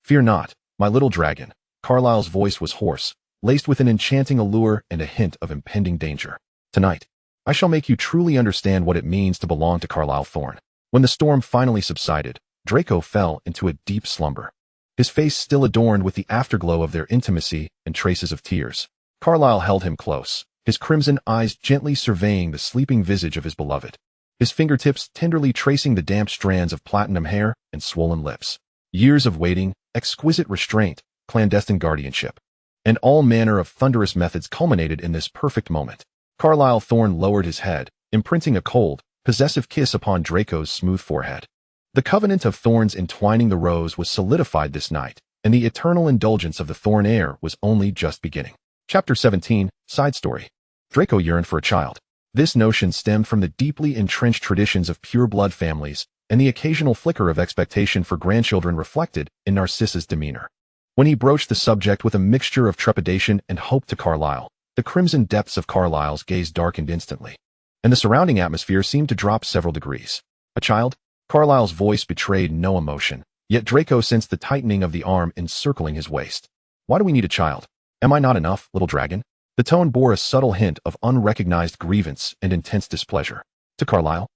Fear not, my little dragon. Carleil's voice was hoarse, laced with an enchanting allure and a hint of impending danger. Tonight, I shall make you truly understand what it means to belong to Carleil Thorn. When the storm finally subsided, Draco fell into a deep slumber, his face still adorned with the afterglow of their intimacy and traces of tears. Carleil held him close, his crimson eyes gently surveying the sleeping visage of his beloved, his fingertips tenderly tracing the damp strands of platinum hair and swollen lips. Years of waiting, exquisite restraint, clandestine guardianship, and all manner of thunderous methods culminated in this perfect moment. Carleil Zorvan lowered his head, imprinting a cold, possessive kiss upon Draco's smooth forehead. The covenant of thorns entwining the rose was solidified this night, and the eternal indulgence of the thorn heir was only just beginning. Chapter 17, Side Story. Draco yearned for a child. This notion stemmed from the deeply entrenched traditions of pure-blood families and the occasional flicker of expectation for grandchildren reflected in Narcissa's demeanor. When he broached the subject with a mixture of trepidation and hope to Carleil, the crimson depths of Carleil's gaze darkened instantly, and the surrounding atmosphere seemed to drop several degrees. A child? Carleil's voice betrayed no emotion, yet Draco sensed the tightening of the arm encircling his waist. Why do we need a child? Am I not enough, little dragon? The tone bore a subtle hint of unrecognized grievance and intense displeasure. To Carleil,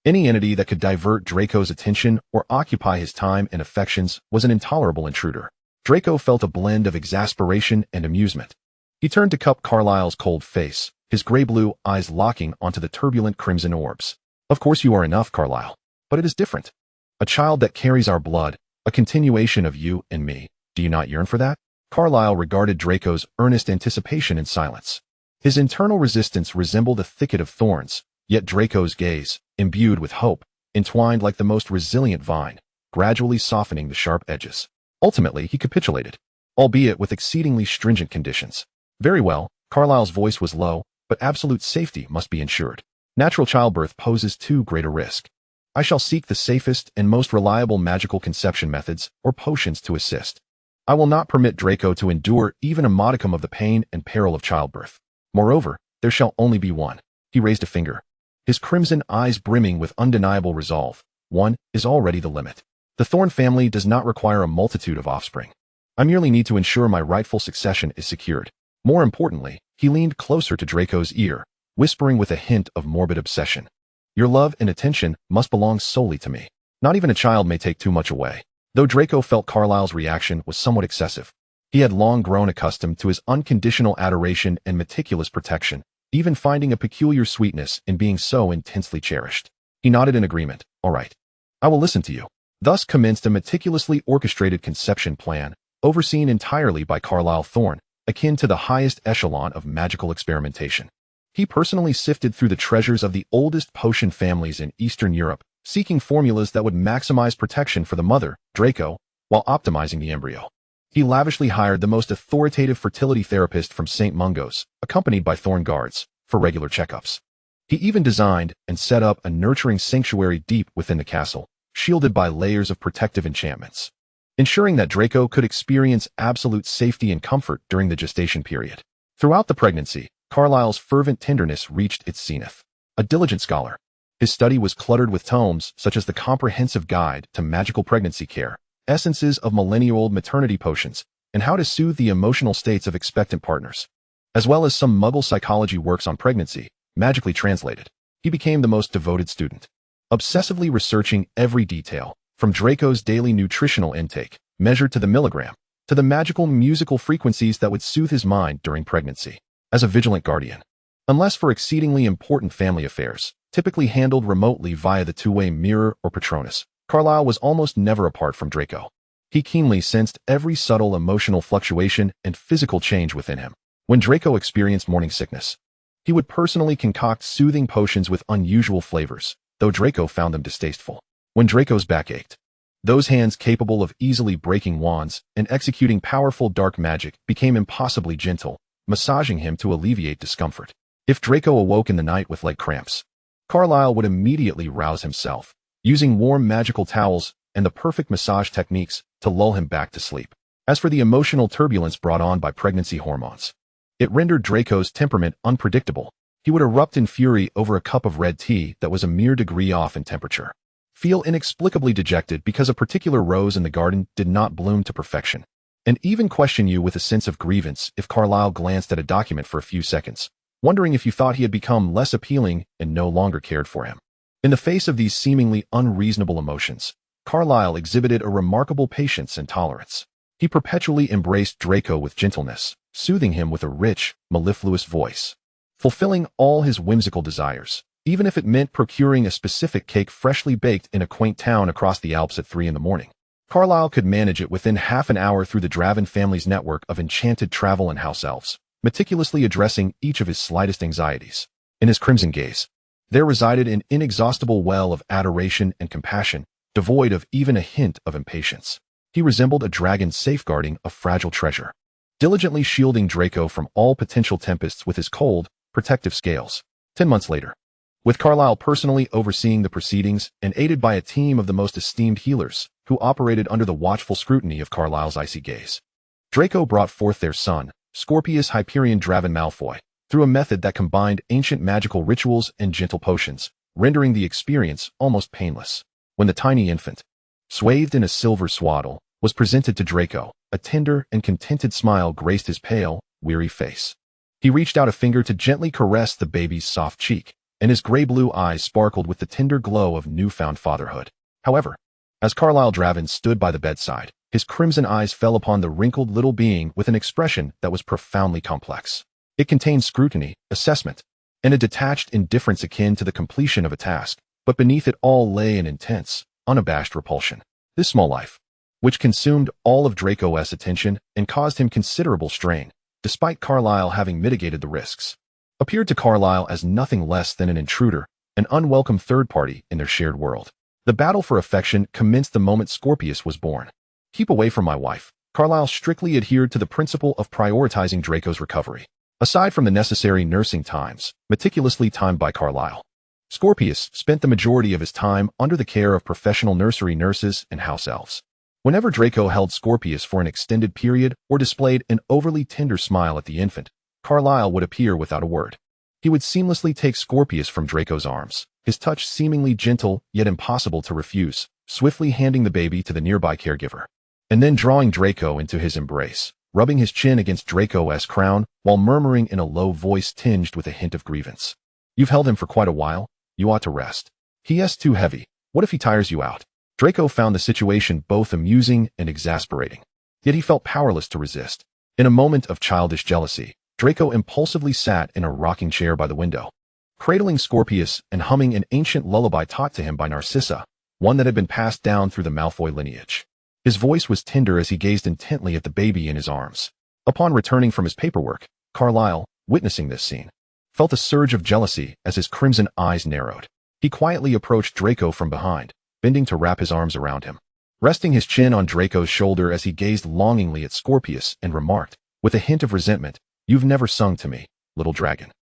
any entity that could divert Draco's attention or occupy his time and affections was an intolerable intruder. Draco felt a blend of exasperation and amusement. He turned to cup Carleil's cold face, his gray-blue eyes locking onto the turbulent crimson orbs. Of course you are enough, Carleil. But it is different. A child that carries our blood, a continuation of you and me. Do you not yearn for that? Carleil regarded Draco's earnest anticipation in silence. His internal resistance resembled a thicket of thorns, yet Draco's gaze, imbued with hope, entwined like the most resilient vine, gradually softening the sharp edges. Ultimately, he capitulated, albeit with exceedingly stringent conditions. Very well, Carleil's voice was low, but absolute safety must be ensured. Natural childbirth poses too great a risk. I shall seek the safest and most reliable magical conception methods or potions to assist. I will not permit Draco to endure even a modicum of the pain and peril of childbirth. Moreover, there shall only be one. He raised a finger, his crimson eyes brimming with undeniable resolve. One is already the limit. The Thorn family does not require a multitude of offspring. I merely need to ensure my rightful succession is secured. More importantly, he leaned closer to Draco's ear, whispering with a hint of morbid obsession. Your love and attention must belong solely to me. Not even a child may take too much away. Though Draco felt Carleil's reaction was somewhat excessive. He had long grown accustomed to his unconditional adoration and meticulous protection, even finding a peculiar sweetness in being so intensely cherished. He nodded in agreement. All right. I will listen to you. Thus commenced a meticulously orchestrated conception plan, overseen entirely by Carleil Zorvan, akin to the highest echelon of magical experimentation. He personally sifted through the treasures of the oldest potion families in Eastern Europe, seeking formulas that would maximize protection for the mother, Draco, while optimizing the embryo. He lavishly hired the most authoritative fertility therapist from St. Mungo's, accompanied by thorn guards, for regular checkups. He even designed and set up a nurturing sanctuary deep within the castle, shielded by layers of protective enchantments, ensuring that Draco could experience absolute safety and comfort during the gestation period. Throughout the pregnancy, Carleil's fervent tenderness reached its zenith. A diligent scholar, his study was cluttered with tomes such as the Comprehensive Guide to Magical Pregnancy Care, Essences of Millennia-Old Maternity Potions, and How to Soothe the Emotional States of Expectant Partners, as well as some Muggle psychology works on pregnancy, magically translated. He became the most devoted student, obsessively researching every detail, from Draco's daily nutritional intake, measured to the milligram, to the magical musical frequencies that would soothe his mind during pregnancy. As a vigilant guardian, unless for exceedingly important family affairs, typically handled remotely via the two-way mirror or Patronus, Carleil was almost never apart from Draco. He keenly sensed every subtle emotional fluctuation and physical change within him. When Draco experienced morning sickness, he would personally concoct soothing potions with unusual flavors, though Draco found them distasteful. When Draco's back ached, those hands capable of easily breaking wands and executing powerful dark magic became impossibly gentle, massaging him to alleviate discomfort. If Draco awoke in the night with leg cramps, Carleil would immediately rouse himself, using warm magical towels and the perfect massage techniques to lull him back to sleep. As for the emotional turbulence brought on by pregnancy hormones, it rendered Draco's temperament unpredictable. He would erupt in fury over a cup of red tea that was a mere degree off in temperature, feel inexplicably dejected because a particular rose in the garden did not bloom to perfection, and even question you with a sense of grievance if Carleil glanced at a document for a few seconds, wondering if you thought he had become less appealing and no longer cared for him. In the face of these seemingly unreasonable emotions, Carleil exhibited a remarkable patience and tolerance. He perpetually embraced Draco with gentleness, soothing him with a rich, mellifluous voice, fulfilling all his whimsical desires, even if it meant procuring a specific cake freshly baked in a quaint town across the Alps at 3 in the morning. Carleil could manage it within half an hour through the Draven family's network of enchanted travel and house elves, meticulously addressing each of his slightest anxieties. In his crimson gaze, there resided an inexhaustible well of adoration and compassion, devoid of even a hint of impatience. He resembled a dragon safeguarding a fragile treasure, diligently shielding Draco from all potential tempests with his cold, protective scales. 10 months later, with Carleil personally overseeing the proceedings and aided by a team of the most esteemed healers who operated under the watchful scrutiny of Carleil's icy gaze, Draco brought forth their son, Scorpius Hyperion Draco Malfoy, through a method that combined ancient magical rituals and gentle potions, rendering the experience almost painless. When the tiny infant, swathed in a silver swaddle, was presented to Draco, a tender and contented smile graced his pale, weary face. He reached out a finger to gently caress the baby's soft cheek, and his gray-blue eyes sparkled with the tender glow of newfound fatherhood. However, as Carleil Zorvan stood by the bedside, his crimson eyes fell upon the wrinkled little being with an expression that was profoundly complex. It contained scrutiny, assessment, and a detached indifference akin to the completion of a task, but beneath it all lay an intense, unabashed repulsion. This small life, which consumed all of Draco's attention and caused him considerable strain, despite Carleil having mitigated the risks, appeared to Carleil as nothing less than an intruder, an unwelcome third party in their shared world. The battle for affection commenced the moment Scorpius was born. Keep away from my wife. Carleil strictly adhered to the principle of prioritizing Draco's recovery. Aside from the necessary nursing times, meticulously timed by Carleil, Scorpius spent the majority of his time under the care of professional nursery nurses and house elves. Whenever Draco held Scorpius for an extended period or displayed an overly tender smile at the infant, Carleil would appear without a word. He would seamlessly take Scorpius from Draco's arms, his touch seemingly gentle yet impossible to refuse, swiftly handing the baby to the nearby caregiver, and then drawing Draco into his embrace, rubbing his chin against Draco's crown while murmuring in a low voice tinged with a hint of grievance. You've held him for quite a while. You ought to rest. He is too heavy. What if he tires you out? Draco found the situation both amusing and exasperating, yet he felt powerless to resist. In a moment of childish jealousy, Draco impulsively sat in a rocking chair by the window, cradling Scorpius and humming an ancient lullaby taught to him by Narcissa, one that had been passed down through the Malfoy lineage. His voice was tender as he gazed intently at the baby in his arms. Upon returning from his paperwork, Carleil, witnessing this scene, felt a surge of jealousy as his crimson eyes narrowed. He quietly approached Draco from behind, bending to wrap his arms around him, resting his chin on Draco's shoulder as he gazed longingly at Scorpius and remarked, with a hint of resentment, "You've never sung to me, little dragon."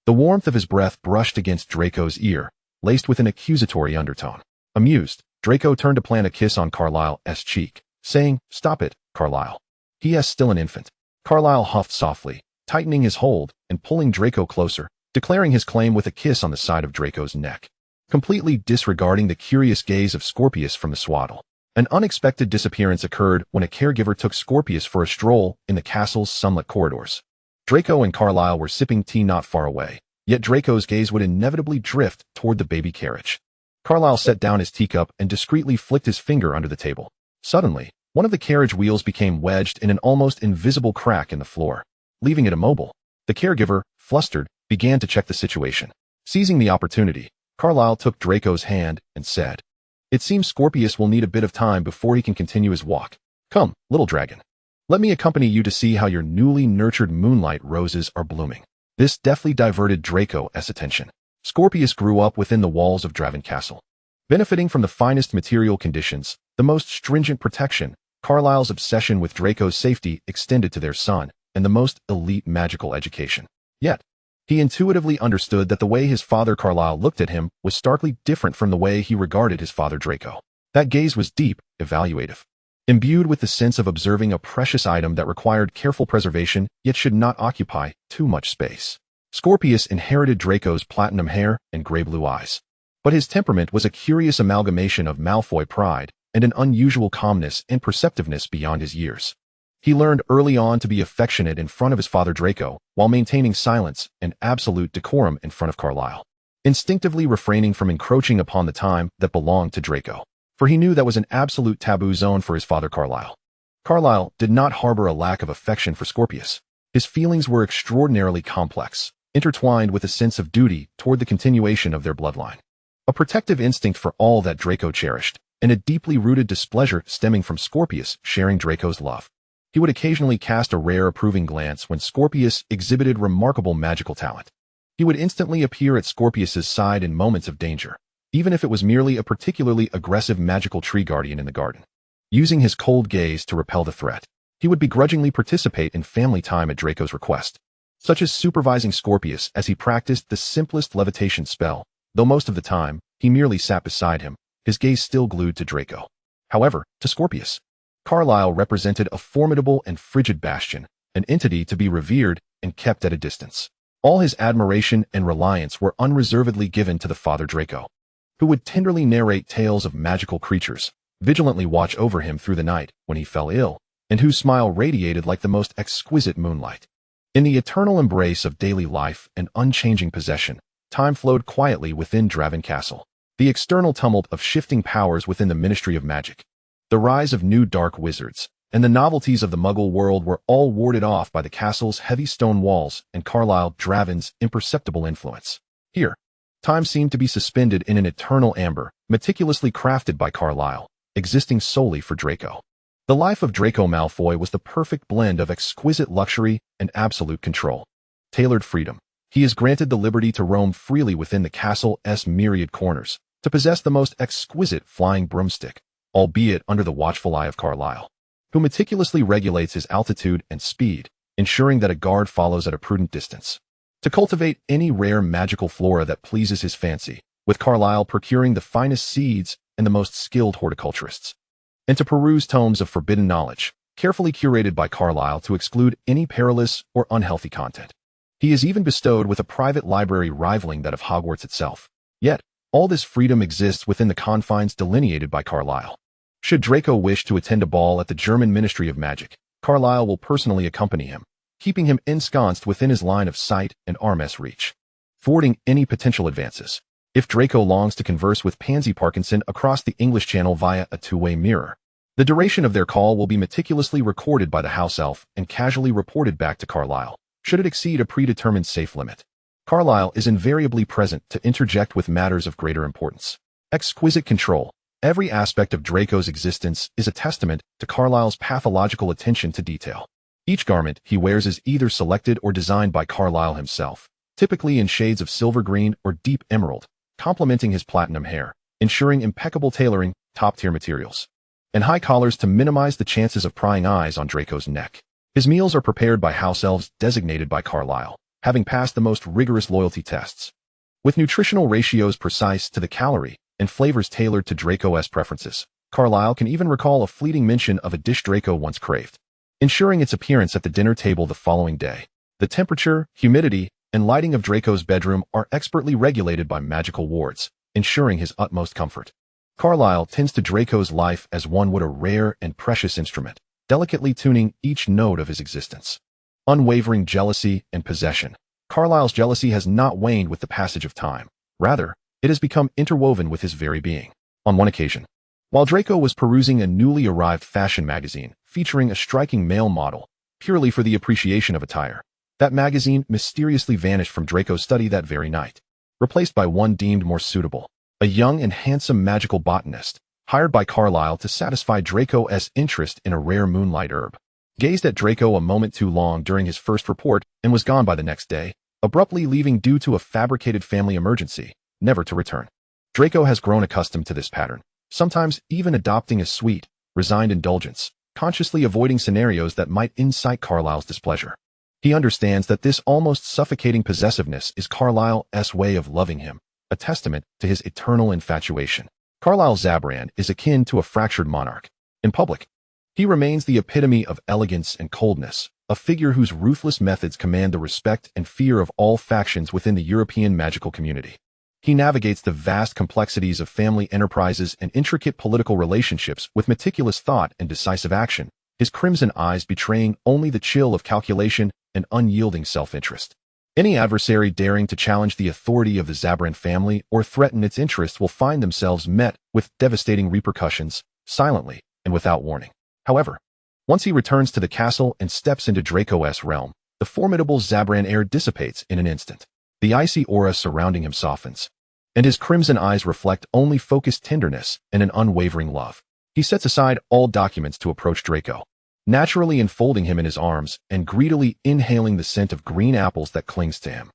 The warmth of his breath brushed against Draco's ear, laced with an accusatory undertone. Amused, Draco turned to plant a kiss on Carleil's cheek, saying, "Stop it, Carleil. He is still an infant." Carleil huffed softly, tightening his hold and pulling Draco closer, declaring his claim with a kiss on the side of Draco's neck, completely disregarding the curious gaze of Scorpius from the swaddle. An unexpected disappearance occurred when a caregiver took Scorpius for a stroll in the castle's sunlit corridors. Draco and Carleil were sipping tea not far away, yet Draco's gaze would inevitably drift toward the baby carriage. Carleil set down his teacup and discreetly flicked his finger under the table. Suddenly, one of the carriage wheels became wedged in an almost invisible crack in the floor, leaving it immobile. The caregiver, flustered, began to check the situation. Seizing the opportunity, Carleil took Draco's hand and said, "It seems Scorpius will need a bit of time before he can continue his walk. Come, little dragon. Let me accompany you to see how your newly nurtured moonlight roses are blooming." This deftly diverted Draco's attention. Scorpius grew up within the walls of Zorvan Castle, benefiting from the finest material conditions, the most stringent protection. Carleil's obsession with Draco's safety extended to their son, and the most elite magical education. Yet, he intuitively understood that the way his father Carleil looked at him was starkly different from the way he regarded his father Draco. That gaze was deep, evaluative, imbued with the sense of observing a precious item that required careful preservation yet should not occupy too much space. Scorpius inherited Draco's platinum hair and gray-blue eyes, but his temperament was a curious amalgamation of Malfoy pride and an unusual calmness and perceptiveness beyond his years. He learned early on to be affectionate in front of his father Draco, while maintaining silence and absolute decorum in front of Carleil, instinctively refraining from encroaching upon the time that belonged to Draco, for he knew that was an absolute taboo zone for his father Carleil. Carleil did not harbor a lack of affection for Scorpius. His feelings were extraordinarily complex, intertwined with a sense of duty toward the continuation of their bloodline, a protective instinct for all that Draco cherished, and a deeply rooted displeasure stemming from Scorpius sharing Draco's love. He would occasionally cast a rare approving glance when Scorpius exhibited remarkable magical talent. He would instantly appear at Scorpius's side in moments of danger, even if it was merely a particularly aggressive magical tree guardian in the garden. Using his cold gaze to repel the threat, he would begrudgingly participate in family time at Draco's request, such as supervising Scorpius as he practiced the simplest levitation spell, though most of the time, he merely sat beside him, his gaze still glued to Draco. However, to Scorpius, Carleil represented a formidable and frigid bastion, an entity to be revered and kept at a distance. All his admiration and reliance were unreservedly given to the Father Draco, who would tenderly narrate tales of magical creatures, vigilantly watch over him through the night when he fell ill, and whose smile radiated like the most exquisite moonlight. In the eternal embrace of daily life and unchanging possession, time flowed quietly within Zorvan Castle. The external tumult of shifting powers within the Ministry of Magic, the rise of new dark wizards, and the novelties of the Muggle world were all warded off by the castle's heavy stone walls and Carleil Zorvan's imperceptible influence. Here, time seemed to be suspended in an eternal amber, meticulously crafted by Carleil, existing solely for Draco. The life of Draco Malfoy was the perfect blend of exquisite luxury and absolute control. Tailored freedom. He is granted the liberty to roam freely within the castle's myriad corners, to possess the most exquisite flying broomstick, albeit under the watchful eye of Carleil, who meticulously regulates his altitude and speed, ensuring that a guard follows at a prudent distance. To cultivate any rare magical flora that pleases his fancy, with Carleil procuring the finest seeds and the most skilled horticulturists. And to peruse tomes of forbidden knowledge, carefully curated by Carleil to exclude any perilous or unhealthy content. He is even bestowed with a private library rivaling that of Hogwarts itself. Yet, all this freedom exists within the confines delineated by Carleil. Should Draco wish to attend a ball at the German Ministry of Magic, Carleil will personally accompany him, keeping him ensconced within his line of sight and arm's reach, thwarting any potential advances. If Draco longs to converse with Pansy Parkinson across the English Channel via a two-way mirror, the duration of their call will be meticulously recorded by the house elf and casually reported back to Carleil, should it exceed a predetermined safe limit. Carleil is invariably present to interject with matters of greater importance. Exquisite control. Every aspect of Draco's existence is a testament to Carleil's pathological attention to detail. Each garment he wears is either selected or designed by Carleil himself, typically in shades of silver green or deep emerald, complementing his platinum hair, ensuring impeccable tailoring, top-tier materials, and high collars to minimize the chances of prying eyes on Draco's neck. His meals are prepared by house elves designated by Carleil, having passed the most rigorous loyalty tests, with nutritional ratios precise to the calorie and flavors tailored to Draco's preferences. Carleil can even recall a fleeting mention of a dish Draco once craved, ensuring its appearance at the dinner table the following day. The temperature, humidity, and lighting of Draco's bedroom are expertly regulated by magical wards, ensuring his utmost comfort. Carleil tends to Draco's life as one would a rare and precious instrument, delicately tuning each note of his existence. Unwavering jealousy and possession. Carleil's jealousy has not waned with the passage of time. Rather, it has become interwoven with his very being. On one occasion, while Draco was perusing a newly arrived fashion magazine featuring a striking male model, purely for the appreciation of attire, that magazine mysteriously vanished from Draco's study that very night, replaced by one deemed more suitable, a young and handsome magical botanist, hired by Carleil to satisfy Draco's interest in a rare moonlight herb. Gazed at Draco a moment too long during his first report and was gone by the next day, abruptly leaving due to a fabricated family emergency, never to return. Draco has grown accustomed to this pattern, sometimes even adopting a sweet, resigned indulgence, consciously avoiding scenarios that might incite Carleil's displeasure. He understands that this almost suffocating possessiveness is Carleil's way of loving him, a testament to his eternal infatuation. Carleil Zorvan is akin to a fractured monarch. In public, he remains the epitome of elegance and coldness, a figure whose ruthless methods command the respect and fear of all factions within the European magical community. He navigates the vast complexities of family enterprises and intricate political relationships with meticulous thought and decisive action, his crimson eyes betraying only the chill of calculation and unyielding self-interest. Any adversary daring to challenge the authority of the Zorvan family or threaten its interests will find themselves met with devastating repercussions, silently and without warning. However, once he returns to the castle and steps into Draco's realm, the formidable Zorvan air dissipates in an instant. The icy aura surrounding him softens, and his crimson eyes reflect only focused tenderness and an unwavering love. He sets aside all documents to approach Draco, naturally enfolding him in his arms and greedily inhaling the scent of green apples that clings to him.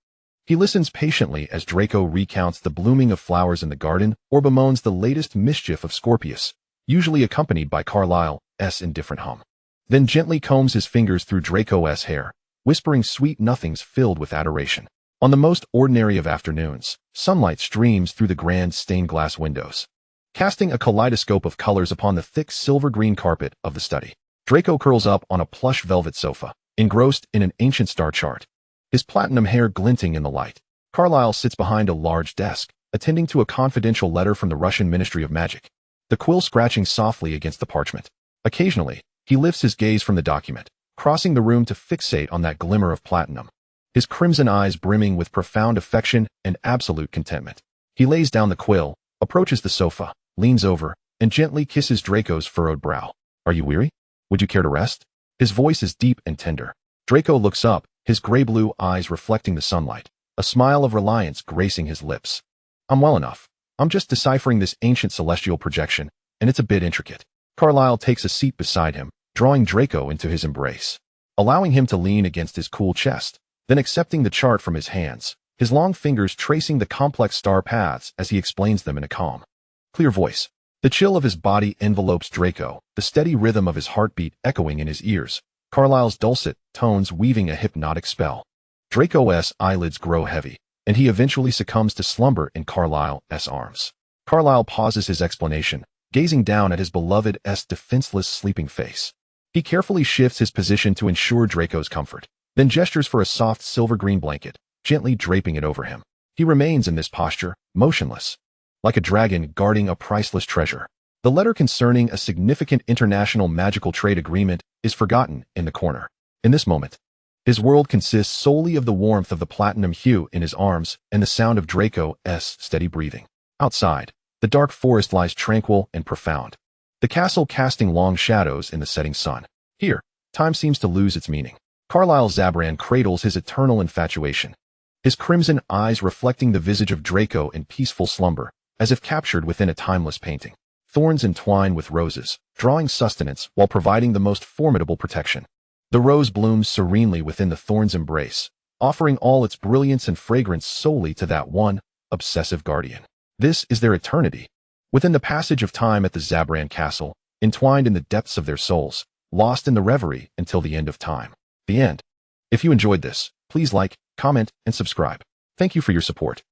He listens patiently as Draco recounts the blooming of flowers in the garden or bemoans the latest mischief of Scorpius, usually accompanied by Carleil's indifferent hum. Then gently combs his fingers through Draco's hair, whispering sweet nothings filled with adoration. On the most ordinary of afternoons, sunlight streams through the grand stained-glass windows, casting a kaleidoscope of colors upon the thick silver-green carpet of the study. Draco curls up on a plush velvet sofa, engrossed in an ancient star chart, his platinum hair glinting in the light. Carleil sits behind a large desk, attending to a confidential letter from the Russian Ministry of Magic, the quill scratching softly against the parchment. Occasionally, he lifts his gaze from the document, crossing the room to fixate on that glimmer of platinum, his crimson eyes brimming with profound affection and absolute contentment. He lays down the quill, approaches the sofa, leans over, and gently kisses Draco's furrowed brow. "Are you weary? Would you care to rest?" His voice is deep and tender. Draco looks up, his gray-blue eyes reflecting the sunlight, a smile of reliance gracing his lips. "I'm well enough. I'm just deciphering this ancient celestial projection, and it's a bit intricate." Carleil takes a seat beside him, drawing Draco into his embrace, allowing him to lean against his cool chest, then accepting the chart from his hands, his long fingers tracing the complex star paths as he explains them in a calm, clear voice. The chill of his body envelopes Draco, the steady rhythm of his heartbeat echoing in his ears, Carleil's dulcet tones weaving a hypnotic spell. Draco's eyelids grow heavy, and he eventually succumbs to slumber in Carleil's arms. Carleil pauses his explanation, gazing down at his beloved's defenseless sleeping face. He carefully shifts his position to ensure Draco's comfort, then gestures for a soft silver-green blanket, gently draping it over him. He remains in this posture, motionless, like a dragon guarding a priceless treasure. The letter concerning a significant international magical trade agreement is forgotten in the corner. In this moment, his world consists solely of the warmth of the platinum hue in his arms and the sound of Draco's steady breathing. Outside, the dark forest lies tranquil and profound, the castle casting long shadows in the setting sun. Here, time seems to lose its meaning. Carleil Zorvan cradles his eternal infatuation, his crimson eyes reflecting the visage of Draco in peaceful slumber, as if captured within a timeless painting. Thorns entwine with roses, drawing sustenance while providing the most formidable protection. The rose blooms serenely within the thorn's embrace, offering all its brilliance and fragrance solely to that one obsessive guardian. This is their eternity, within the passage of time at the Zorvan Castle, entwined in the depths of their souls, lost in the reverie until the end of time. The end. If you enjoyed this, please like, comment, and subscribe. Thank you for your support.